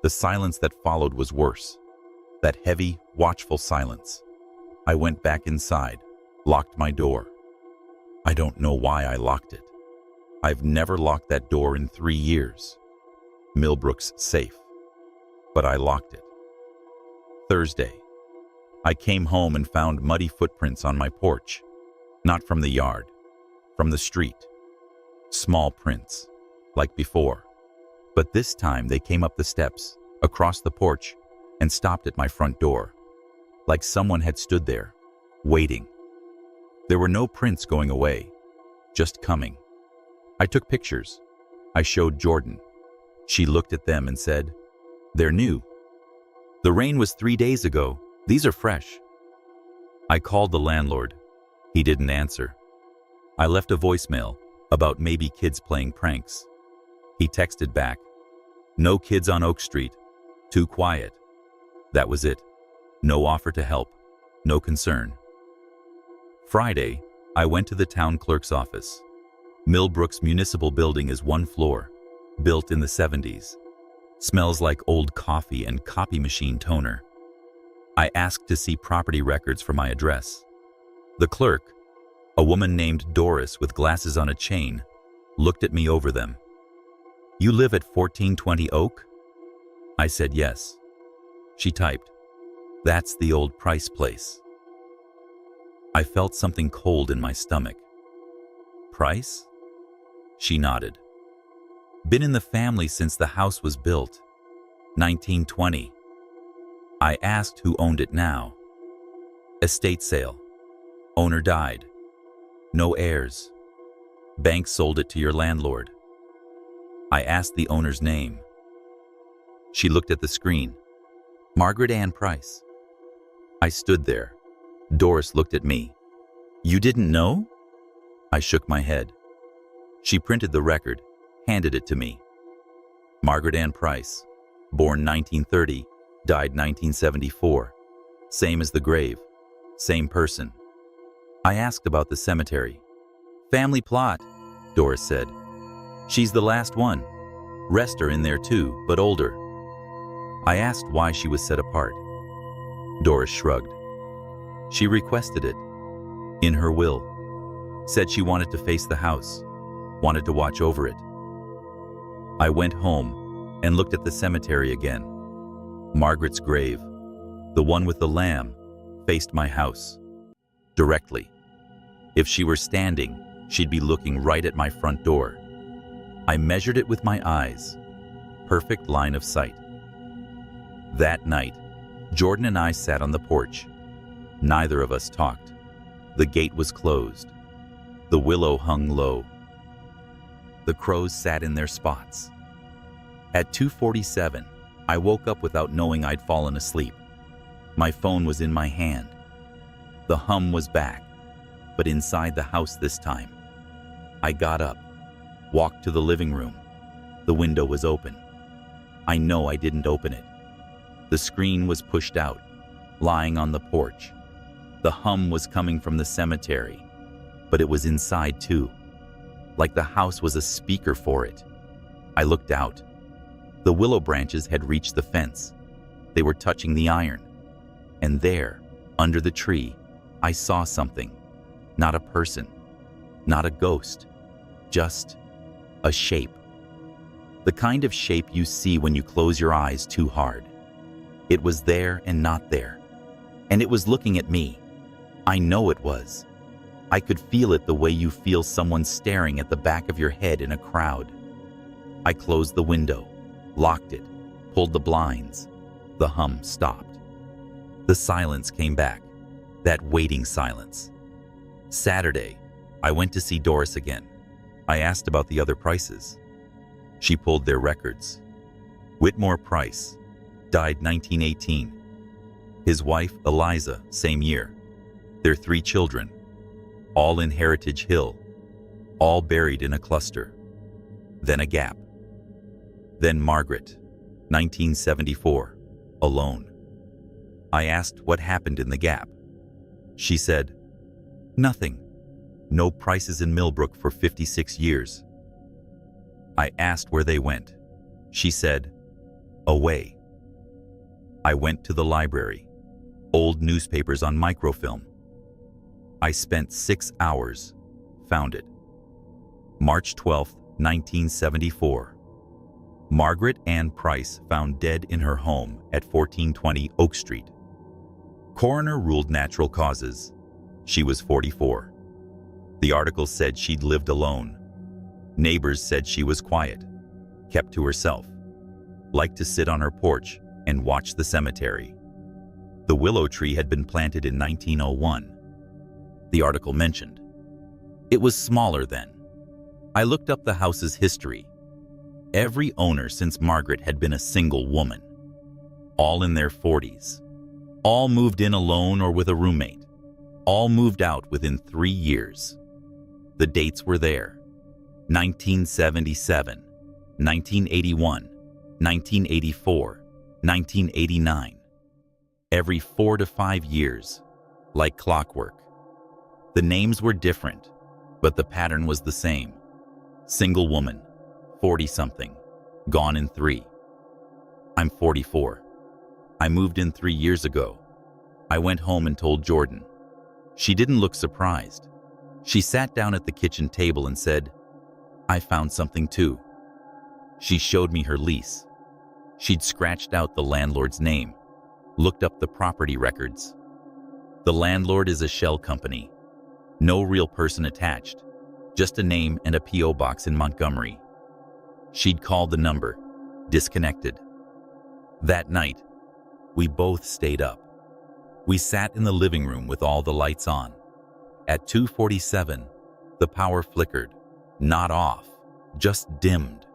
The silence that followed was worse. That heavy, watchful silence. I went back inside, locked my door. I don't know why I locked it. I've never locked that door in 3 years. Millbrook's safe. But I locked it. Thursday. I came home and found muddy footprints on my porch. Not from the yard, from the street. Small prints, like before. But this time they came up the steps, across the porch, and stopped at my front door. Like someone had stood there, waiting. There were no prints going away, just coming. I took pictures. I showed Jordan. She looked at them and said, "They're new. The rain was 3 days ago. These are fresh." I called the landlord. He didn't answer. I left a voicemail about maybe kids playing pranks. He texted back, "No kids on Oak Street. Too quiet." That was it. No offer to help. No concern. Friday, I went to the town clerk's office. Millbrook's municipal building is 1 floor, built in the 70s. Smells like old coffee and copy machine toner. I asked to see property records for my address. The clerk, a woman named Doris with glasses on a chain, looked at me over them. "You live at 1420 Oak?" I said yes. She typed, "That's the old Price place." I felt something cold in my stomach. "Price?" She nodded. "Been in the family since the house was built. 1920. I asked who owned it now. "Estate sale. Owner died. No heirs. Bank sold it to your landlord." I asked the owner's name. She looked at the screen. "Margaret Ann Price." I stood there. Doris looked at me. "You didn't know?" I shook my head. She printed the record, handed it to me. Margaret Ann Price, born 1930, died 1974. Same as the grave, same person. I asked about the cemetery. "Family plot," Doris said. "She's the last one. Rest are in there too, but older." I asked why she was set apart. Doris shrugged. She requested it. In her will. Said she wanted to face the house, wanted to watch over it. I went home and looked at the cemetery again. Margaret's grave, the one with the lamb, faced my house. Directly. If she were standing, she'd be looking right at my front door. I measured it with my eyes. Perfect line of sight. That night, Jordan and I sat on the porch. Neither of us talked. The gate was closed. The willow hung low. The crows sat in their spots. At 2:47, I woke up without knowing I'd fallen asleep. My phone was in my hand. The hum was back, but inside the house this time. I got up, walked to the living room. The window was open. I know I didn't open it. The screen was pushed out, lying on the porch. The hum was coming from the cemetery, but it was inside too, like the house was a speaker for it. I looked out. The willow branches had reached the fence. They were touching the iron. And there, under the tree, I saw something. Not a person, not a ghost, just a shape. The kind of shape you see when you close your eyes too hard. It was there and not there. And it was looking at me. I know it was. I could feel it the way you feel someone staring at the back of your head in a crowd. I closed the window, locked it, pulled the blinds. The hum stopped. The silence came back, that waiting silence. Saturday, I went to see Doris again. I asked about the other Prices. She pulled their records. Whitmore Price died 1918. His wife, Eliza, same year. Their 3 children, all in Heritage Hill, all buried in a cluster. Then a gap. Then Margaret, 1974, alone. I asked what happened in the gap. She said, nothing. No Prices in Millbrook for 56 years. I asked where they went. She said, away. I went to the library. Old newspapers on microfilm. I spent 6 hours. Found it. March 12, 1974. Margaret Ann Price found dead in her home at 1420 Oak Street. Coroner ruled natural causes. She was 44. The article said she'd lived alone. Neighbors said she was quiet, kept to herself, liked to sit on her porch and watch the cemetery. The willow tree had been planted in 1901. The article mentioned. It was smaller then. I looked up the house's history. Every owner since Margaret had been a single woman. All in their 40s. All moved in alone or with a roommate. All moved out within 3 years. The dates were there. 1977, 1981, 1984, 1989. Every 4 to 5 years, like clockwork. The names were different, but the pattern was the same. Single woman, 40-something, gone in 3. I'm 44. I moved in 3 years ago. I went home and told Jordan. She didn't look surprised. She sat down at the kitchen table and said, I found something too. She showed me her lease. She'd scratched out the landlord's name, looked up the property records. The landlord is a shell company. No real person attached, just a name and a P.O. box in Montgomery. She'd called the number, disconnected. That night, we both stayed up. We sat in the living room with all the lights on. At 2:47, the power flickered, not off, just dimmed.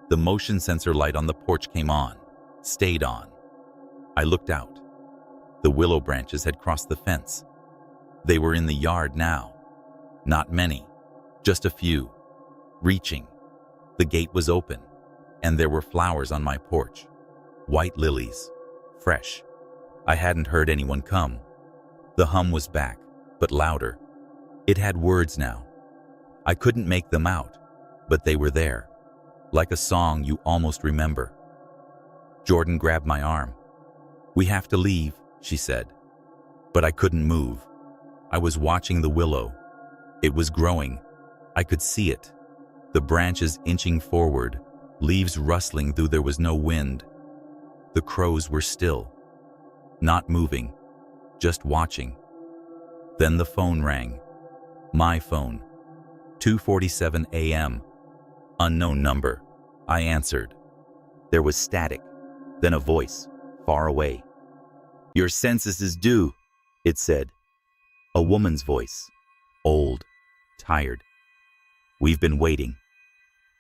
The motion sensor light on the porch came on, stayed on. I looked out. The willow branches had crossed the fence. They were in the yard now. Not many, just a few, reaching. The gate was open, and there were flowers on my porch. White lilies, fresh. I hadn't heard anyone come. The hum was back, but louder. It had words now. I couldn't make them out, but they were there, like a song you almost remember. Jordan grabbed my arm. We have to leave, she said. But I couldn't move. I was watching the willow. It was growing. I could see it. The branches inching forward, leaves rustling though there was no wind. The crows were still, not moving, just watching. Then the phone rang. My phone. 2:47 a.m. Unknown number. I answered. There was static, then a voice, far away. Your census is due, it said. A woman's voice, old, tired. We've been waiting.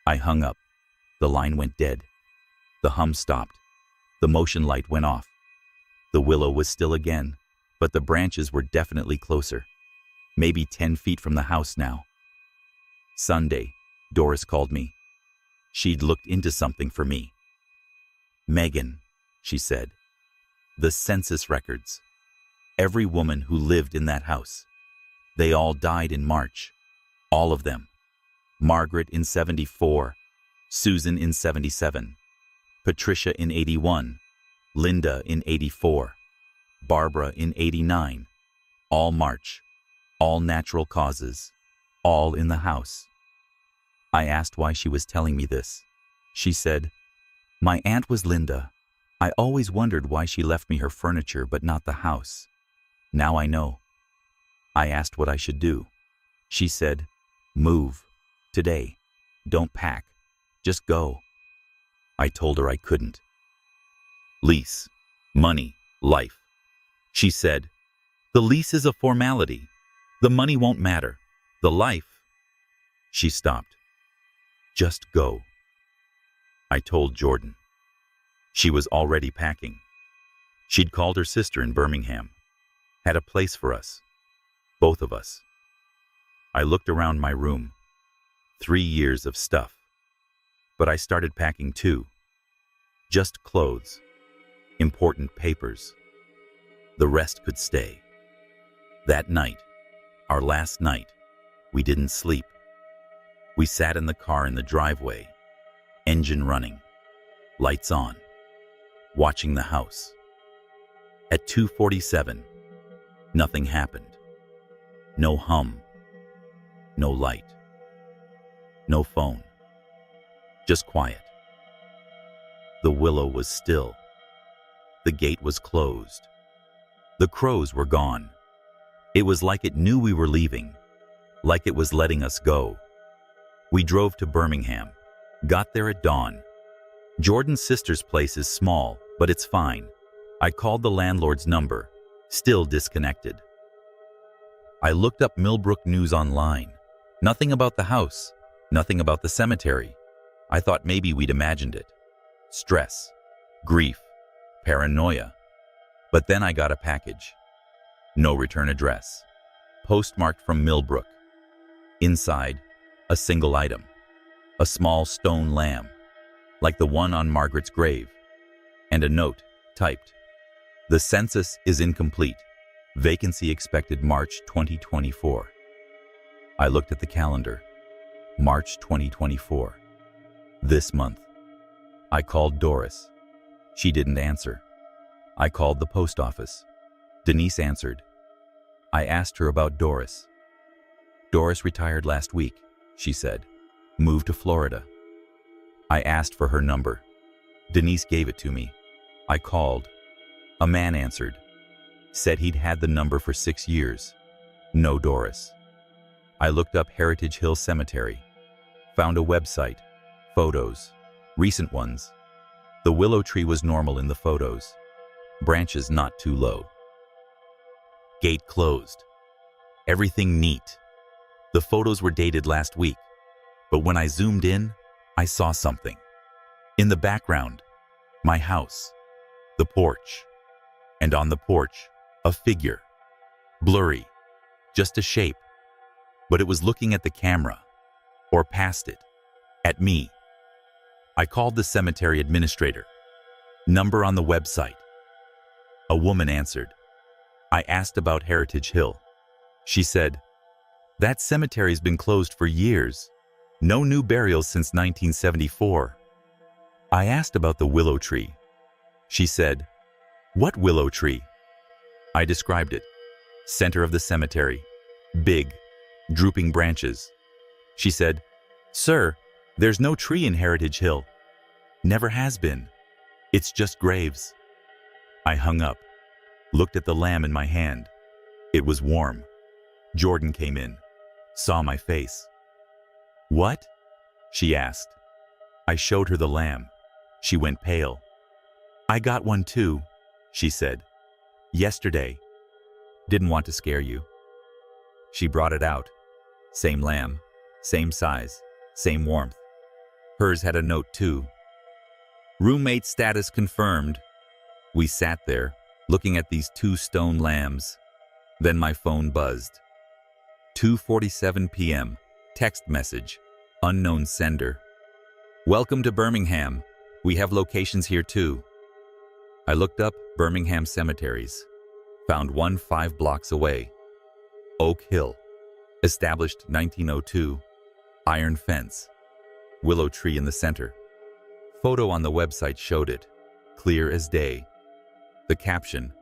I hung up. The line went dead. The hum stopped. The motion light went off. The willow was still again, but the branches were definitely closer. Maybe 10 feet from the house now. Sunday, Doris called me. She'd looked into something for me. Megan, she said. The census records. Every woman who lived in that house. They all died in March. All of them. Margaret in 74, Susan in 77, Patricia in 81, Linda in 84, Barbara in 89. All March. All natural causes. All in the house. I asked why she was telling me this. She said, my aunt was Linda. I always wondered why she left me her furniture but not the house. Now I know. I asked what I should do. She said, move. Today. Don't pack. Just go. I told her I couldn't. Lease. Money. Life. She said, the lease is a formality. The money won't matter. The life. She stopped. Just go. I told Jordan. She was already packing. She'd called her sister in Birmingham. Had a place for us. Both of us. I looked around my room. 3 years of stuff. But I started packing too. Just clothes. Important papers. The rest could stay. That night, our last night, we didn't sleep. We sat in the car in the driveway, engine running, lights on, watching the house. At 2:47, nothing happened. No hum, no light, no phone, just quiet. The willow was still. The gate was closed. The crows were gone. It was like it knew we were leaving, like it was letting us go. We drove to Birmingham, got there at dawn. Jordan's sister's place is small, but it's fine. I called the landlord's number, still disconnected. I looked up Millbrook News online. Nothing about the house, nothing about the cemetery. I thought maybe we'd imagined it. Stress, grief, paranoia. But then I got a package. No return address. Postmarked from Millbrook. Inside, a single item. A small stone lamb, like the one on Margaret's grave. And a note, typed. The census is incomplete. Vacancy expected March 2024. I looked at the calendar. March 2024. This month. I called Doris. She didn't answer. I called the post office. Denise answered. I asked her about Doris. Doris retired last week, she said. Moved to Florida. I asked for her number. Denise gave it to me. I called. A man answered. Said he'd had the number for 6 years. No Doris. I looked up Heritage Hill Cemetery. Found a website. Photos. Recent ones. The willow tree was normal in the photos. Branches not too low. Gate closed. Everything neat. The photos were dated last week, but when I zoomed in, I saw something. In the background, my house, the porch, and on the porch, a figure. Blurry, just a shape, but it was looking at the camera, or past it, at me. I called the cemetery administrator. Number on the website. A woman answered. I asked about Heritage Hill. She said, that cemetery's been closed for years. No new burials since 1974. I asked about the willow tree. She said, what willow tree? I described it. Center of the cemetery. Big, drooping branches. She said, sir, there's no tree in Heritage Hill. Never has been. It's just graves. I hung up, looked at the lamb in my hand. It was warm. Jordan came in, saw my face. What? She asked. I showed her the lamb. She went pale. I got one too, she said. Yesterday. Didn't want to scare you. She brought it out. Same lamb, same size, same warmth. Hers had a note too. Roommate status confirmed. We sat there, looking at these 2 stone lambs. Then my phone buzzed. 2:47 p.m. Text message. Unknown sender. Welcome to Birmingham. We have locations here too. I looked up Birmingham Cemeteries. Found one 5 blocks away. Oak Hill. Established 1902. Iron fence. Willow tree in the center. Photo on the website showed it. Clear as day. The caption.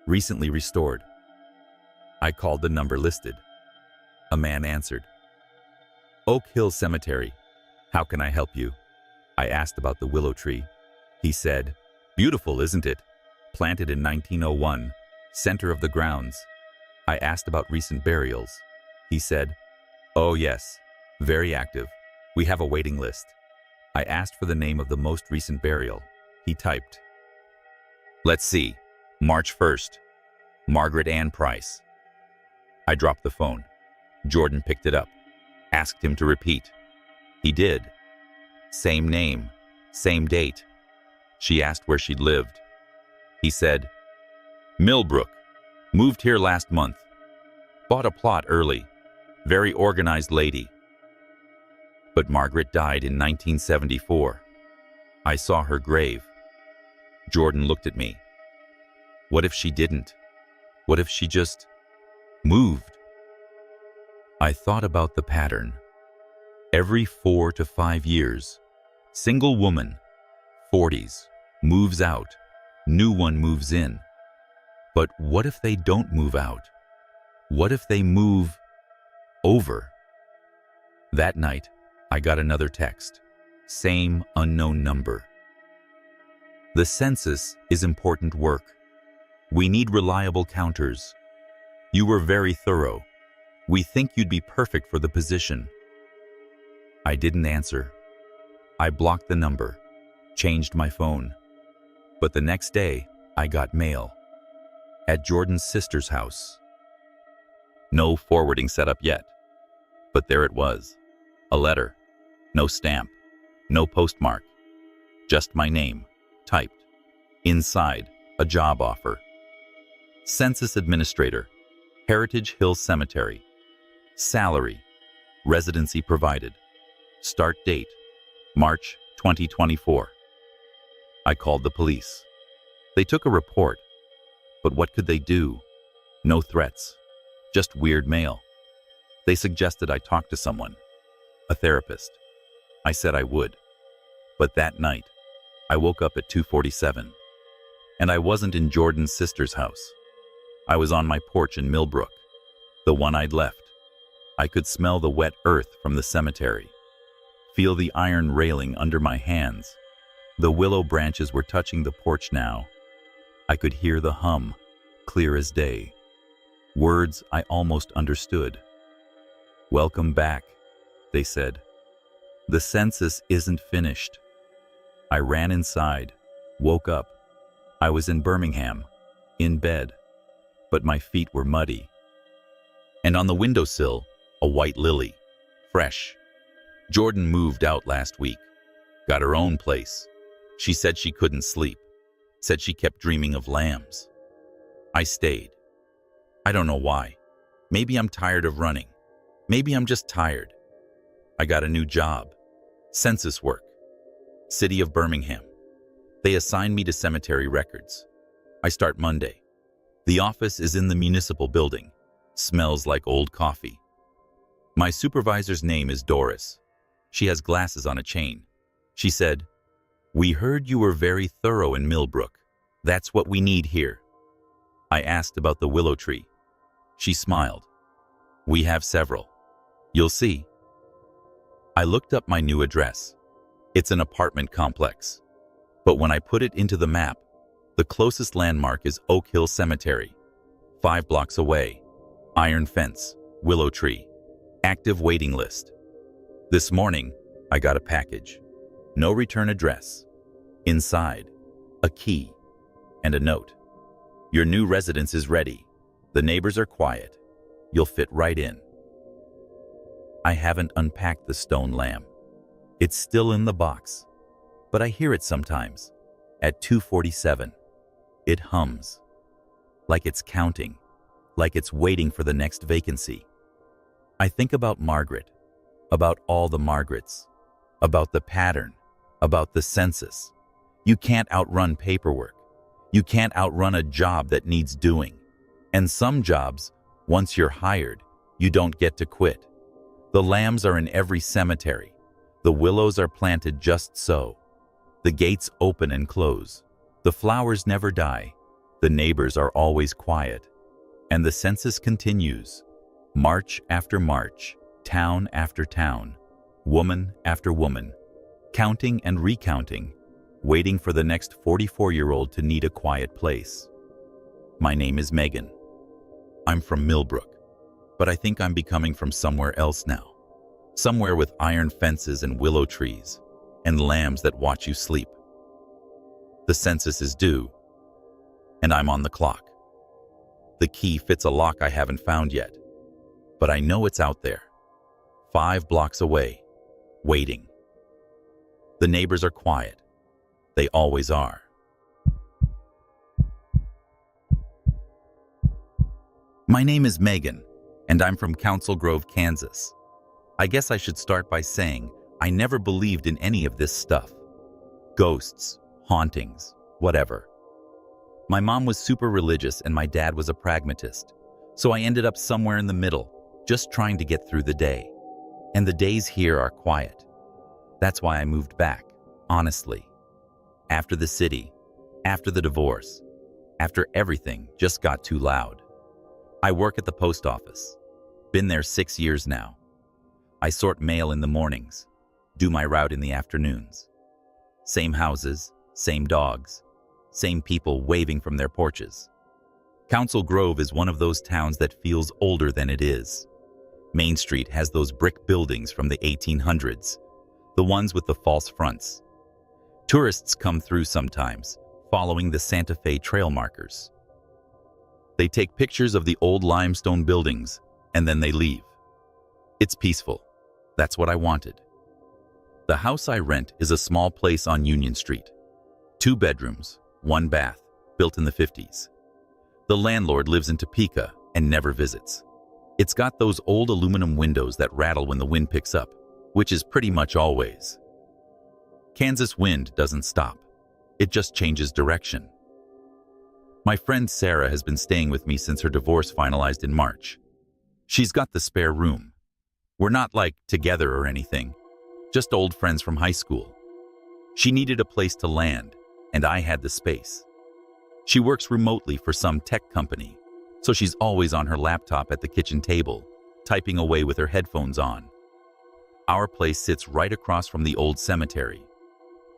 Recently restored. I called the number listed. A man answered. Oak Hill Cemetery. How can I help you? I asked about the willow tree. He said, beautiful, isn't it? Planted in 1901. Center of the grounds. I asked about recent burials. He said, oh yes, very active. We have a waiting list. I asked for the name of the most recent burial. He typed. Let's see. March 1st. Margaret Ann Price. I dropped the phone. Jordan picked it up. Asked him to repeat. He did. Same name, same date. She asked where she'd lived. He said, Millbrook. Moved here last month. Bought a plot early. Very organized lady. But Margaret died in 1974. I saw her grave. Jordan looked at me. What if she didn't? What if she just moved? I thought about the pattern. Every 4 to 5 years, single woman, 40s, moves out, new one moves in. But what if they don't move out? What if they move over? That night, I got another text. Same unknown number. The census is important work. We need reliable counters. You were very thorough. We think you'd be perfect for the position. I didn't answer. I blocked the number, changed my phone. But the next day, I got mail. At Jordan's sister's house. No forwarding set up yet. But there it was. A letter. No stamp. No postmark. Just my name, typed. Inside, a job offer. Census Administrator, Heritage Hill Cemetery. Salary, residency provided. Start date, March 2024. I called the police. They took a report. But what could they do? No threats, just weird mail. They suggested I talk to someone, a therapist. I said I would. But that night, I woke up at 2:47, and I wasn't in Jordan's sister's house. I was on my porch in Millbrook, the one I'd left. I could smell the wet earth from the cemetery, feel the iron railing under my hands. The willow branches were touching the porch now. I could hear the hum, clear as day. Words I almost understood. Welcome back, they said. The census isn't finished. I ran inside, woke up. I was in Birmingham, in bed, but my feet were muddy. And on the windowsill, a white lily, fresh. Jordan moved out last week, got her own place. She said she couldn't sleep, said she kept dreaming of lambs. I stayed. I don't know why. Maybe I'm tired of running. Maybe I'm just tired. I got a new job, census work, City of Birmingham. They assigned me to cemetery records. I start Monday. The office is in the municipal building. Smells like old coffee. My supervisor's name is Doris. She has glasses on a chain. She said, "We heard you were very thorough in Millbrook. That's what we need here." I asked about the willow tree. She smiled. "We have several. You'll see." I looked up my new address. It's an apartment complex. But when I put it into the map, the closest landmark is Oak Hill Cemetery, 5 blocks away. Iron fence, willow tree, active waiting list. This morning, I got a package. No return address. Inside, a key and a note. "Your new residence is ready. The neighbors are quiet. You'll fit right in." I haven't unpacked the stone lamb. It's still in the box, but I hear it sometimes. At 2:47, it hums. Like it's counting, like it's waiting for the next vacancy. I think about Margaret, about all the Margarets, about the pattern, about the census. You can't outrun paperwork. You can't outrun a job that needs doing. And some jobs, once you're hired, you don't get to quit. The lambs are in every cemetery. The willows are planted just so. The gates open and close. The flowers never die. The neighbors are always quiet. And the census continues. March after march, town after town, woman after woman, counting and recounting, waiting for the next 44-year-old to need a quiet place. My name is Megan. I'm from Millbrook, but I think I'm becoming from somewhere else now. Somewhere with iron fences and willow trees, and lambs that watch you sleep. The census is due, and I'm on the clock. The key fits a lock I haven't found yet, but I know it's out there. 5 blocks away, waiting. The neighbors are quiet. They always are. My name is Megan, and I'm from Council Grove, Kansas. I guess I should start by saying I never believed in any of this stuff. Ghosts, hauntings, whatever. My mom was super religious and my dad was a pragmatist, so I ended up somewhere in the middle, just trying to get through the day. And the days here are quiet. That's why I moved back, honestly. After the city, after the divorce, after everything just got too loud. I work at the post office. Been there 6 years now. I sort mail in the mornings, do my route in the afternoons. Same houses, same dogs, same people waving from their porches. Council Grove is one of those towns that feels older than it is. Main Street has those brick buildings from the 1800s, the ones with the false fronts. Tourists come through sometimes, following the Santa Fe trail markers. They take pictures of the old limestone buildings, and then they leave. It's peaceful. That's what I wanted. The house I rent is a small place on Union Street. 2 bedrooms, 1 bath, built in the 50s. The landlord lives in Topeka and never visits. It's got those old aluminum windows that rattle when the wind picks up, which is pretty much always. Kansas wind doesn't stop. It just changes direction. My friend Sarah has been staying with me since her divorce finalized in March. She's got the spare room. We're not like together or anything, just old friends from high school. She needed a place to land, and I had the space. She works remotely for some tech company, so she's always on her laptop at the kitchen table, typing away with her headphones on. Our place sits right across from the old cemetery.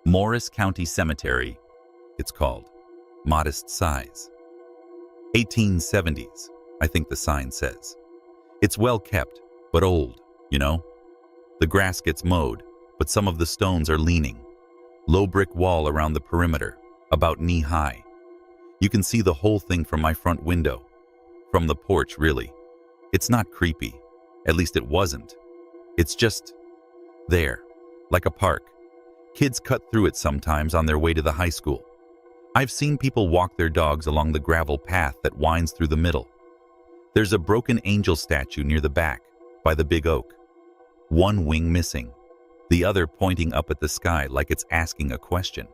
Morris County Cemetery, it's called. Modest size. 1870s, I think the sign says. It's well kept, but old, you know? The grass gets mowed, but some of the stones are leaning. Low brick wall around the perimeter, about knee-high. You can see the whole thing from my front window. From the porch, really. It's not creepy. At least it wasn't. It's just there, like a park. Kids cut through it sometimes on their way to the high school. I've seen people walk their dogs along the gravel path that winds through the middle. There's a broken angel statue near the back, by the big oak. 1 wing missing, the other pointing up at the sky like it's asking a question.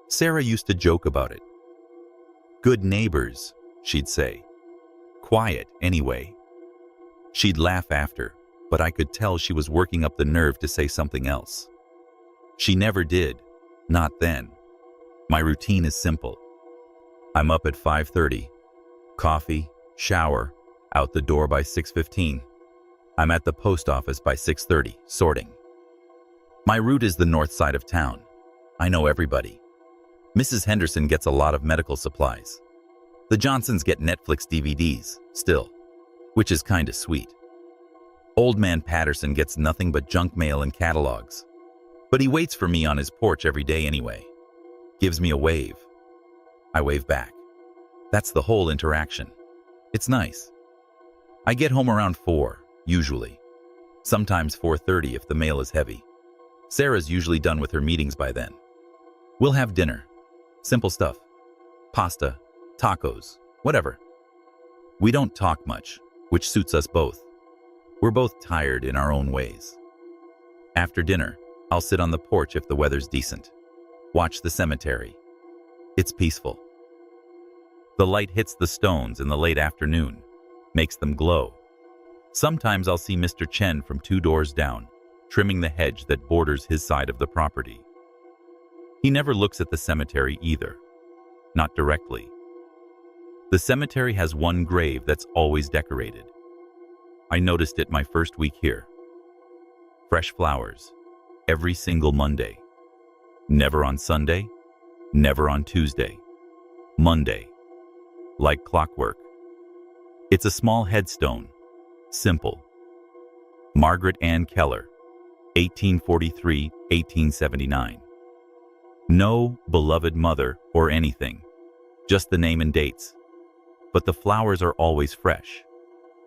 Sarah used to joke about it. Good neighbors, she'd say. Quiet, anyway. She'd laugh after, but I could tell she was working up the nerve to say something else. She never did, not then. My routine is simple. I'm up at 5:30. Coffee, shower, out the door by 6:15. I'm at the post office by 6:30, sorting. My route is the north side of town. I know everybody. Mrs. Henderson gets a lot of medical supplies. The Johnsons get Netflix DVDs, still, which is kinda sweet. Old man Patterson gets nothing but junk mail and catalogs. But he waits for me on his porch every day anyway. Gives me a wave. I wave back. That's the whole interaction. It's nice. I get home around 4, usually. Sometimes 4:30 if the mail is heavy. Sarah's usually done with her meetings by then. We'll have dinner. Simple stuff. Pasta, tacos, whatever. We don't talk much, which suits us both. We're both tired in our own ways. After dinner, I'll sit on the porch if the weather's decent. Watch the cemetery. It's peaceful. The light hits the stones in the late afternoon, makes them glow. Sometimes I'll see Mr. Chen from 2 doors down, trimming the hedge that borders his side of the property. He never looks at the cemetery either. Not directly. The cemetery has 1 grave that's always decorated. I noticed it my first week here. Fresh flowers, every single Monday. Never on Sunday, never on Tuesday. Monday. Like clockwork. It's a small headstone. Simple. Margaret Ann Keller, 1843-1879. No beloved mother or anything. Just the name and dates. But the flowers are always fresh.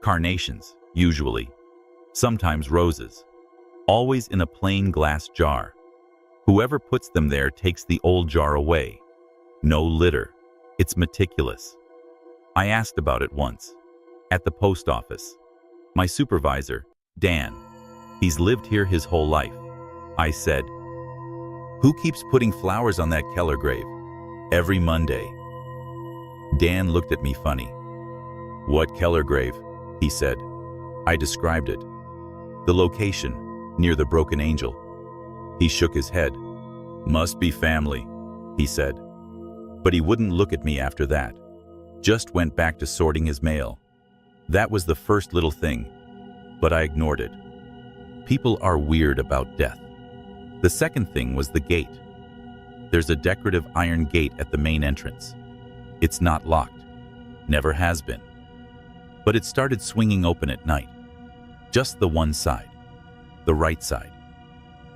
Carnations, usually. sometimes roses, always in a plain glass jar. Whoever puts them there takes the old jar away. No litter. It's meticulous. I asked about it once, at the post office. My supervisor, Dan, he's lived here his whole life. I said, "Who keeps putting flowers on that Keller grave? Every Monday." Dan looked at me funny. "What Keller grave?" he said. I described it. The location, near the broken angel. He shook his head. "Must be family," he said. But he wouldn't look at me after that. Just went back to sorting his mail. That was the first little thing, but I ignored it. People are weird about death. The second thing was the gate. There's a decorative iron gate at the main entrance. It's not locked. Never has been. But it started swinging open at night. Just the one side. The right side.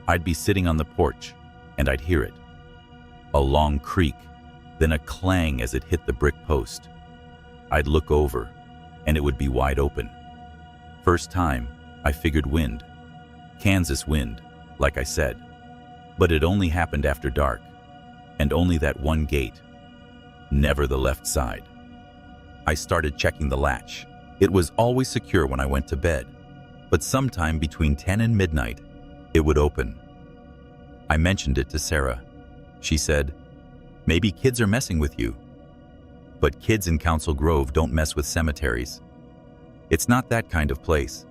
I'd be sitting on the porch, and I'd hear it. A long creak, then a clang as it hit the brick post. I'd look over, and it would be wide open. First time, I figured wind. Kansas wind, like I said. But it only happened after dark, and only that one gate. Never the left side. I started checking the latch. It was always secure when I went to bed, but sometime between 10 and midnight, it would open. I mentioned it to Sarah. She said, "Maybe kids are messing with you." But kids in Council Grove don't mess with cemeteries. It's not that kind of place,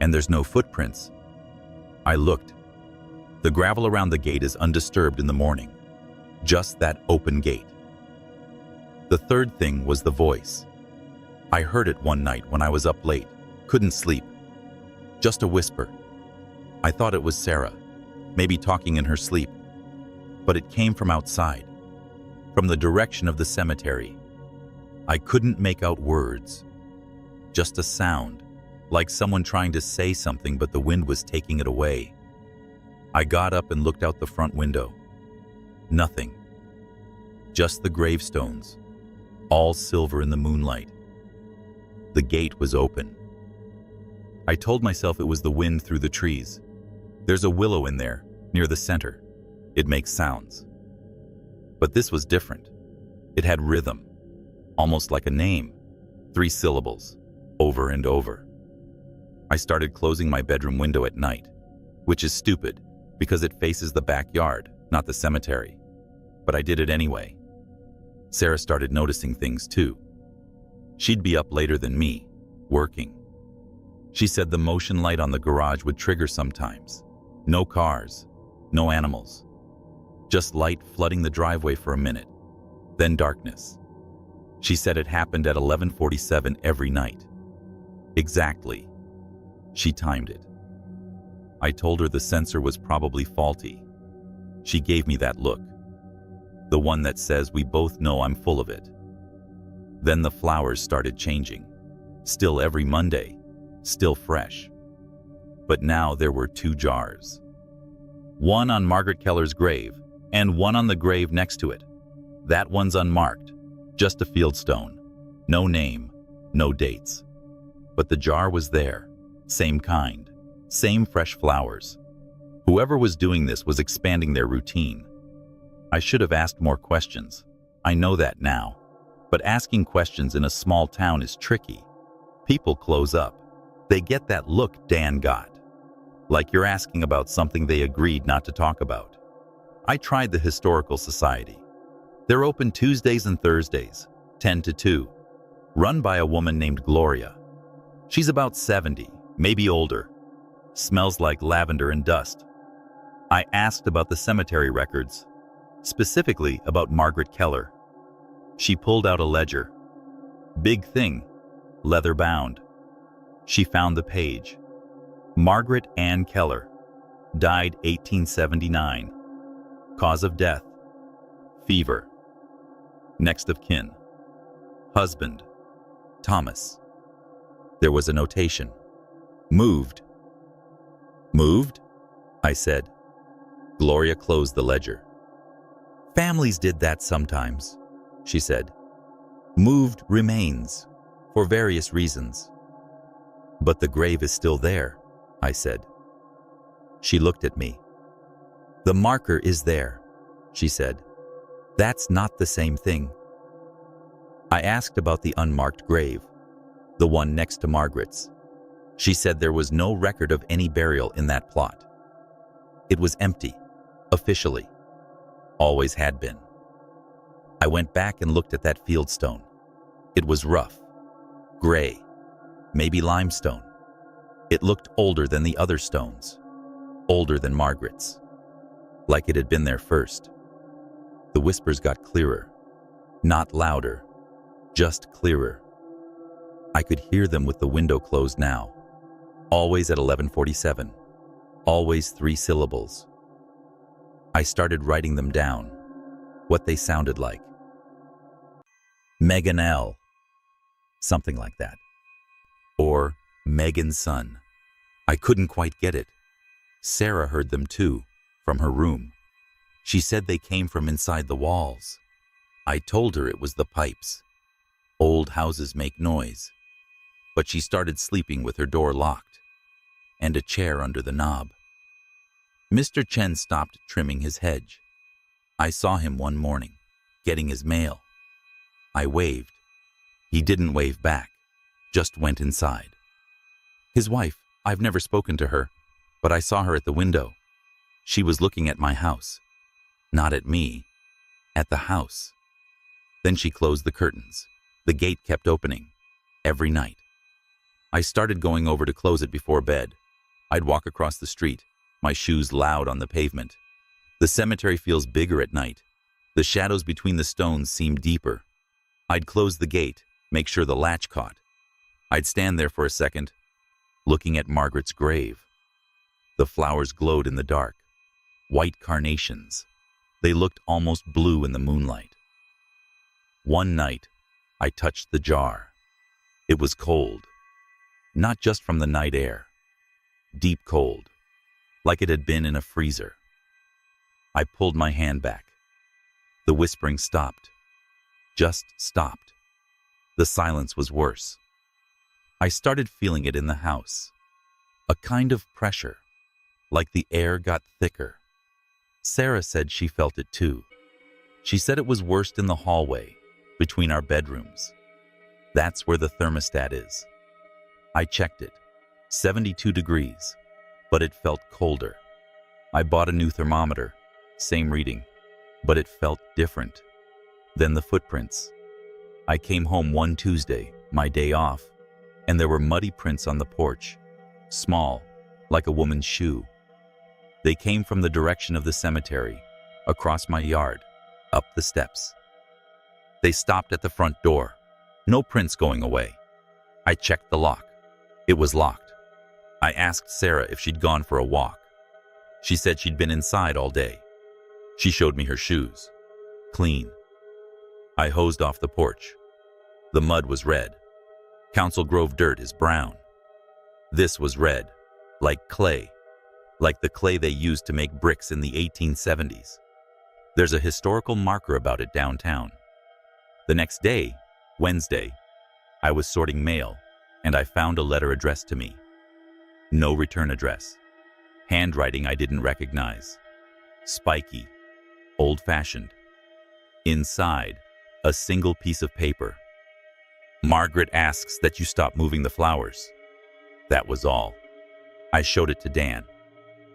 and there's no footprints. I looked. The gravel around the gate is undisturbed in the morning. Just that open gate. The third thing was the voice. I heard it one night when I was up late, couldn't sleep. Just a whisper. I thought it was Sarah, maybe talking in her sleep. But it came from outside, from the direction of the cemetery. I couldn't make out words. Just a sound, like someone trying to say something but the wind was taking it away. I got up and looked out the front window. Nothing. Just the gravestones, all silver in the moonlight. The gate was open. I told myself it was the wind through the trees. There's a willow in there, near the center. It makes sounds. But this was different. It had rhythm, almost like a name. 3 syllables, over and over. I started closing my bedroom window at night, which is stupid because it faces the backyard, not the cemetery. But I did it anyway. Sarah started noticing things too. She'd be up later than me, working. She said the motion light on the garage would trigger sometimes. No cars, no animals. Just light flooding the driveway for a minute, then darkness. She said it happened at 11:47 every night. Exactly. She timed it. I told her the sensor was probably faulty. She gave me that look. The one that says we both know I'm full of it. Then the flowers started changing. Still every Monday, still fresh. But now there were 2 jars. One on Margaret Keller's grave, and one on the grave next to it. That one's unmarked, just a fieldstone. No name, no dates. But the jar was there, same kind, same fresh flowers. Whoever was doing this was expanding their routine. I should have asked more questions. I know that now. But asking questions in a small town is tricky. People close up. They get that look Dan got. Like you're asking about something they agreed not to talk about. I tried the Historical Society. They're open Tuesdays and Thursdays, 10 to 2. Run by a woman named Gloria. She's about 70, maybe older. Smells like lavender and dust. I asked about the cemetery records, specifically about Margaret Keller. She pulled out a ledger. Big thing, leather bound. She found the page. Margaret Ann Keller, died 1879. Cause of death, fever. Next of kin, husband, Thomas. There was a notation. Moved. Moved? I said. Gloria closed the ledger. Families did that sometimes, she said. Moved remains, for various reasons. But the grave is still there. I said. She looked at me. The marker is there, she said. That's not the same thing. I asked about the unmarked grave, the one next to Margaret's. She said there was no record of any burial in that plot. It was empty, officially. Always had been. I went back and looked at that fieldstone. It was rough, gray, maybe limestone. It looked older than the other stones, older than Margaret's, like it had been there first. The whispers got clearer, not louder, just clearer. I could hear them with the window closed now, always at 11:47, always 3 syllables. I started writing them down, what they sounded like. Megan L. Something like that. Or Megan's son. I couldn't quite get it. Sarah heard them too, from her room. She said they came from inside the walls. I told her it was the pipes. Old houses make noise. But she started sleeping with her door locked and a chair under the knob. Mr. Chen stopped trimming his hedge. I saw him one morning, getting his mail. I waved. He didn't wave back, just went inside. His wife, I've never spoken to her, but I saw her at the window. She was looking at my house. Not at me, at the house. Then she closed the curtains. The gate kept opening, every night. I started going over to close it before bed. I'd walk across the street, my shoes loud on the pavement. The cemetery feels bigger at night. The shadows between the stones seem deeper. I'd close the gate, make sure the latch caught. I'd stand there for a second, looking at Margaret's grave. The flowers glowed in the dark, white carnations. They looked almost blue in the moonlight. One night, I touched the jar. It was cold, not just from the night air, deep cold, like it had been in a freezer. I pulled my hand back. The whispering stopped, just stopped. The silence was worse. I started feeling it in the house, a kind of pressure, like the air got thicker. Sarah said she felt it too. She said it was worst in the hallway, between our bedrooms. That's where the thermostat is. I checked it, 72 degrees, but it felt colder. I bought a new thermometer, same reading, but it felt different. Then the footprints. I came home one Tuesday, my day off, and there were muddy prints on the porch, small, like a woman's shoe. They came from the direction of the cemetery, across my yard, up the steps. They stopped at the front door. No prints going away. I checked the lock. It was locked. I asked Sarah if she'd gone for a walk. She said she'd been inside all day. She showed me her shoes. Clean. I hosed off the porch. The mud was red. Council Grove dirt is brown. This was red, like clay, like the clay they used to make bricks in the 1870s. There's a historical marker about it downtown. The next day, Wednesday, I was sorting mail, and I found a letter addressed to me. No return address. Handwriting I didn't recognize. Spiky. Old-fashioned. Inside, a single piece of paper. Margaret asks that you stop moving the flowers. That was all. I showed it to Dan.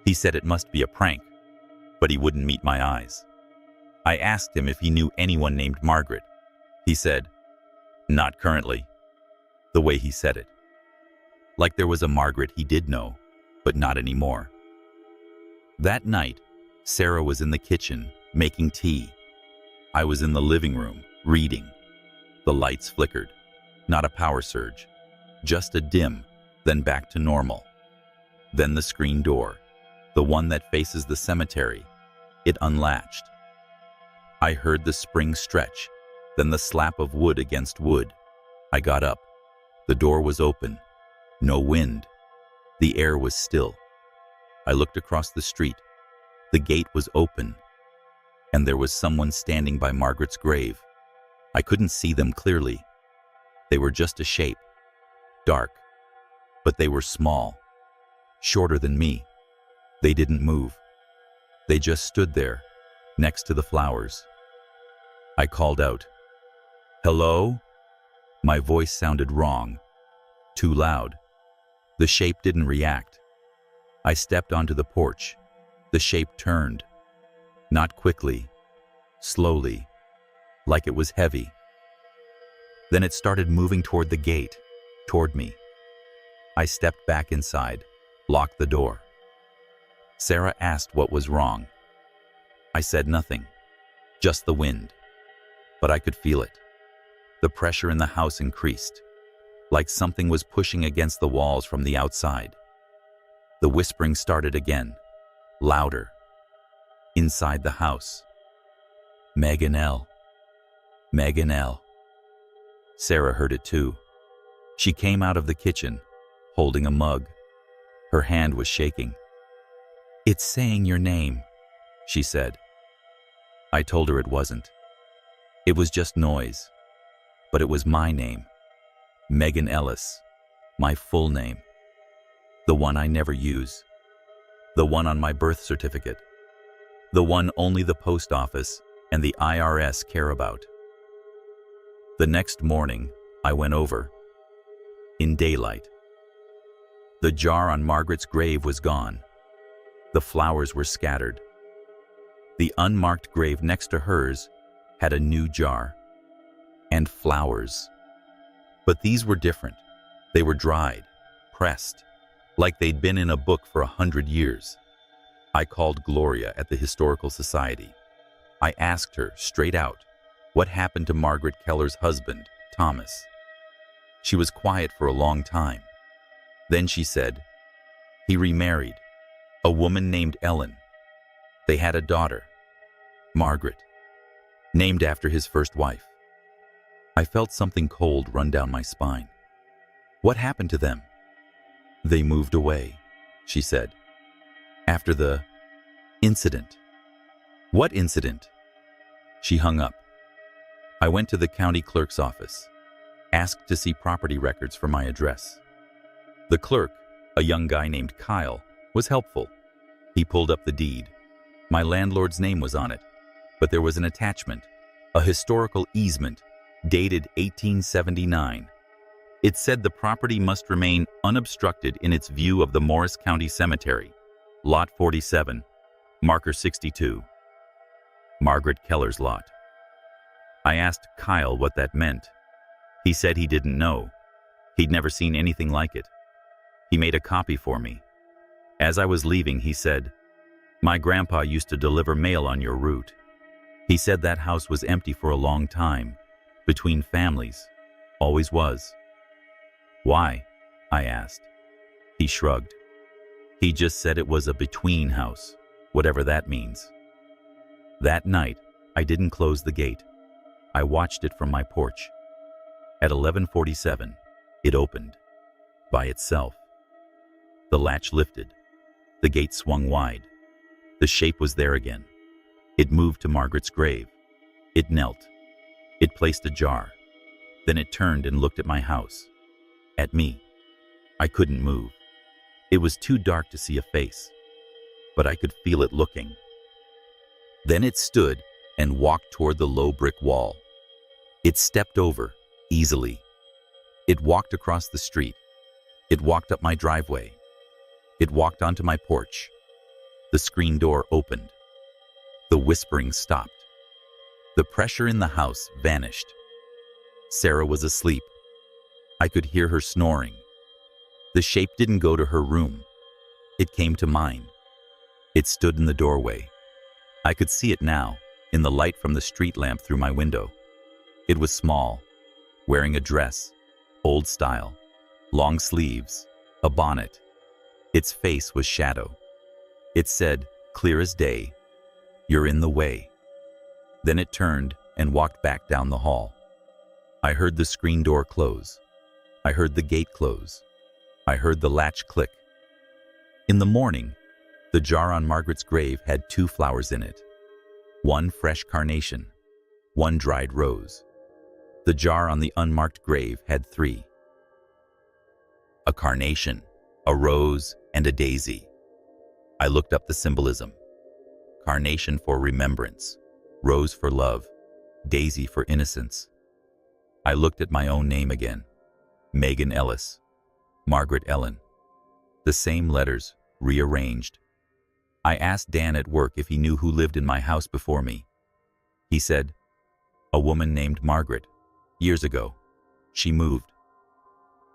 He said it must be a prank, but he wouldn't meet my eyes. I asked him if he knew anyone named Margaret. He said, "Not currently." The way he said it. Like there was a Margaret he did know, but not anymore. That night, Sarah was in the kitchen, making tea. I was in the living room, reading. The lights flickered. Not a power surge, just a dim, then back to normal. Then the screen door, the one that faces the cemetery, it unlatched. I heard the spring stretch, then the slap of wood against wood. I got up. The door was open. No wind. The air was still. I looked across the street. The gate was open, and there was someone standing by Margaret's grave. I couldn't see them clearly. They were just a shape, dark, but they were small. shorter than me. They didn't move. They just stood there, next to the flowers. I called out, "Hello?" My voice sounded wrong, too loud. The shape didn't react. I stepped onto the porch. The shape turned. Not quickly, slowly, like it was heavy. Then it started moving toward the gate, toward me. I stepped back inside, locked the door. Sarah asked what was wrong. I said nothing, just the wind. But I could feel it. The pressure in the house increased, like something was pushing against the walls from the outside. The whispering started again, louder. Inside the house. Megan L. Megan L. Sarah heard it too. She came out of the kitchen, holding a mug. Her hand was shaking. "It's saying your name," she said. I told her it wasn't. It was just noise. But it was my name. Megan Ellis. My full name. The one I never use. The one on my birth certificate. The one only the post office and the IRS care about. The next morning, I went over. In daylight. The jar on Margaret's grave was gone. The flowers were scattered. The unmarked grave next to hers had a new jar. And flowers. But these were different. They were dried, pressed, like they'd been in a book for 100 years. I called Gloria at the Historical Society. I asked her, straight out, what happened to Margaret Keller's husband, Thomas. She was quiet for a long time. Then she said, he remarried, a woman named Ellen. They had a daughter, Margaret, named after his first wife. I felt something cold run down my spine. What happened to them? They moved away, she said. After the incident. What incident? She hung up. I went to the county clerk's office, asked to see property records for my address. The clerk, a young guy named Kyle, was helpful. He pulled up the deed. My landlord's name was on it, but there was an attachment, a historical easement, dated 1879. It said the property must remain unobstructed in its view of the Morris County Cemetery, Lot 47, marker 62. Margaret Keller's lot. I asked Kyle what that meant. He said he didn't know. He'd never seen anything like it. He made a copy for me. As I was leaving, he said, "My grandpa used to deliver mail on your route. He said that house was empty for a long time, between families, always was." "Why?" I asked. He shrugged. He just said it was a between house, whatever that means. That night, I didn't close the gate. I watched it from my porch. At 11:47, it opened, by itself. The latch lifted. The gate swung wide. The shape was there again. It moved to Margaret's grave. It knelt. It placed a jar. Then it turned and looked at my house. At me. I couldn't move. It was too dark to see a face, but I could feel it looking. Then it stood and walked toward the low brick wall. It stepped over, easily. It walked across the street. It walked up my driveway. It walked onto my porch. The screen door opened. The whispering stopped. The pressure in the house vanished. Sarah was asleep. I could hear her snoring. The shape didn't go to her room. It came to mine. It stood in the doorway. I could see it now, in the light from the street lamp through my window. It was small, wearing a dress, old style, long sleeves, a bonnet. Its face was shadow. It said, clear as day, "You're in the way." Then it turned and walked back down the hall. I heard the screen door close. I heard the gate close. I heard the latch click. In the morning, the jar on Margaret's grave had 2 flowers in it. One fresh carnation, one dried rose. The jar on the unmarked grave had 3. A carnation, a rose, and a daisy. I looked up the symbolism. Carnation for remembrance, rose for love, daisy for innocence. I looked at my own name again. Megan Ellis, Margaret Ellen. The same letters, rearranged. I asked Dan at work if he knew who lived in my house before me. He said, a woman named Margaret, years ago. She moved.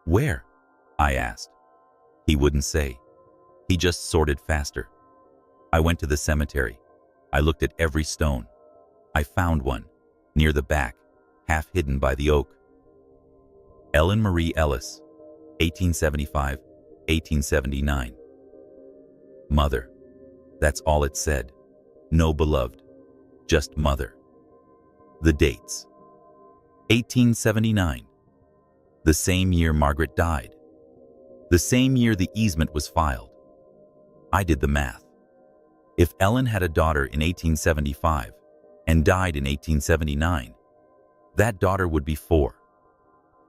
Where? I asked. He wouldn't say. He just sorted faster. I went to the cemetery. I looked at every stone. I found one, near the back, half hidden by the oak. Ellen Marie Ellis, 1875, 1879. Mother. That's all it said. No beloved, just mother. The dates. 1879. The same year Margaret died. The same year the easement was filed. I did the math. If Ellen had a daughter in 1875 and died in 1879, that daughter would be 4.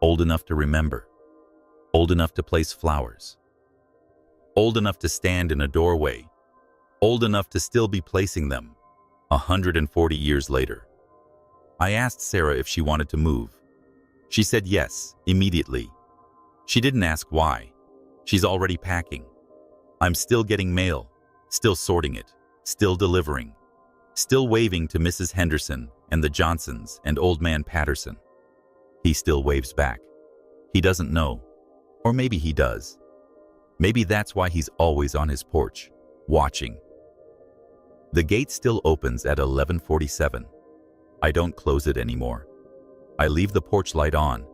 Old enough to remember. Old enough to place flowers. Old enough to stand in a doorway. Old enough to still be placing them 140 years later. I asked Sarah if she wanted to move. She said yes, immediately. She didn't ask why. She's already packing. I'm still getting mail, still sorting it, still delivering, still waving to Mrs. Henderson and the Johnsons and Old Man Patterson. He still waves back. He doesn't know. Or maybe he does. Maybe that's why he's always on his porch, watching. The gate still opens at 11:47. I don't close it anymore. I leave the porch light on.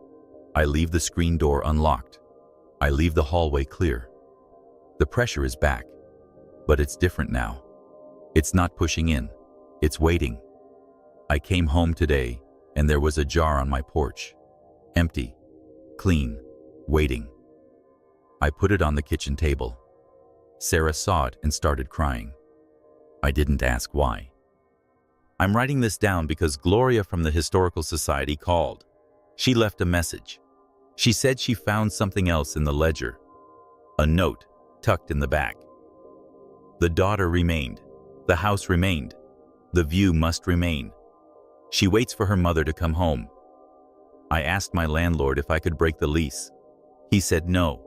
I leave the screen door unlocked. I leave the hallway clear. The pressure is back, but it's different now. It's not pushing in, it's waiting. I came home today and there was a jar on my porch. Empty, clean, waiting. I put it on the kitchen table. Sarah saw it and started crying. I didn't ask why. I'm writing this down because Gloria from the Historical Society called. She left a message. She said she found something else in the ledger. A note tucked in the back. The daughter remained. The house remained. The view must remain. She waits for her mother to come home. I asked my landlord if I could break the lease. He said no.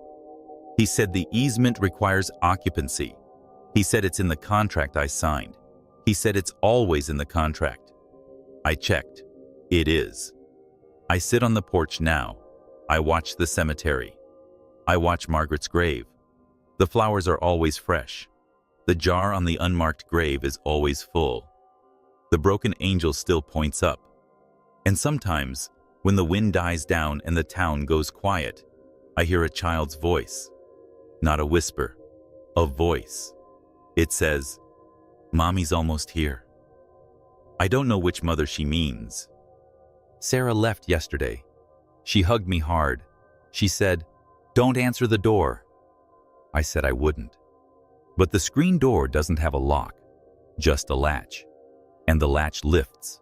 He said the easement requires occupancy. He said it's in the contract I signed. He said it's always in the contract. I checked. It is. I sit on the porch now. I watch the cemetery. I watch Margaret's grave. The flowers are always fresh. The jar on the unmarked grave is always full. The broken angel still points up. And sometimes, when the wind dies down and the town goes quiet, I hear a child's voice. Not a whisper, a voice. It says, "Mommy's almost here." I don't know which mother she means. Sarah left yesterday. She hugged me hard. She said, "Don't answer the door." I said I wouldn't. But the screen door doesn't have a lock, just a latch. And the latch lifts.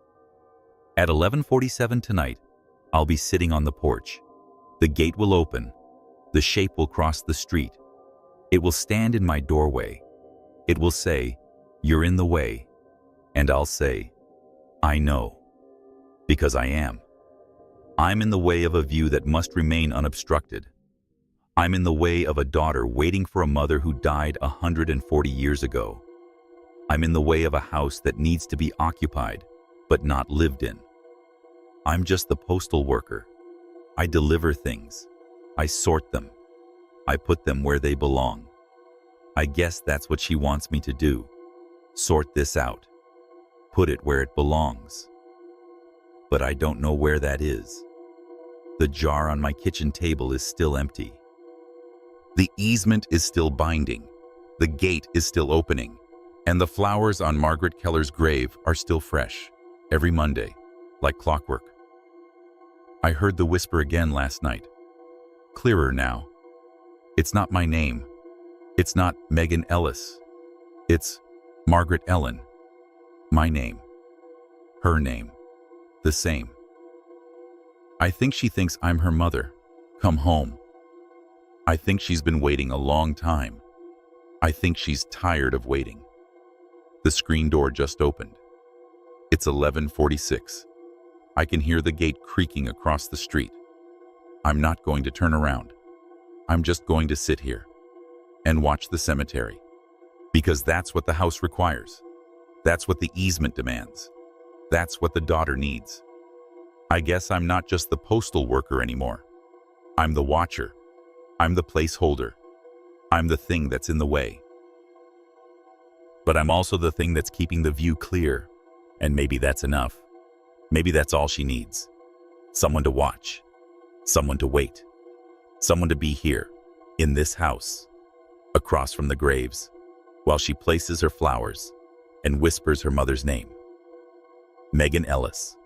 At 11:47 tonight, I'll be sitting on the porch. The gate will open. The shape will cross the street. It will stand in my doorway. It will say, "You're in the way." And I'll say, "I know." Because I am. I'm in the way of a view that must remain unobstructed. I'm in the way of a daughter waiting for a mother who died 140 years ago. I'm in the way of a house that needs to be occupied, but not lived in. I'm just the postal worker. I deliver things. I sort them. I put them where they belong. I guess that's what she wants me to do. Sort this out. Put it where it belongs. But I don't know where that is. The jar on my kitchen table is still empty. The easement is still binding. The gate is still opening. And the flowers on Margaret Keller's grave are still fresh, every Monday, like clockwork. I heard the whisper again last night. Clearer now. It's not my name. It's not Megan Ellis. It's Margaret Ellen. My name. Her name. The same. I think she thinks I'm her mother. Come home. I think she's been waiting a long time. I think she's tired of waiting. The screen door just opened. It's 11:46. I can hear the gate creaking across the street. I'm not going to turn around. I'm just going to sit here and watch the cemetery. Because that's what the house requires. That's what the easement demands. That's what the daughter needs. I guess I'm not just the postal worker anymore. I'm the watcher. I'm the placeholder. I'm the thing that's in the way. But I'm also the thing that's keeping the view clear. And maybe that's enough. Maybe that's all she needs. Someone to watch. Someone to wait. Someone to be here, in this house, across from the graves, while she places her flowers and whispers her mother's name. Megan Ellis.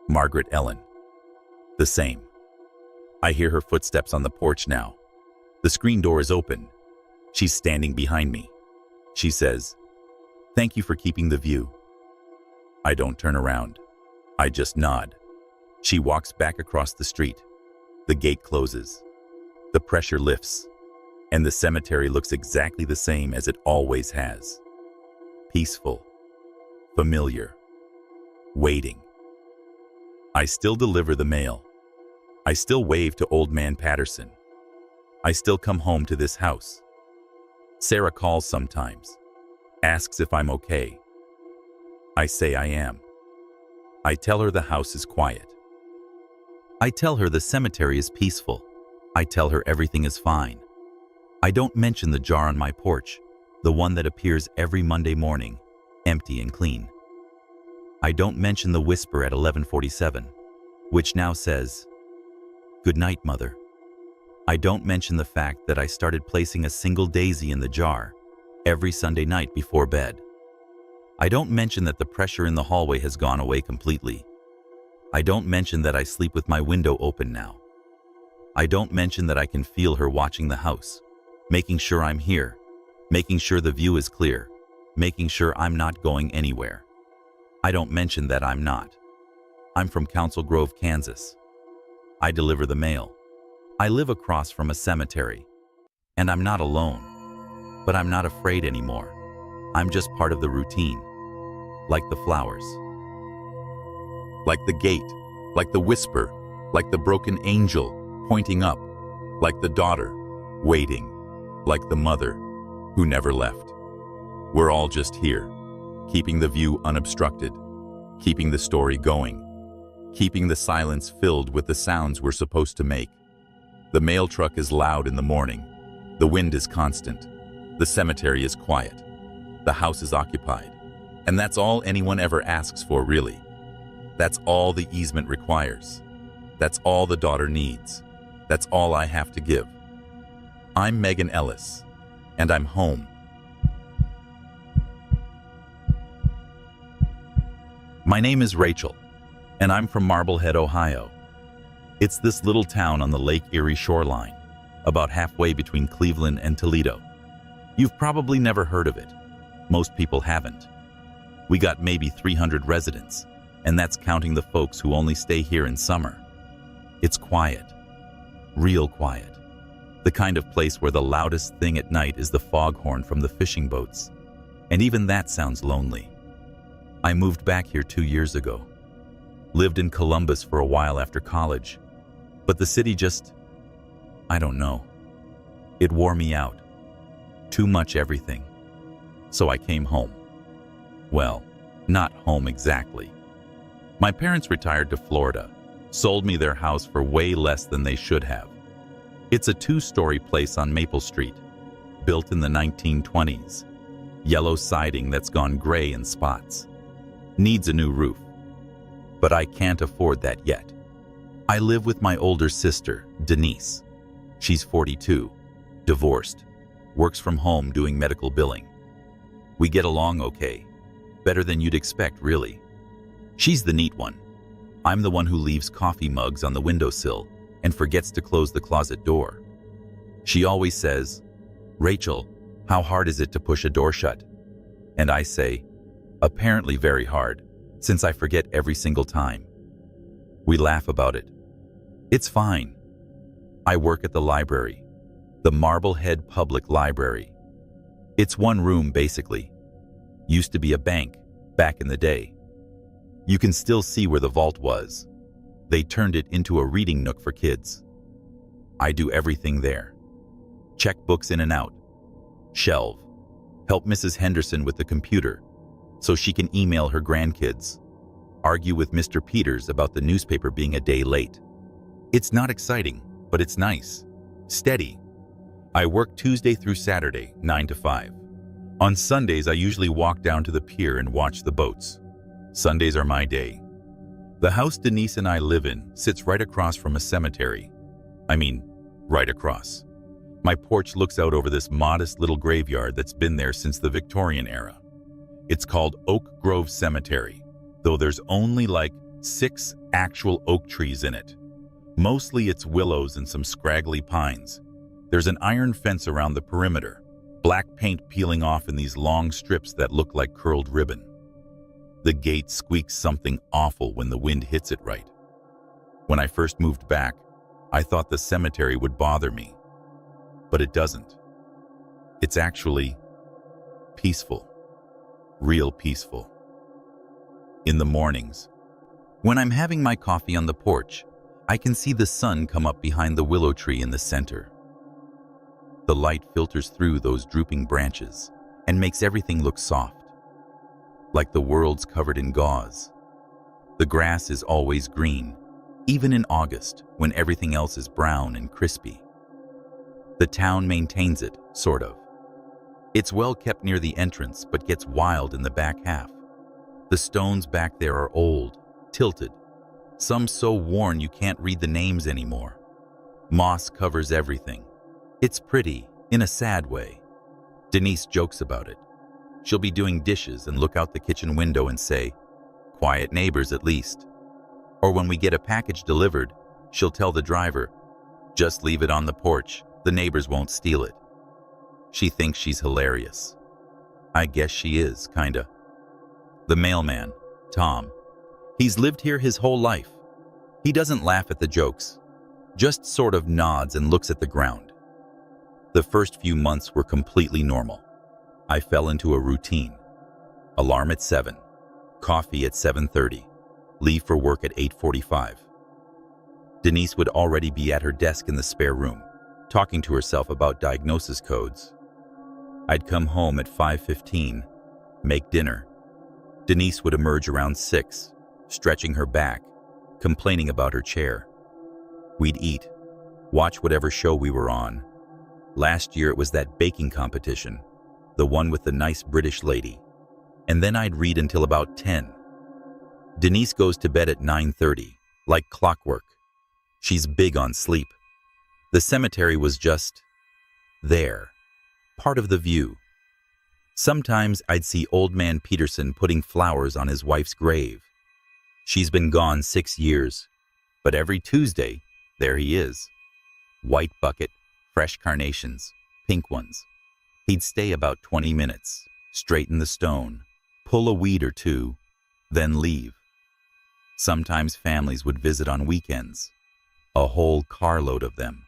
Margaret Ellen. The same. I hear her footsteps on the porch now. The screen door is open. She's standing behind me. She says, "Thank you for keeping the view." I don't turn around. I just nod. She walks back across the street. The gate closes. The pressure lifts, and the cemetery looks exactly the same as it always has. Peaceful, familiar, waiting. I still deliver the mail. I still wave to Old Man Patterson. I still come home to this house. Sarah calls sometimes, asks if I'm okay. I say I am. I tell her the house is quiet. I tell her the cemetery is peaceful. I tell her everything is fine. I don't mention the jar on my porch, the one that appears every Monday morning, empty and clean. I don't mention the whisper at 11:47, which now says, "Good night, Mother." I don't mention the fact that I started placing a single daisy in the jar every Sunday night before bed. I don't mention that the pressure in the hallway has gone away completely. I don't mention that I sleep with my window open now. I don't mention that I can feel her watching the house, making sure I'm here, making sure the view is clear, making sure I'm not going anywhere. I don't mention that I'm not. I'm from Council Grove, Kansas. I deliver the mail. I live across from a cemetery. And I'm not alone. But I'm not afraid anymore. I'm just part of the routine. Like the flowers. Like the gate. Like the whisper. Like the broken angel pointing up. Like the daughter waiting. Like the mother who never left. We're all just here, keeping the view unobstructed, keeping the story going, keeping the silence filled with the sounds we're supposed to make. The mail truck is loud in the morning. The wind is constant. The cemetery is quiet. The house is occupied. And that's all anyone ever asks for, really. That's all the easement requires. That's all the daughter needs. That's all I have to give. I'm Megan Ellis, and I'm home. My name is Rachel, and I'm from Marblehead, Ohio. It's this little town on the Lake Erie shoreline, about halfway between Cleveland and Toledo. You've probably never heard of it. Most people haven't. We got maybe 300 residents, and that's counting the folks who only stay here in summer. It's quiet, real quiet. The kind of place where the loudest thing at night is the foghorn from the fishing boats. And even that sounds lonely. I moved back here 2 years ago. Lived in Columbus for a while after college. But the city just, I don't know. It wore me out. Too much everything. So I came home. Well, not home exactly. My parents retired to Florida, sold me their house for way less than they should have. It's a 2-story place on Maple Street, built in the 1920s. Yellow siding that's gone gray in spots. Needs a new roof. But I can't afford that yet. I live with my older sister, Denise. She's 42, divorced, works from home doing medical billing. We get along okay, better than you'd expect, really. She's the neat one. I'm the one who leaves coffee mugs on the windowsill and forgets to close the closet door. She always says, "Rachel, how hard is it to push a door shut?" And I say, "Apparently very hard, since I forget every single time." We laugh about it. It's fine. I work at the library, the Marblehead Public Library. It's one room, basically. Used to be a bank, back in the day. You can still see where the vault was. They turned it into a reading nook for kids. I do everything there. Check books in and out. Shelve. Help Mrs. Henderson with the computer so she can email her grandkids. Argue with Mr. Peters about the newspaper being a day late. It's not exciting, but it's nice. Steady. I work Tuesday through Saturday, 9 to 5. On Sundays, I usually walk down to the pier and watch the boats. Sundays are my day. The house Denise and I live in sits right across from a cemetery. I mean, right across. My porch looks out over this modest little graveyard that's been there since the Victorian era. It's called Oak Grove Cemetery, though there's only like 6 actual oak trees in it. Mostly it's willows and some scraggly pines. There's an iron fence around the perimeter, black paint peeling off in these long strips that look like curled ribbon. The gate squeaks something awful when the wind hits it right. When I first moved back, I thought the cemetery would bother me, but it doesn't. It's actually peaceful, real peaceful. In the mornings, when I'm having my coffee on the porch, I can see the sun come up behind the willow tree in the center. The light filters through those drooping branches and makes everything look soft, like the world's covered in gauze. The grass is always green, even in August when everything else is brown and crispy. The town maintains it, sort of. It's well kept near the entrance, but gets wild in the back half. The stones back there are old, tilted, some so worn you can't read the names anymore. Moss covers everything. It's pretty, in a sad way. Denise jokes about it. She'll be doing dishes and look out the kitchen window and say, "Quiet neighbors at least." Or when we get a package delivered, she'll tell the driver, "Just leave it on the porch, the neighbors won't steal it." She thinks she's hilarious. I guess she is, kinda. The mailman, Tom, he's lived here his whole life. He doesn't laugh at the jokes, just sort of nods and looks at the ground. The first few months were completely normal. I fell into a routine. Alarm at 7, coffee at 7:30, leave for work at 8:45. Denise would already be at her desk in the spare room, talking to herself about diagnosis codes. I'd come home at 5:15, make dinner. Denise would emerge around 6, stretching her back, complaining about her chair. We'd eat, watch whatever show we were on. Last year it was that baking competition, the one with the nice British lady. And then I'd read until about 10. Denise goes to bed at 9:30, like clockwork. She's big on sleep. The cemetery was just there, part of the view. Sometimes I'd see old man Peterson putting flowers on his wife's grave. She's been gone 6 years, but every Tuesday, there he is. White bucket, fresh carnations, pink ones. He'd stay about 20 minutes, straighten the stone, pull a weed or two, then leave. Sometimes families would visit on weekends, a whole carload of them,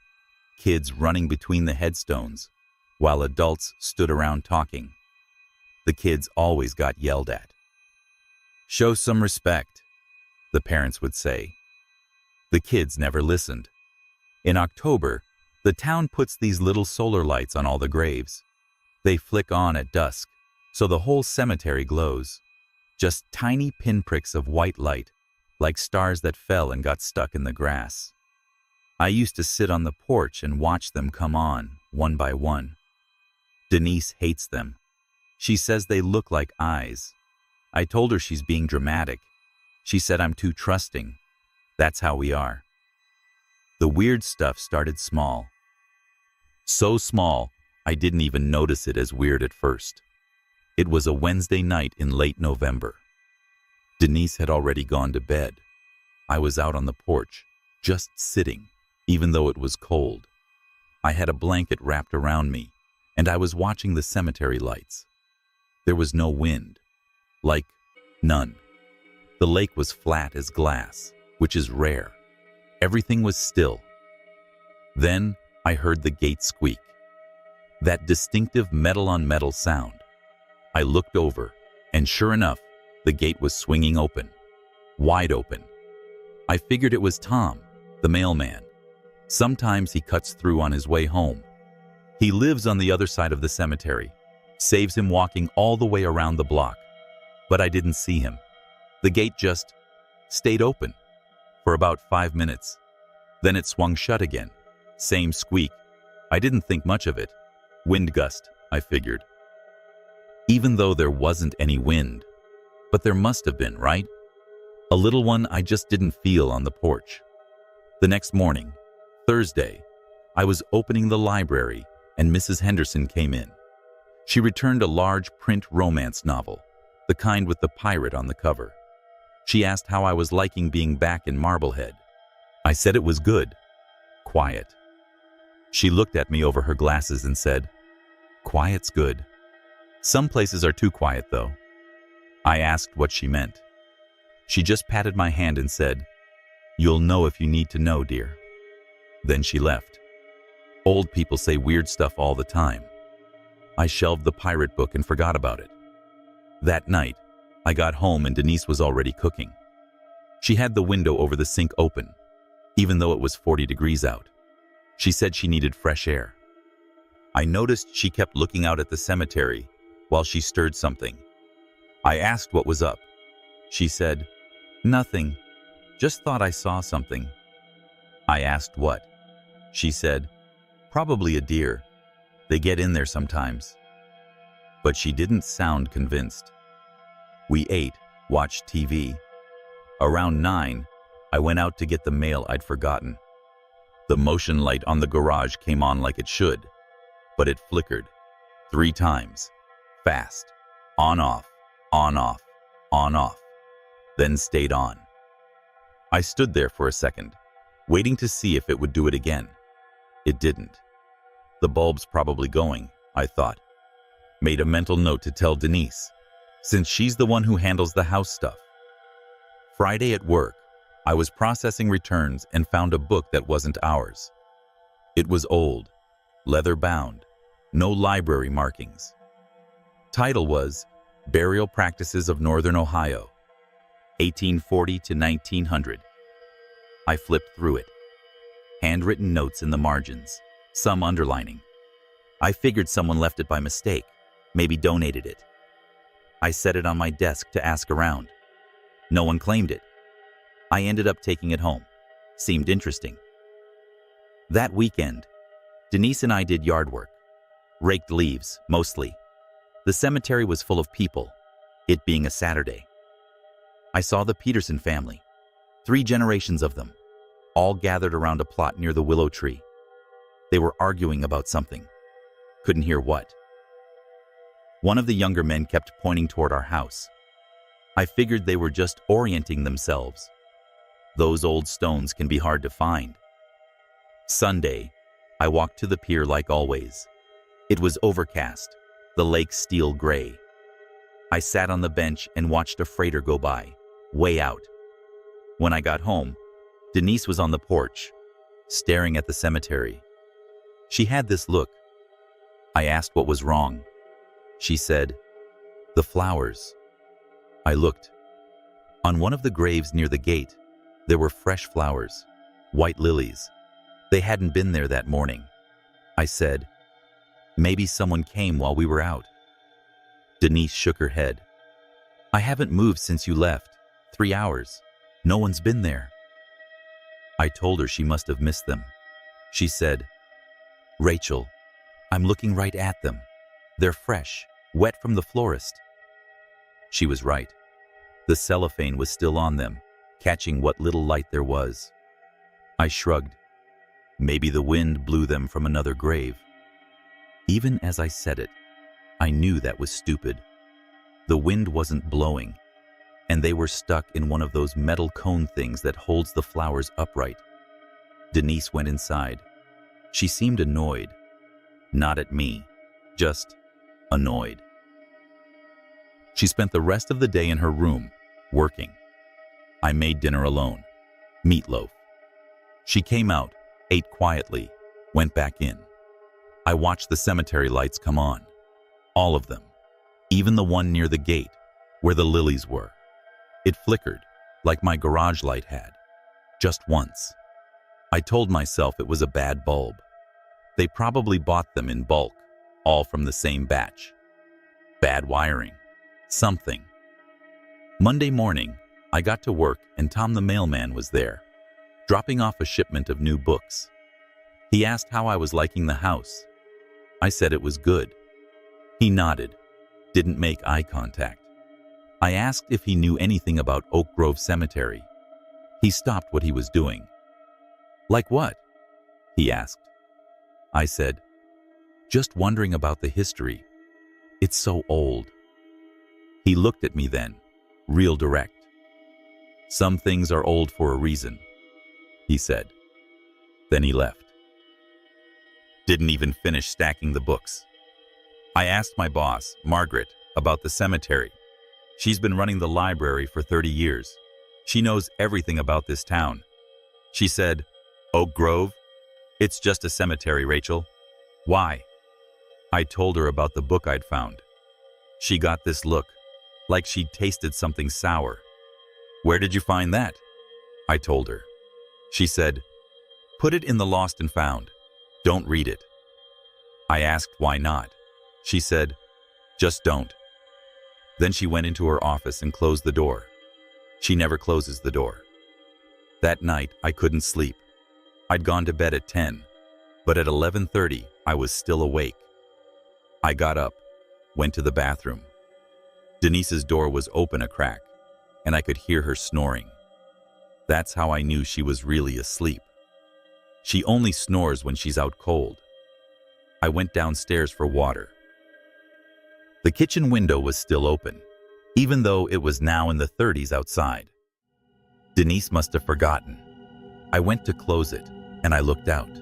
kids running between the headstones, while adults stood around talking. The kids always got yelled at. "Show some respect," the parents would say. The kids never listened. In October, the town puts these little solar lights on all the graves. They flick on at dusk, so the whole cemetery glows. Just tiny pinpricks of white light, like stars that fell and got stuck in the grass. I used to sit on the porch and watch them come on, one by one. Denise hates them. She says they look like eyes. I told her she's being dramatic. She said I'm too trusting. That's how we are. The weird stuff started small. So small, I didn't even notice it as weird at first. It was a Wednesday night in late November. Denise had already gone to bed. I was out on the porch, just sitting, even though it was cold. I had a blanket wrapped around me, and I was watching the cemetery lights. There was no wind, like none. The lake was flat as glass, which is rare. Everything was still. Then I heard the gate squeak. That distinctive metal-on-metal sound. I looked over, and sure enough, the gate was swinging open. Wide open. I figured it was Tom, the mailman. Sometimes he cuts through on his way home. He lives on the other side of the cemetery. Saves him walking all the way around the block. But I didn't see him. The gate just stayed open for about 5 minutes. Then it swung shut again. Same squeak. I didn't think much of it. Wind gust, I figured. Even though there wasn't any wind. But there must have been, right? A little one I just didn't feel on the porch. The next morning, Thursday, I was opening the library and Mrs. Henderson came in. She returned a large print romance novel, the kind with the pirate on the cover. She asked how I was liking being back in Marblehead. I said it was good. Quiet. She looked at me over her glasses and said, "Quiet's good. Some places are too quiet, though." I asked what she meant. She just patted my hand and said, "You'll know if you need to know, dear." Then she left. Old people say weird stuff all the time. I shelved the pirate book and forgot about it. That night, I got home and Denise was already cooking. She had the window over the sink open, even though it was 40 degrees out. She said she needed fresh air. I noticed she kept looking out at the cemetery while she stirred something. I asked what was up. She said, "Nothing. Just thought I saw something." I asked what. She said, "Probably a deer. They get in there sometimes." But she didn't sound convinced. We ate, watched TV. Around 9, I went out to get the mail I'd forgotten. The motion light on the garage came on like it should, but it flickered 3 times, fast, on off, on off, on off, then stayed on. I stood there for a second, waiting to see if it would do it again. It didn't. The bulb's probably going, I thought. Made a mental note to tell Denise, since she's the one who handles the house stuff. Friday at work, I was processing returns and found a book that wasn't ours. It was old, leather-bound, no library markings. Title was Burial Practices of Northern Ohio, 1840 to 1900. I flipped through it. Handwritten notes in the margins, some underlining. I figured someone left it by mistake, maybe donated it. I set it on my desk to ask around. No one claimed it. I ended up taking it home. Seemed interesting. That weekend, Denise and I did yard work. Raked leaves, mostly. The cemetery was full of people, it being a Saturday. I saw the Peterson family, 3 generations of them, all gathered around a plot near the willow tree. They were arguing about something. Couldn't hear what. One of the younger men kept pointing toward our house. I figured they were just orienting themselves. Those old stones can be hard to find. Sunday, I walked to the pier like always. It was overcast, the lake steel gray. I sat on the bench and watched a freighter go by, way out. When I got home, Denise was on the porch, staring at the cemetery. She had this look. I asked what was wrong. She said, "The flowers." I looked. On one of the graves near the gate, there were fresh flowers, white lilies. They hadn't been there that morning. I said, "Maybe someone came while we were out." Denise shook her head. "I haven't moved since you left. 3 hours. No one's been there." I told her she must have missed them. She said, "Rachel, I'm looking right at them. They're fresh, wet from the florist." She was right. The cellophane was still on them, catching what little light there was. I shrugged. Maybe the wind blew them from another grave. Even as I said it, I knew that was stupid. The wind wasn't blowing, and they were stuck in one of those metal cone things that holds the flowers upright. Denise went inside. She seemed annoyed. Not at me, just annoyed. She spent the rest of the day in her room, working. I made dinner alone. Meatloaf. She came out, ate quietly, went back in. I watched the cemetery lights come on. All of them. Even the one near the gate, where the lilies were. It flickered, like my garage light had. Just once. I told myself it was a bad bulb. They probably bought them in bulk, all from the same batch. Bad wiring. Something. Monday morning, I got to work and Tom the mailman was there, dropping off a shipment of new books. He asked how I was liking the house. I said it was good. He nodded, didn't make eye contact. I asked if he knew anything about Oak Grove Cemetery. He stopped what he was doing. Like what? He asked. I said, just wondering about the history. It's so old. He looked at me then, real direct. Some things are old for a reason, he said. Then he left. Didn't even finish stacking the books. I asked my boss, Margaret, about the cemetery. She's been running the library for 30 years. She knows everything about this town. She said, Oak Grove? It's just a cemetery, Rachel. Why? I told her about the book I'd found. She got this look, like she'd tasted something sour. Where did you find that? I told her. She said, put it in the lost and found. Don't read it. I asked why not. She said, just don't. Then she went into her office and closed the door. She never closes the door. That night, I couldn't sleep. I'd gone to bed at 10, but at 11:30, I was still awake. I got up, went to the bathroom. Denise's door was open a crack, and I could hear her snoring. That's how I knew she was really asleep. She only snores when she's out cold. I went downstairs for water. The kitchen window was still open, even though it was now in the 30s outside. Denise must have forgotten. I went to close it, and I looked out.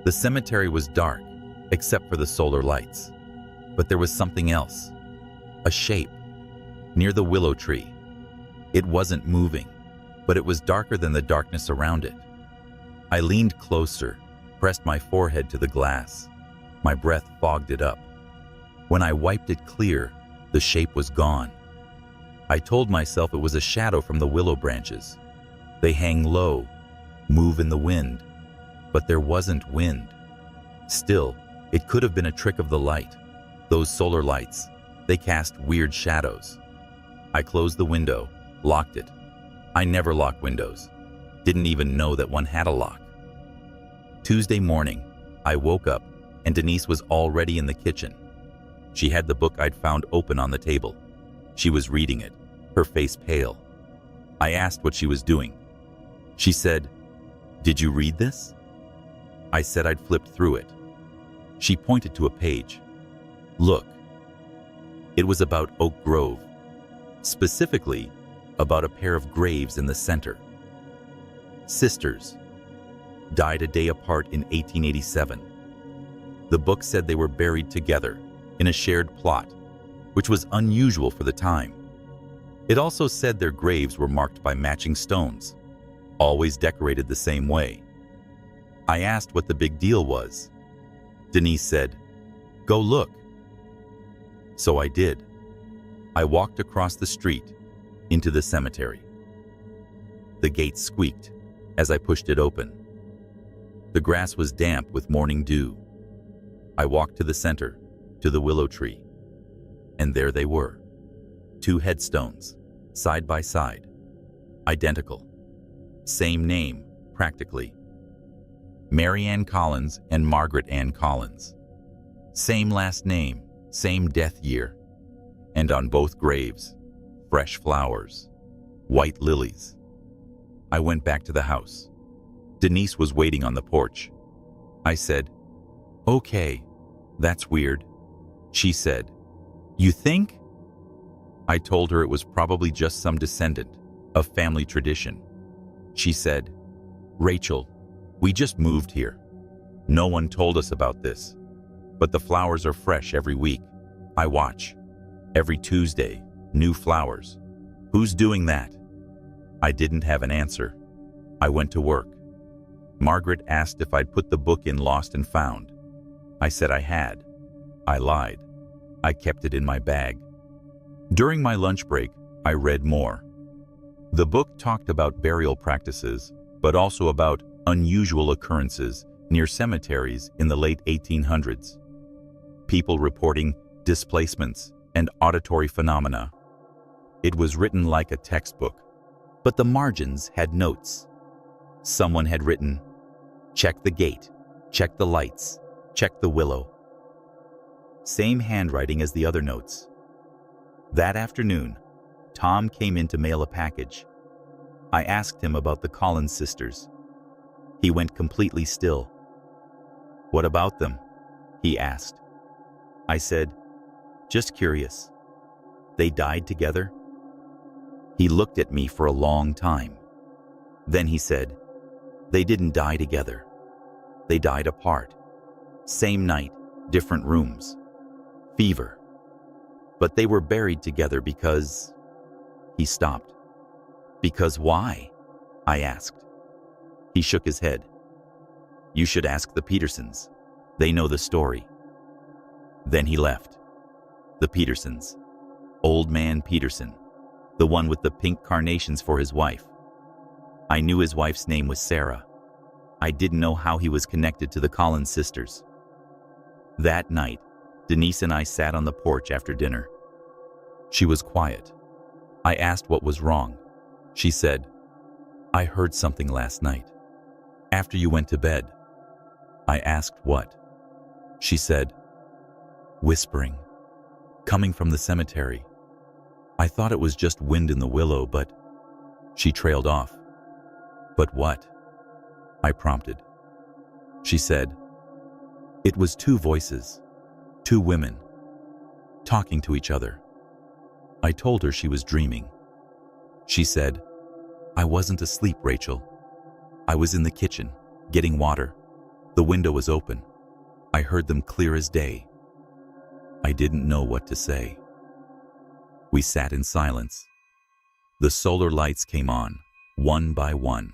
The cemetery was dark, except for the solar lights. But there was something else. A shape, near the willow tree. It wasn't moving, but it was darker than the darkness around it. I leaned closer, pressed my forehead to the glass. My breath fogged it up. When I wiped it clear, the shape was gone. I told myself it was a shadow from the willow branches. They hang low, move in the wind, but there wasn't wind. Still, it could have been a trick of the light. Those solar lights, they cast weird shadows. I closed the window, locked it. I never lock windows. Didn't even know that one had a lock. Tuesday morning, I woke up and Denise was already in the kitchen. She had the book I'd found open on the table. She was reading it, her face pale. I asked what she was doing. She said, "Did you read this?" I said I'd flipped through it. She pointed to a page. Look. It was about Oak Grove, specifically about a pair of graves in the center. Sisters. Died a day apart in 1887. The book said they were buried together in a shared plot, which was unusual for the time. It also said their graves were marked by matching stones, always decorated the same way. I asked what the big deal was. Denise said, "Go look." So I did. I walked across the street into the cemetery. The gate squeaked as I pushed it open. The grass was damp with morning dew. I walked to the center, to the willow tree. And there they were. 2 headstones, side by side. Identical. Same name, practically. Mary Ann Collins and Margaret Ann Collins. Same last name, same death year. And on both graves, fresh flowers, white lilies. I went back to the house. Denise was waiting on the porch. I said, "Okay, that's weird." She said, "You think?" I told her it was probably just some descendant of family tradition. She said, "Rachel, we just moved here. No one told us about this, but the flowers are fresh every week. I watch. Every Tuesday, new flowers. Who's doing that?" I didn't have an answer. I went to work. Margaret asked if I'd put the book in Lost and Found. I said I had. I lied. I kept it in my bag. During my lunch break, I read more. The book talked about burial practices, but also about unusual occurrences near cemeteries in the late 1800s. People reporting displacements and auditory phenomena. It was written like a textbook, but the margins had notes. Someone had written, "Check the gate, check the lights, check the willow." Same handwriting as the other notes. That afternoon, Tom came in to mail a package. I asked him about the Collins sisters. He went completely still. "What about them?" he asked. I said, "Just curious. They died together?" He looked at me for a long time. Then he said, "They didn't die together. They died apart. Same night, different rooms. Fever. But they were buried together because..." He stopped. "Because why?" I asked. He shook his head. "You should ask the Petersons. They know the story." Then he left. The Petersons. Old man Peterson. The one with the pink carnations for his wife. I knew his wife's name was Sarah. I didn't know how he was connected to the Collins sisters. That night, Denise and I sat on the porch after dinner. She was quiet. I asked what was wrong. She said, "I heard something last night. After you went to bed." I asked what. She said, "Whispering. Coming from the cemetery. I thought it was just wind in the willow, but..." She trailed off. "But what?" I prompted. She said, "It was two voices, two women, talking to each other." I told her she was dreaming. She said, "I wasn't asleep, Rachel. I was in the kitchen, getting water. The window was open. I heard them clear as day." I didn't know what to say. We sat in silence. The solar lights came on, one by one.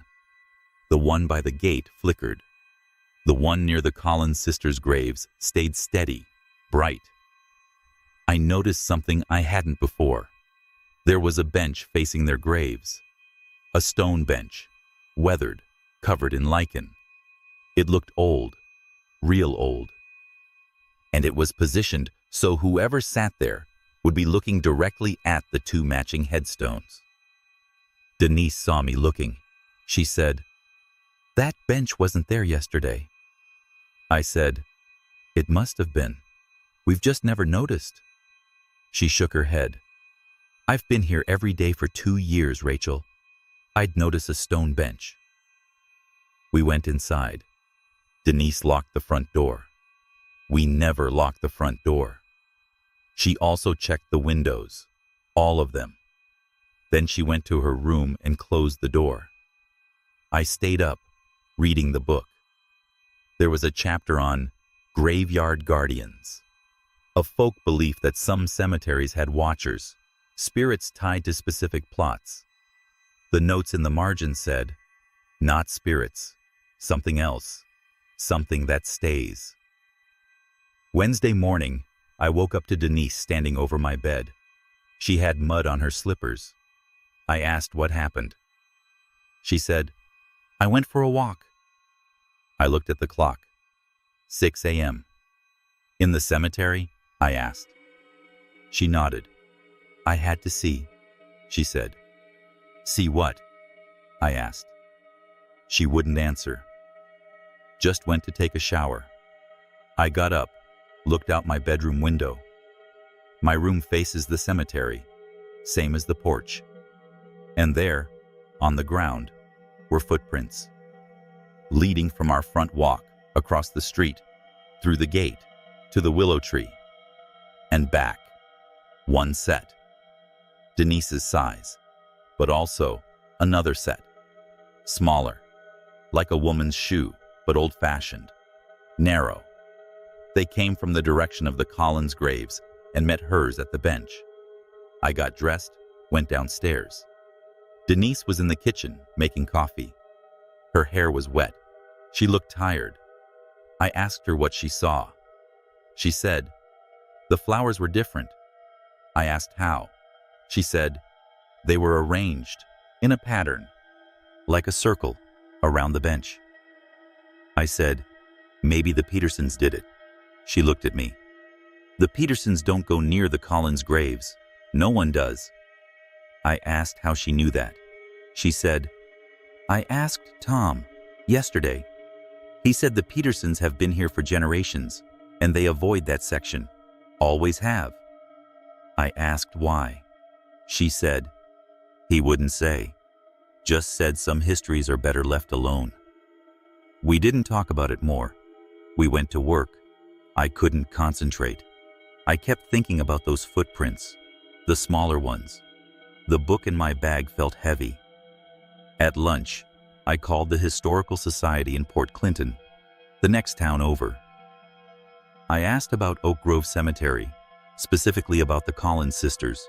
The one by the gate flickered. The one near the Collins sisters' graves stayed steady, bright. I noticed something I hadn't before. There was a bench facing their graves. A stone bench, weathered, covered in lichen. It looked old, real old. And it was positioned so whoever sat there would be looking directly at the two matching headstones. Denise saw me looking. She said, "That bench wasn't there yesterday." I said, "It must have been. We've just never noticed." She shook her head. "I've been here every day for 2 years, Rachel. I'd notice a stone bench." We went inside. Denise locked the front door. We never locked the front door. She also checked the windows, all of them. Then she went to her room and closed the door. I stayed up, reading the book. There was a chapter on graveyard guardians, a folk belief that some cemeteries had watchers, spirits tied to specific plots. The notes in the margin said, "Not spirits, something else, something that stays." Wednesday morning, I woke up to Denise standing over my bed. She had mud on her slippers. I asked what happened. She said, "I went for a walk." I looked at the clock. 6 a.m. "In the cemetery?" I asked. She nodded. "I had to see," she said. "See what?" I asked. She wouldn't answer. "Just went to take a shower." I got up, looked out my bedroom window. My room faces the cemetery, same as the porch. And there, on the ground, were footprints, leading from our front walk, across the street, through the gate, to the willow tree, and back. One set. Denise's size, but also another set. Smaller, like a woman's shoe, but old-fashioned. Narrow. They came from the direction of the Collins graves and met hers at the bench. I got dressed, went downstairs. Denise was in the kitchen, making coffee. Her hair was wet. She looked tired. I asked her what she saw. She said, "The flowers were different." I asked how. She said, "They were arranged in a pattern, like a circle, around the bench." I said, "Maybe the Petersons did it." She looked at me. "The Petersons don't go near the Collins graves. No one does." I asked how she knew that. She said, "I asked Tom yesterday. He said the Petersons have been here for generations, and they avoid that section. Always have." I asked why. She said, "He wouldn't say. Just said some histories are better left alone." We didn't talk about it more. We went to work. I couldn't concentrate. I kept thinking about those footprints, the smaller ones. The book in my bag felt heavy. At lunch, I called the Historical Society in Port Clinton, the next town over. I asked about Oak Grove Cemetery, specifically about the Collins sisters.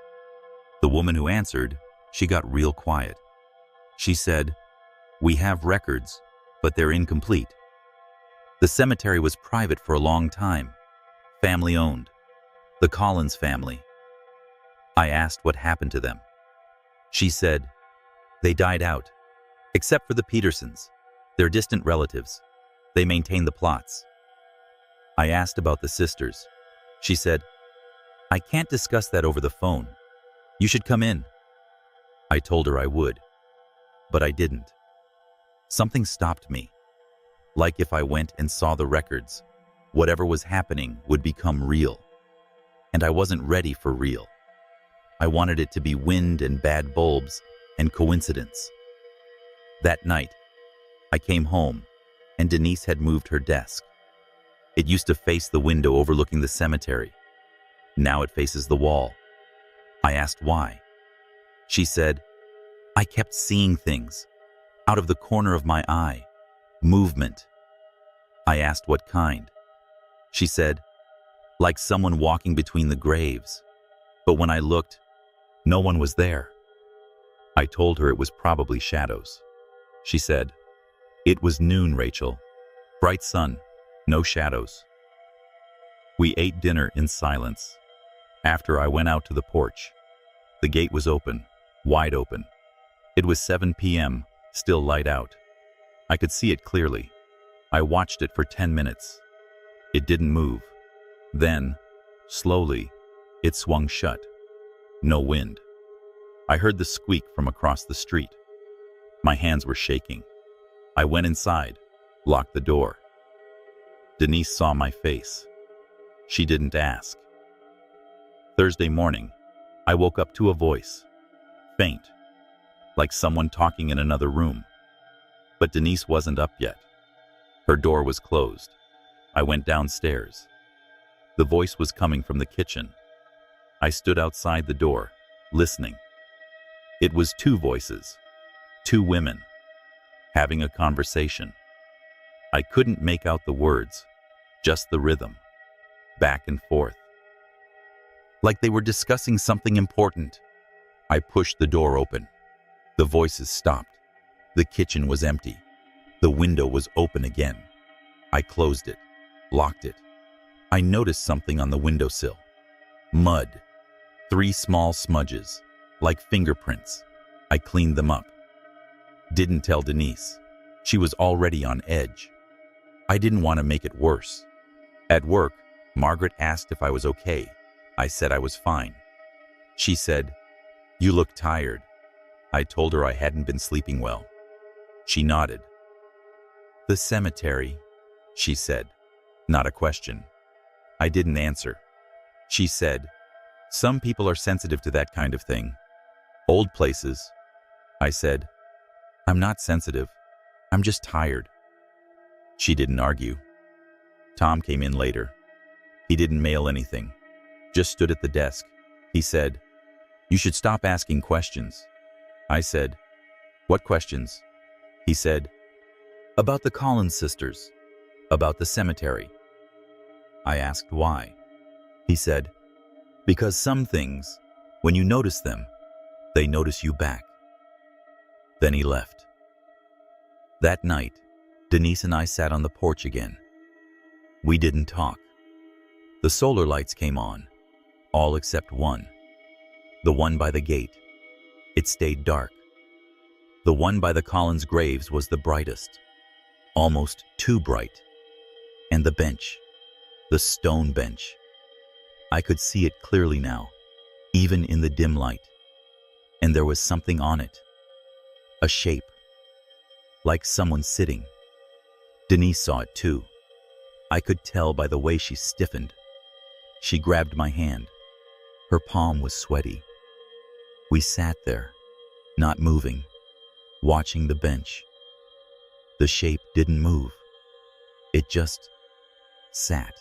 The woman who answered, she got real quiet. She said, "We have records, but they're incomplete. The cemetery was private for a long time, family-owned, the Collins family." I asked what happened to them. She said, "They died out, except for the Petersons. They're distant relatives. They maintain the plots." I asked about the sisters. She said, "I can't discuss that over the phone. You should come in." I told her I would, but I didn't. Something stopped me. Like if I went and saw the records, whatever was happening would become real. And I wasn't ready for real. I wanted it to be wind and bad bulbs and coincidence. That night, I came home, and Denise had moved her desk. It used to face the window overlooking the cemetery. Now it faces the wall. I asked why. She said, "I kept seeing things, out of the corner of my eye, movement." I asked what kind. She said, "Like someone walking between the graves. But when I looked, no one was there." I told her it was probably shadows. She said, "It was noon, Rachel. Bright sun, no shadows." We ate dinner in silence. After I went out to the porch, the gate was open, wide open. It was 7 p.m., still light out. I could see it clearly. I watched it for 10 minutes. It didn't move. Then, slowly, it swung shut. No wind. I heard the squeak from across the street. My hands were shaking. I went inside, locked the door. Denise saw my face. She didn't ask. Thursday morning, I woke up to a voice. Faint, like someone talking in another room. But Denise wasn't up yet. Her door was closed. I went downstairs. The voice was coming from the kitchen. I stood outside the door, listening. It was two voices, two women, having a conversation. I couldn't make out the words, just the rhythm, back and forth. Like they were discussing something important. I pushed the door open. The voices stopped. The kitchen was empty. The window was open again. I closed it, locked it. I noticed something on the windowsill. Mud. 3 small smudges, like fingerprints. I cleaned them up. Didn't tell Denise. She was already on edge. I didn't want to make it worse. At work, Margaret asked if I was okay. I said I was fine. She said, "You look tired." I told her I hadn't been sleeping well. She nodded. "The cemetery," she said, not a question. I didn't answer. She said, "Some people are sensitive to that kind of thing. Old places." I said, "I'm not sensitive. I'm just tired." She didn't argue. Tom came in later. He didn't mail anything, just stood at the desk. He said, "You should stop asking questions." I said, "What questions?" He said, "About the Collins sisters, about the cemetery." I asked why. He said, "Because some things, when you notice them, they notice you back." Then he left. That night, Denise and I sat on the porch again. We didn't talk. The solar lights came on, all except one. The one by the gate. It stayed dark. The one by the Collins graves was the brightest, almost too bright. And the bench, the stone bench. I could see it clearly now, even in the dim light. And there was something on it. A shape, like someone sitting. Denise saw it too. I could tell by the way she stiffened. She grabbed my hand. Her palm was sweaty. We sat there, not moving, watching the bench. The shape didn't move. It just sat,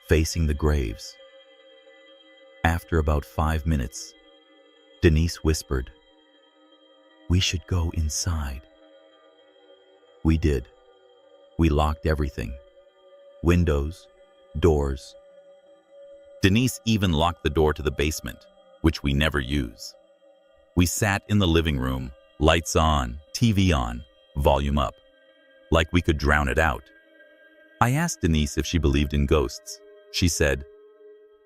facing the graves. After about 5 minutes, Denise whispered, "We should go inside." We did. We locked everything. Windows, doors. Denise even locked the door to the basement, which we never use. We sat in the living room, lights on, TV on, volume up, like we could drown it out. I asked Denise if she believed in ghosts. She said,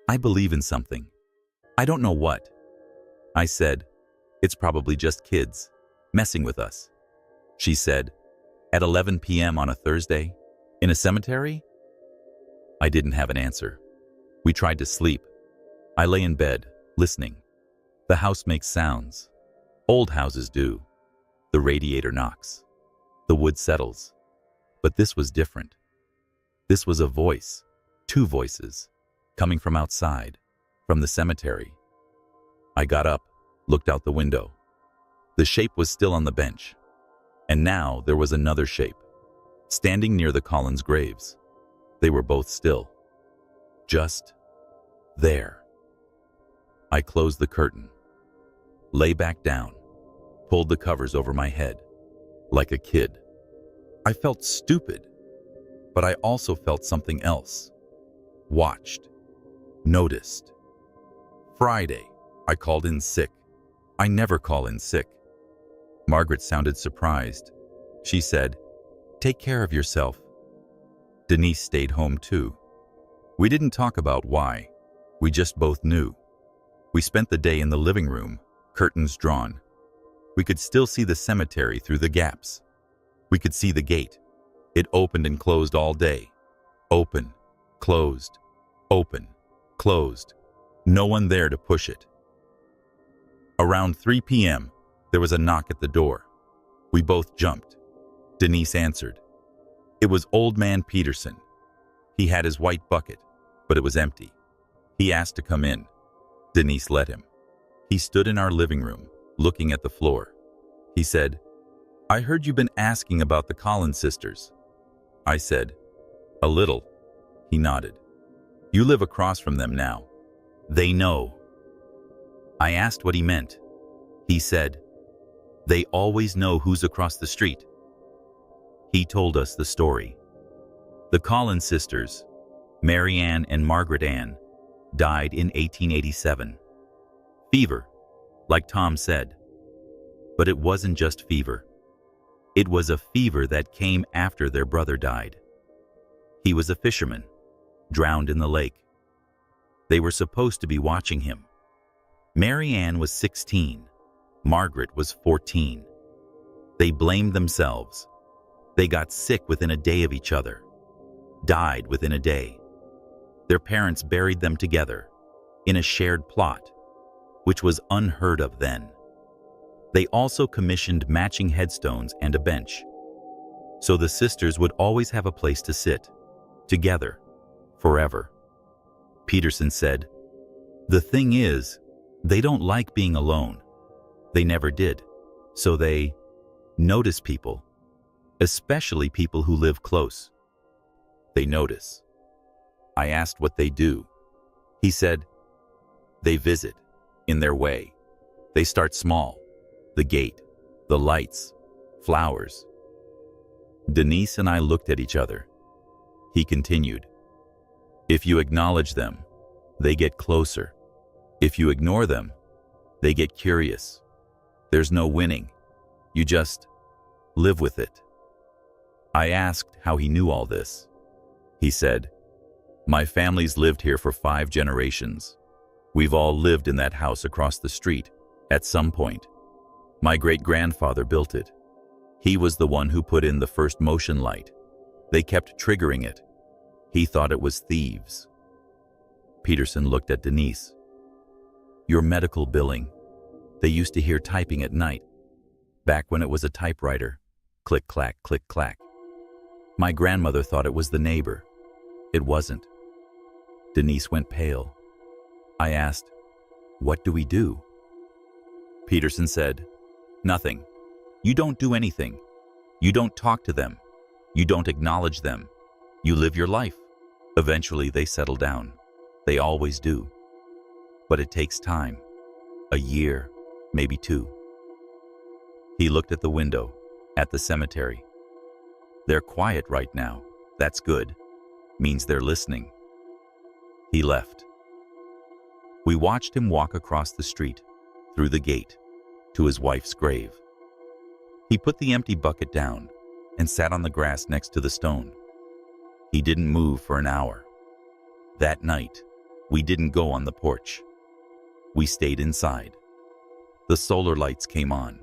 "I believe in something. I don't know what." I said, "It's probably just kids, messing with us." She said, "At 11 p.m. on a Thursday, in a cemetery?" I didn't have an answer. We tried to sleep. I lay in bed, listening. The house makes sounds. Old houses do. The radiator knocks. The wood settles. But this was different. This was a voice, 2 voices, coming from outside, from the cemetery. I got up, looked out the window. The shape was still on the bench. And now there was another shape, standing near the Collins graves. They were both still. Just there. I closed the curtain, lay back down, pulled the covers over my head, like a kid. I felt stupid, but I also felt something else. Watched, noticed. Friday, I called in sick. I never call in sick. Margaret sounded surprised. She said, "Take care of yourself." Denise stayed home too. We didn't talk about why. We just both knew. We spent the day in the living room, curtains drawn. We could still see the cemetery through the gaps. We could see the gate. It opened and closed all day. Open, closed, open, closed. No one there to push it. Around 3 p.m., there was a knock at the door. We both jumped. Denise answered. It was Old Man Peterson. He had his white bucket, but it was empty. He asked to come in. Denise let him. He stood in our living room, looking at the floor. He said, "I heard you've been asking about the Collins sisters." I said, "A little." He nodded. "You live across from them now. They know." I asked what he meant. He said, "They always know who's across the street." He told us the story. The Collins sisters, Mary Ann and Margaret Ann, died in 1887. Fever, like Tom said. But it wasn't just fever. It was a fever that came after their brother died. He was a fisherman, drowned in the lake. They were supposed to be watching him. Mary Ann was 16. Margaret was 14. They blamed themselves. They got sick within a day of each other. Died within a day. Their parents buried them together in a shared plot, which was unheard of then. They also commissioned matching headstones and a bench, so the sisters would always have a place to sit, together, forever. Peterson said, "The thing is, they don't like being alone. They never did, so they notice people, especially people who live close. They notice." I asked what they do. He said, "They visit, in their way. They start small, the gate, the lights, flowers." Denise and I looked at each other. He continued, "If you acknowledge them, they get closer. If you ignore them, they get curious. There's no winning. You just live with it." I asked how he knew all this. He said, My family's lived here for 5 generations. We've all lived in that house across the street at some point. My great-grandfather built it. He was the one who put in the first motion light. They kept triggering it. He thought it was thieves. Peterson looked at Denise. Your medical billing. They used to hear typing at night, back when it was a typewriter. Click, clack, click, clack. My grandmother thought it was the neighbor. It wasn't. Denise went pale. I asked, what do we do? Peterson said, nothing. You don't do anything. You don't talk to them. You don't acknowledge them. You live your life. Eventually they settle down. They always do. But it takes time. A year, maybe 2. He looked at the window, at the cemetery. They're quiet right now. That's good. Means they're listening. He left. We watched him walk across the street, through the gate, to his wife's grave. He put the empty bucket down and sat on the grass next to the stone. He didn't move for an hour. That night, we didn't go on the porch. We stayed inside. The solar lights came on,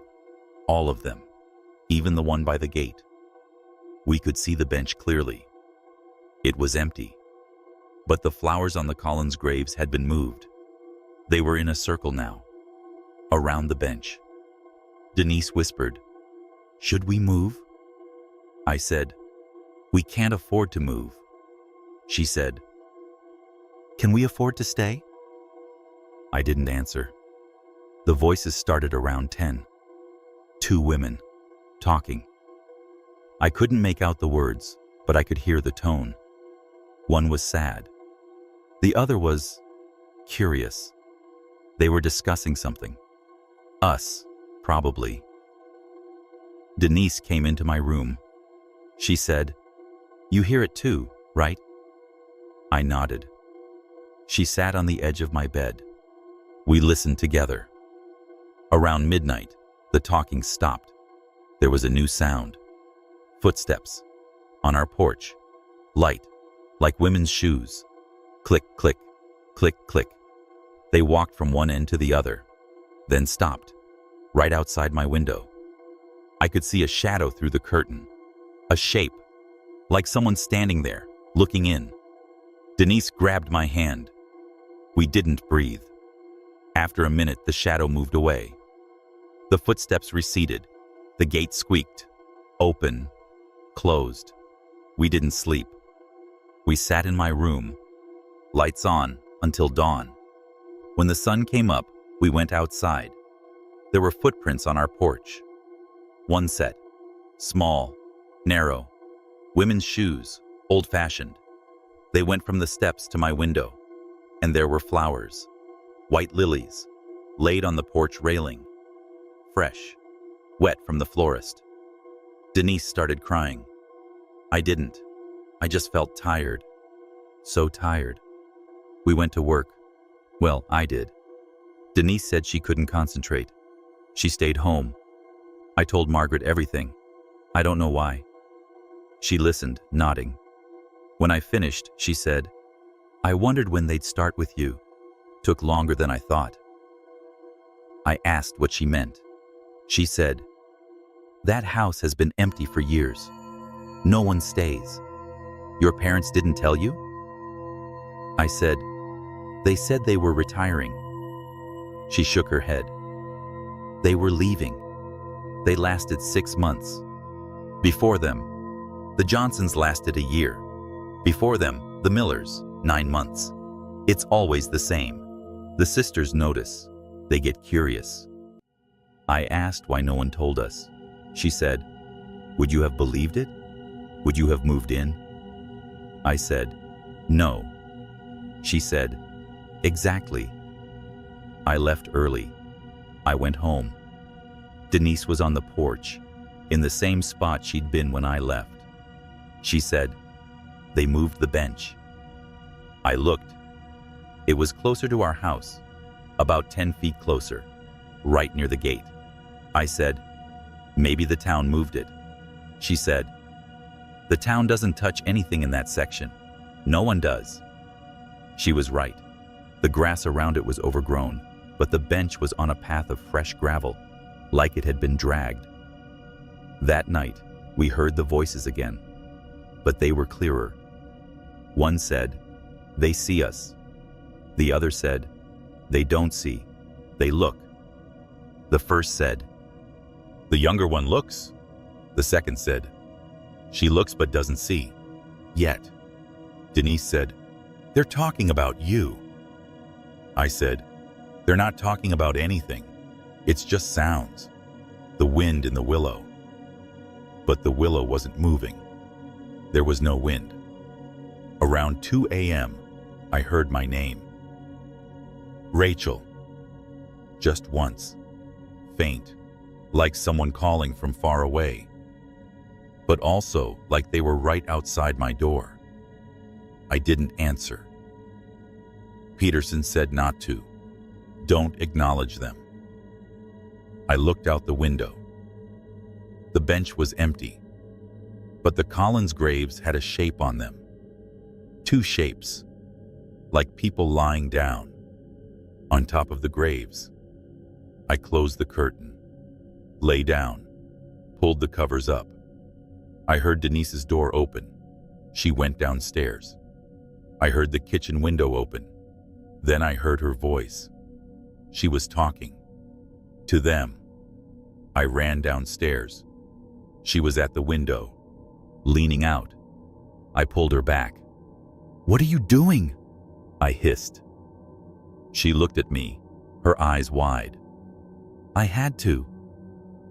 all of them, even the one by the gate. We could see the bench clearly. It was empty, but the flowers on the Collins graves had been moved. They were in a circle now, around the bench. Denise whispered, should we move? I said, we can't afford to move. She said, can we afford to stay? I didn't answer. The voices started around 10. 2 women, talking. I couldn't make out the words, but I could hear the tone. One was sad. The other was curious. They were discussing something. Us, probably. Denise came into my room. She said, you hear it too, right? I nodded. She sat on the edge of my bed. We listened together. Around midnight, the talking stopped. There was a new sound. Footsteps. On our porch. Light. Like women's shoes. Click, click, click, click. They walked from one end to the other, then stopped, right outside my window. I could see a shadow through the curtain. A shape. Like someone standing there, looking in. Denise grabbed my hand. We didn't breathe. After a minute, the shadow moved away. The footsteps receded. The gate squeaked. Open. Closed. We didn't sleep. We sat in my room. Lights on until dawn. When the sun came up, we went outside. There were footprints on our porch. One set. Small. Narrow. Women's shoes. Old-fashioned. They went from the steps to my window. And there were flowers. White lilies. Laid on the porch railing. Fresh. Wet from the florist. Denise started crying. I didn't. I just felt tired. So tired. We went to work. Well, I did. Denise said she couldn't concentrate. She stayed home. I told Margaret everything. I don't know why. She listened, nodding. When I finished, she said, I wondered when they'd start with you. Took longer than I thought. I asked what she meant. She said, that house has been empty for years. No one stays. Your parents didn't tell you? I said, they said they were retiring. She shook her head. They were leaving. They lasted 6 months. Before them, the Johnsons lasted a year. Before them, the Millers, 9 months. It's always the same. The sisters notice. They get curious. I asked why no one told us. She said, would you have believed it? Would you have moved in? I said, no. She said, exactly. I left early. I went home. Denise was on the porch, in the same spot she'd been when I left. She said, they moved the bench. I looked. It was closer to our house, about 10 feet closer, right near the gate. I said, maybe the town moved it. She said, the town doesn't touch anything in that section. No one does. She was right. The grass around it was overgrown, but the bench was on a path of fresh gravel, like it had been dragged. That night, we heard the voices again, but they were clearer. One said, "They see us." The other said, "They don't see. They look." The first said, "The younger one looks." The second said, "She looks but doesn't see. Yet." Denise said, "They're talking about you." I said, "They're not talking about anything. It's just sounds. The wind in the willow." But the willow wasn't moving. There was no wind. Around 2 a.m., I heard my name. Rachel. Just once. Faint, like someone calling from far away. But also like they were right outside my door. I didn't answer. Peterson said not to. Don't acknowledge them. I looked out the window. The bench was empty, but the Collins graves had a shape on them. 2 shapes, like people lying down, on top of the graves. I closed the curtain, lay down, pulled the covers up. I heard Denise's door open. She went downstairs. I heard the kitchen window open. Then I heard her voice. She was talking to them. I ran downstairs. She was at the window, leaning out. I pulled her back. "What are you doing?" I hissed. She looked at me, her eyes wide. "I had to.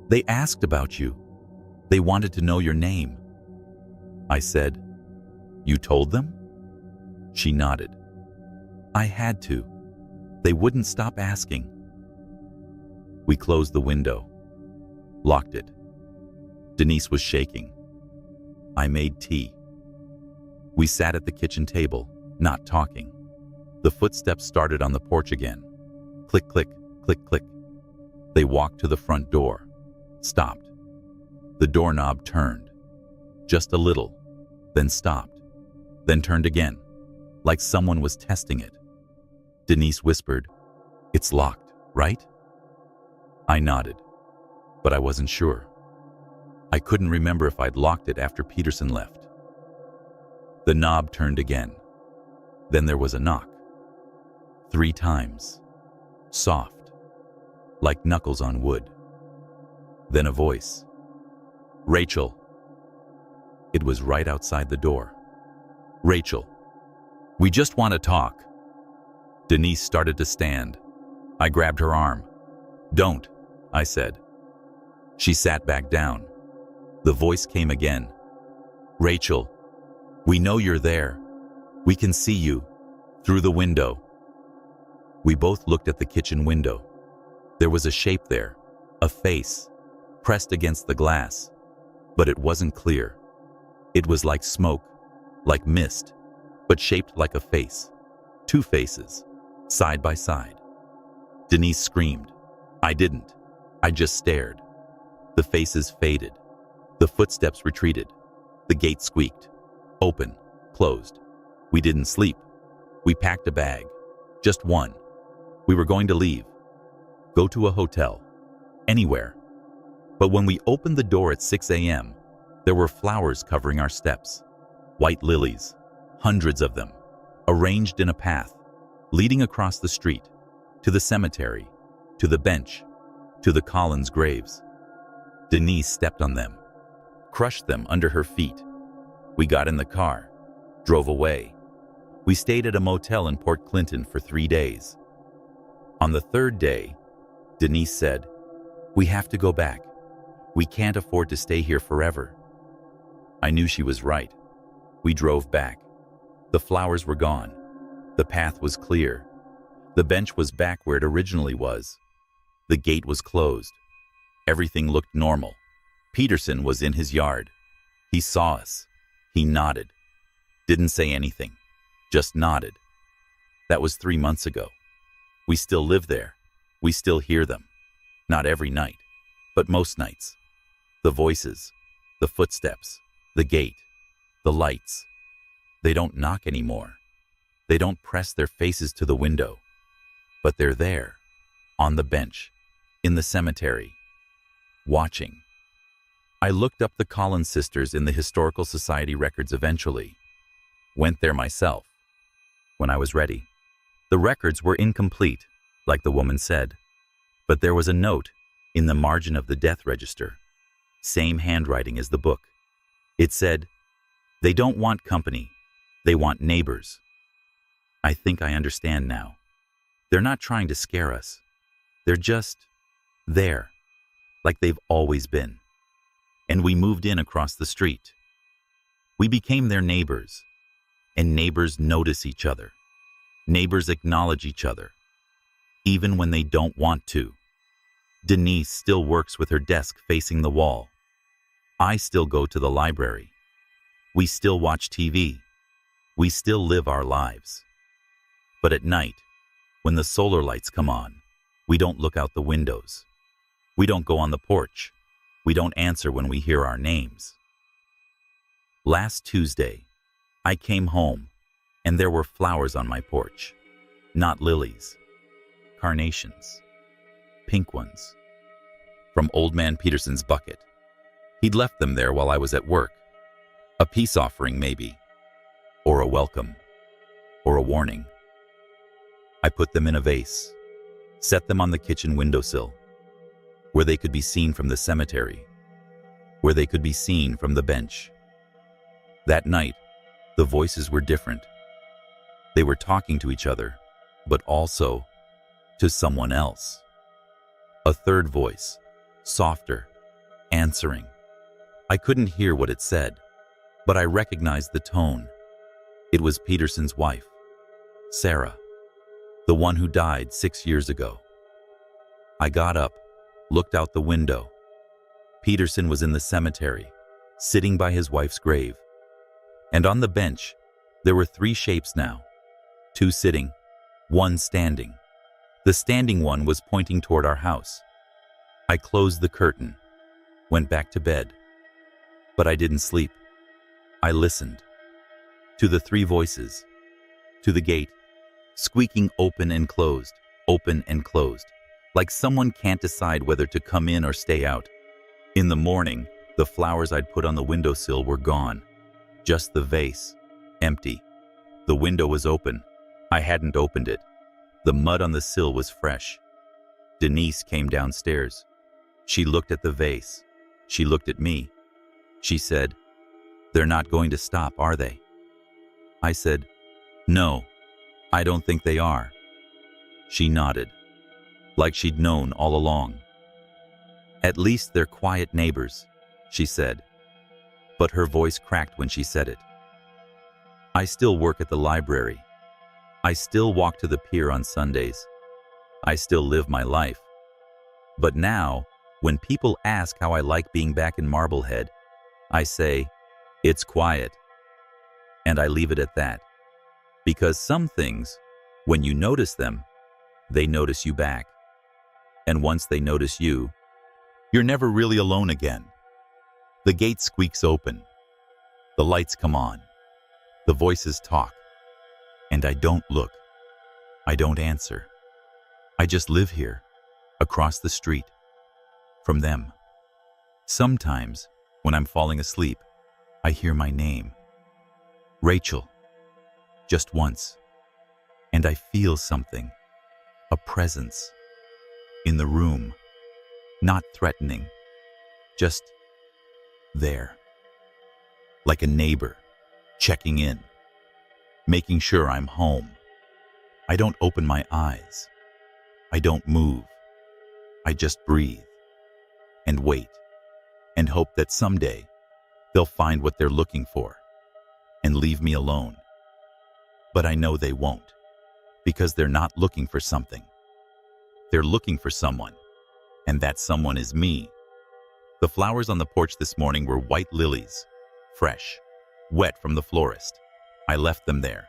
They asked about you. They wanted to know your name." I said, "You told them?" She nodded. "I had to. They wouldn't stop asking." We closed the window, locked it. Denise was shaking. I made tea. We sat at the kitchen table, not talking. The footsteps started on the porch again. Click, click, click, click. They walked to the front door, stopped. The doorknob turned, just a little, then stopped, then turned again, like someone was testing it. Denise whispered, "It's locked, right?" I nodded, but I wasn't sure. I couldn't remember if I'd locked it after Peterson left. The knob turned again. Then there was a knock. 3 times. Soft, like knuckles on wood. Then a voice. "Rachel." It was right outside the door. "Rachel, we just want to talk." Denise started to stand. I grabbed her arm. "Don't," I said. She sat back down. The voice came again. "Rachel, we know you're there. We can see you, through the window." We both looked at the kitchen window. There was a shape there, a face, pressed against the glass. But it wasn't clear. It was like smoke, like mist, but shaped like a face. 2 faces, side by side. Denise screamed. I didn't. I just stared. The faces faded. The footsteps retreated. The gate squeaked. Open, closed. We didn't sleep. We packed a bag. Just one. We were going to leave. Go to a hotel. Anywhere. But when we opened the door at 6 a.m., there were flowers covering our steps. White lilies, hundreds of them, arranged in a path, leading across the street, to the cemetery, to the bench, to the Collins graves. Denise stepped on them, crushed them under her feet. We got in the car, drove away. We stayed at a motel in Port Clinton for 3 days. On the 3rd day, Denise said, "We have to go back. We can't afford to stay here forever." I knew she was right. We drove back. The flowers were gone. The path was clear. The bench was back where it originally was. The gate was closed. Everything looked normal. Peterson was in his yard. He saw us. He nodded. Didn't say anything. Just nodded. That was 3 months ago. We still live there. We still hear them. Not every night, but most nights. The voices, the footsteps, the gate, the lights. They don't knock anymore. They don't press their faces to the window, but they're there, on the bench, in the cemetery, watching. I looked up the Collins sisters in the Historical Society records eventually. Went there myself, when I was ready. The records were incomplete, like the woman said, but there was a note in the margin of the death register, same handwriting as the book. It said, "They don't want company, they want neighbors." I think I understand now. They're not trying to scare us. They're just there, like they've always been. And we moved in across the street. We became their neighbors, and neighbors notice each other. Neighbors acknowledge each other, even when they don't want to. Denise still works with her desk facing the wall. I still go to the library. We still watch TV. We still live our lives. But at night, when the solar lights come on, we don't look out the windows. We don't go on the porch. We don't answer when we hear our names. Last Tuesday, I came home, and there were flowers on my porch. Not lilies. Carnations. Pink ones. From Old Man Peterson's bucket. He'd left them there while I was at work. A peace offering, maybe. Or a welcome. Or a warning. I put them in a vase. Set them on the kitchen windowsill, where they could be seen from the cemetery, where they could be seen from the bench. That night, the voices were different. They were talking to each other, but also to someone else. A third voice, softer, answering. I couldn't hear what it said, but I recognized the tone. It was Peterson's wife, Sarah, the one who died 6 years ago. I got up, looked out the window. Peterson was in the cemetery, sitting by his wife's grave. And on the bench, there were 3 shapes now. 2 sitting, 1 standing. The standing one was pointing toward our house. I closed the curtain, went back to bed. But I didn't sleep. I listened. To the 3 voices. To the gate, squeaking open and closed, like someone can't decide whether to come in or stay out. In the morning, the flowers I'd put on the windowsill were gone. Just the vase, empty. The window was open. I hadn't opened it. The mud on the sill was fresh. Denise came downstairs. She looked at the vase. She looked at me. She said, "They're not going to stop, are they?" I said, "No, I don't think they are." She nodded, like she'd known all along. "At least they're quiet neighbors," she said. But her voice cracked when she said it. I still work at the library. I still walk to the pier on Sundays. I still live my life. But now, when people ask how I like being back in Marblehead, I say, it's quiet. And I leave it at that. Because some things, when you notice them, they notice you back. And once they notice you, you're never really alone again. The gate squeaks open. The lights come on. The voices talk. And I don't look. I don't answer. I just live here, across the street, from them. Sometimes, when I'm falling asleep, I hear my name. Rachel. Just once. And I feel something. A presence. In the room. Not threatening. Just there. Like a neighbor. Checking in. Making sure I'm home. I don't open my eyes. I don't move. I just breathe. And wait. And hope that someday they'll find what they're looking for. And leave me alone. But I know they won't. Because they're not looking for something. They're looking for someone. And that someone is me. The flowers on the porch this morning were white lilies. Fresh. Wet from the florist. I left them there.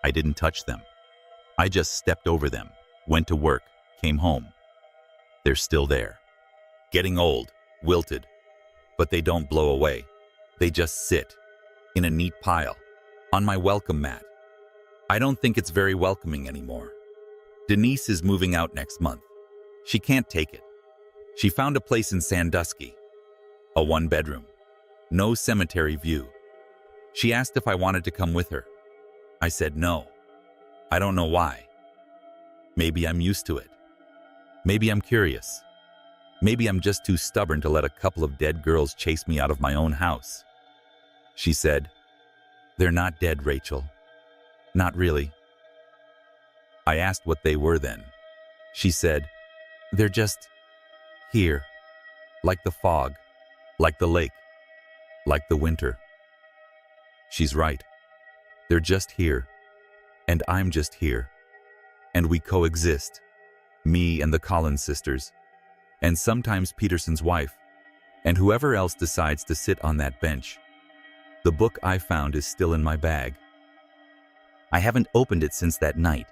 I didn't touch them. I just stepped over them, went to work, came home. They're still there. Getting old, wilted. But they don't blow away. They just sit. In a neat pile. On my welcome mat. I don't think it's very welcoming anymore. Denise is moving out next month. She can't take it. She found a place in Sandusky, a one-bedroom, no cemetery view. She asked if I wanted to come with her. I said no. I don't know why. Maybe I'm used to it. Maybe I'm curious. Maybe I'm just too stubborn to let a couple of dead girls chase me out of my own house. She said, "They're not dead, Rachel. Not really." I asked what they were then. She said, "They're just here, like the fog, like the lake, like the winter." She's right. They're just here, and I'm just here, and we coexist, me and the Collins sisters, and sometimes Peterson's wife, and whoever else decides to sit on that bench. The book I found is still in my bag. I haven't opened it since that night.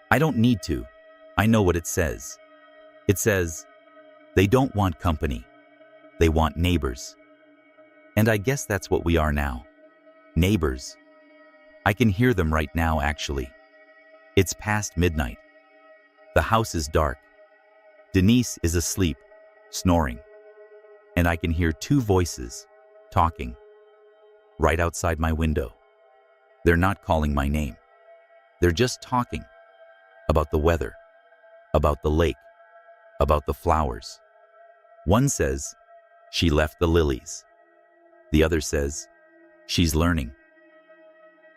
I don't need to. I know what it says. It says, they don't want company. They want neighbors. And I guess that's what we are now. Neighbors. I can hear them right now, actually. It's past midnight. The house is dark. Denise is asleep, snoring. And I can hear two voices, talking, right outside my window. They're not calling my name. They're just talking about the weather, about the lake, about the flowers. One says, she left the lilies. The other says, she's learning.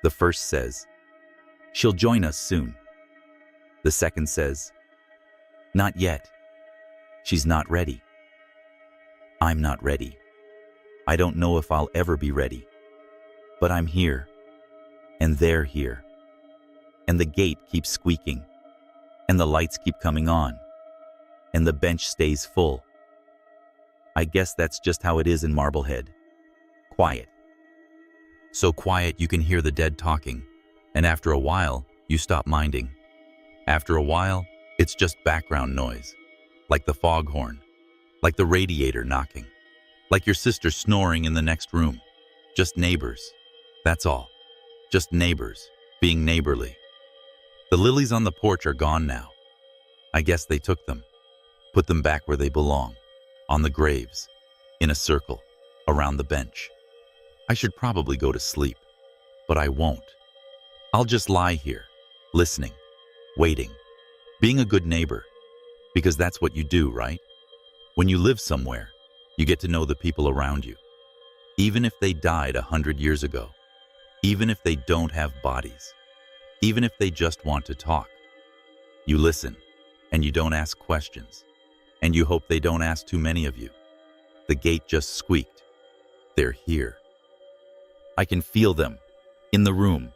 The first says, she'll join us soon. The second says, not yet. She's not ready. I'm not ready. I don't know if I'll ever be ready. But I'm here, and they're here. And the gate keeps squeaking, and the lights keep coming on, and the bench stays full. I guess that's just how it is in Marblehead. Quiet. So quiet you can hear the dead talking, and after a while, you stop minding. After a while, it's just background noise, like the foghorn, like the radiator knocking, like your sister snoring in the next room. Just neighbors. That's all. Just neighbors, being neighborly. The lilies on the porch are gone now. I guess they took them, put them back where they belong, on the graves, in a circle, around the bench. I should probably go to sleep, but I won't. I'll just lie here, listening, waiting, being a good neighbor, because that's what you do, right? When you live somewhere, you get to know the people around you, even if they died 100 years ago, even if they don't have bodies, even if they just want to talk. You listen, and you don't ask questions, and you hope they don't ask too many of you. The gate just squeaked. They're here. I can feel them, in the room,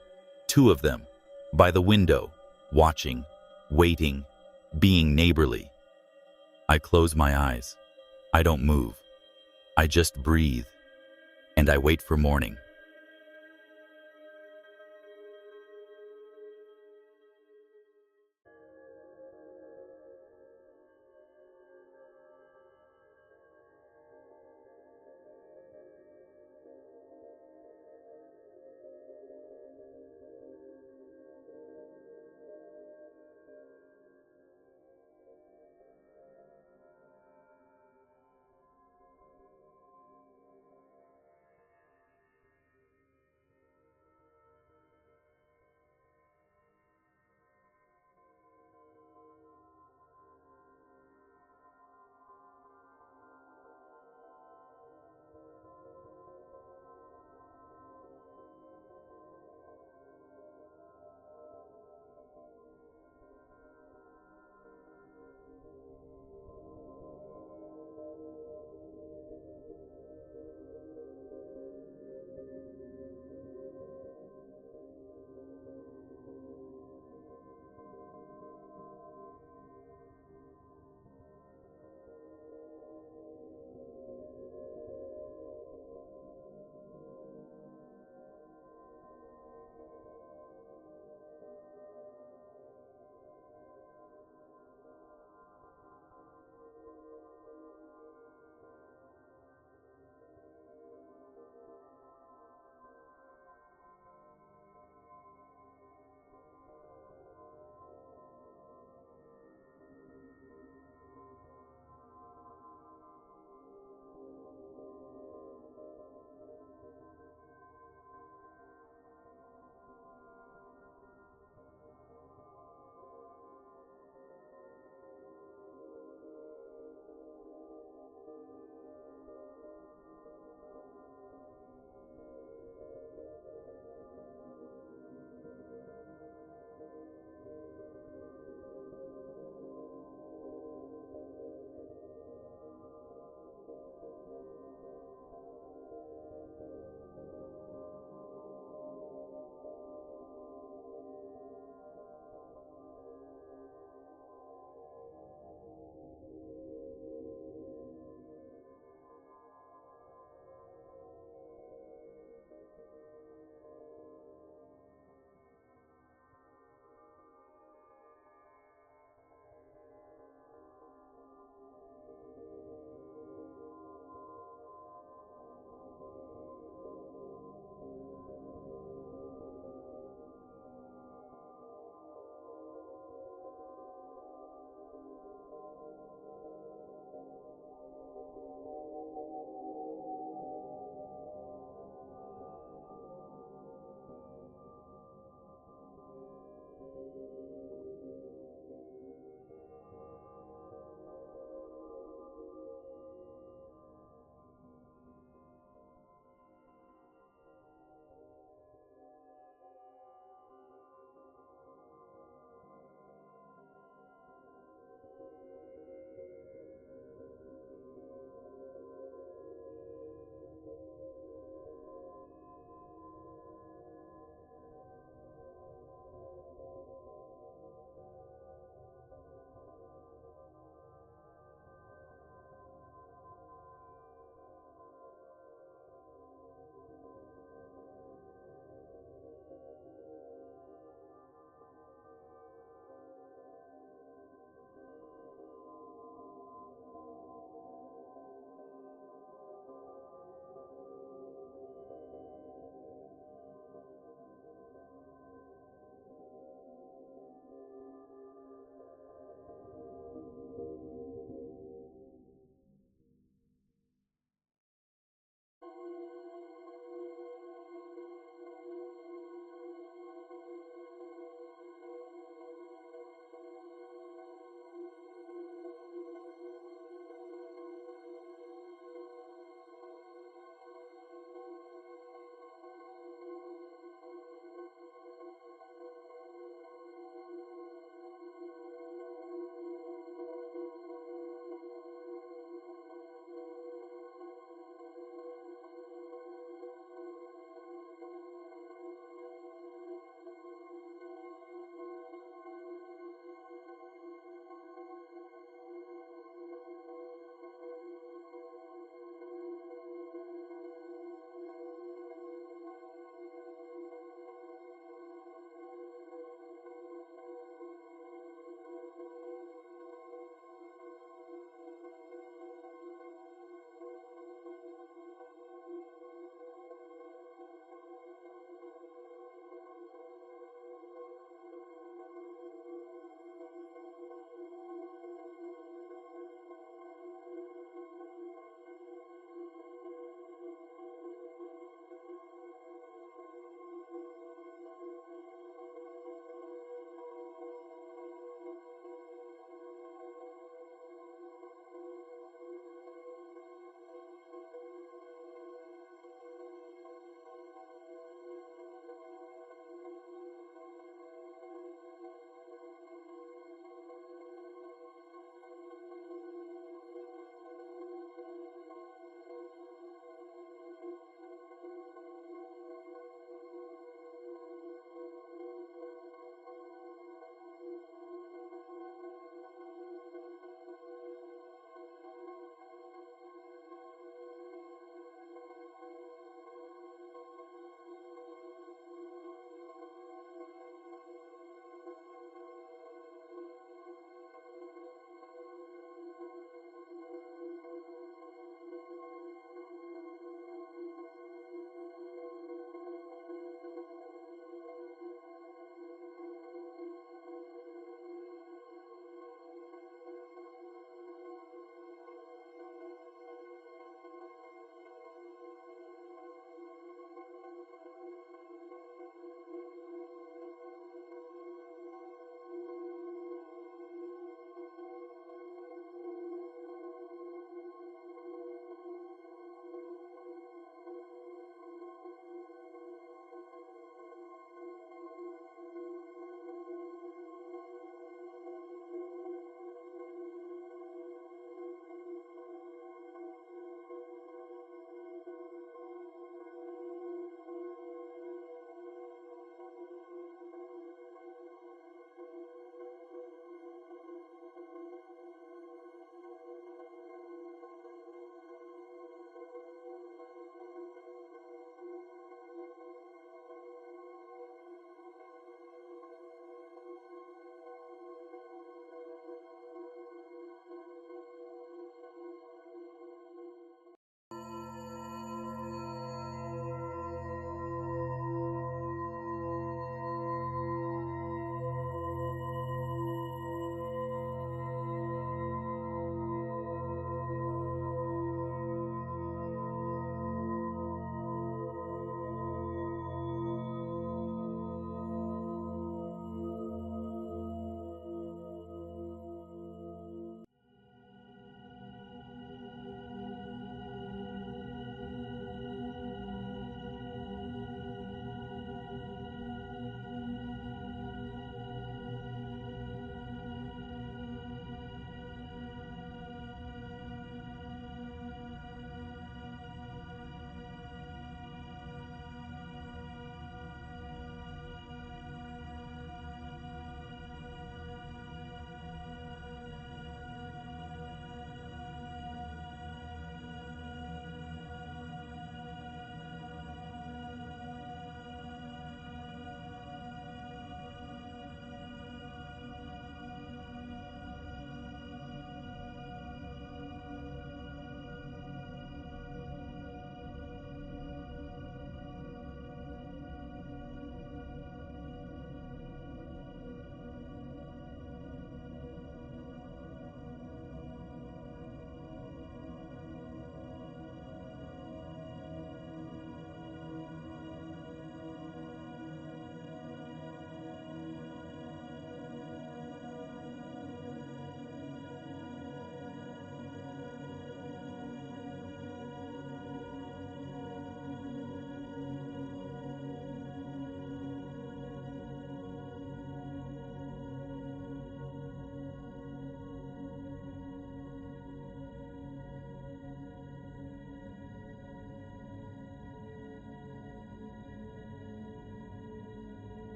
two of them, by the window, watching, waiting, being neighborly. I close my eyes. I don't move. I just breathe, and I wait for morning.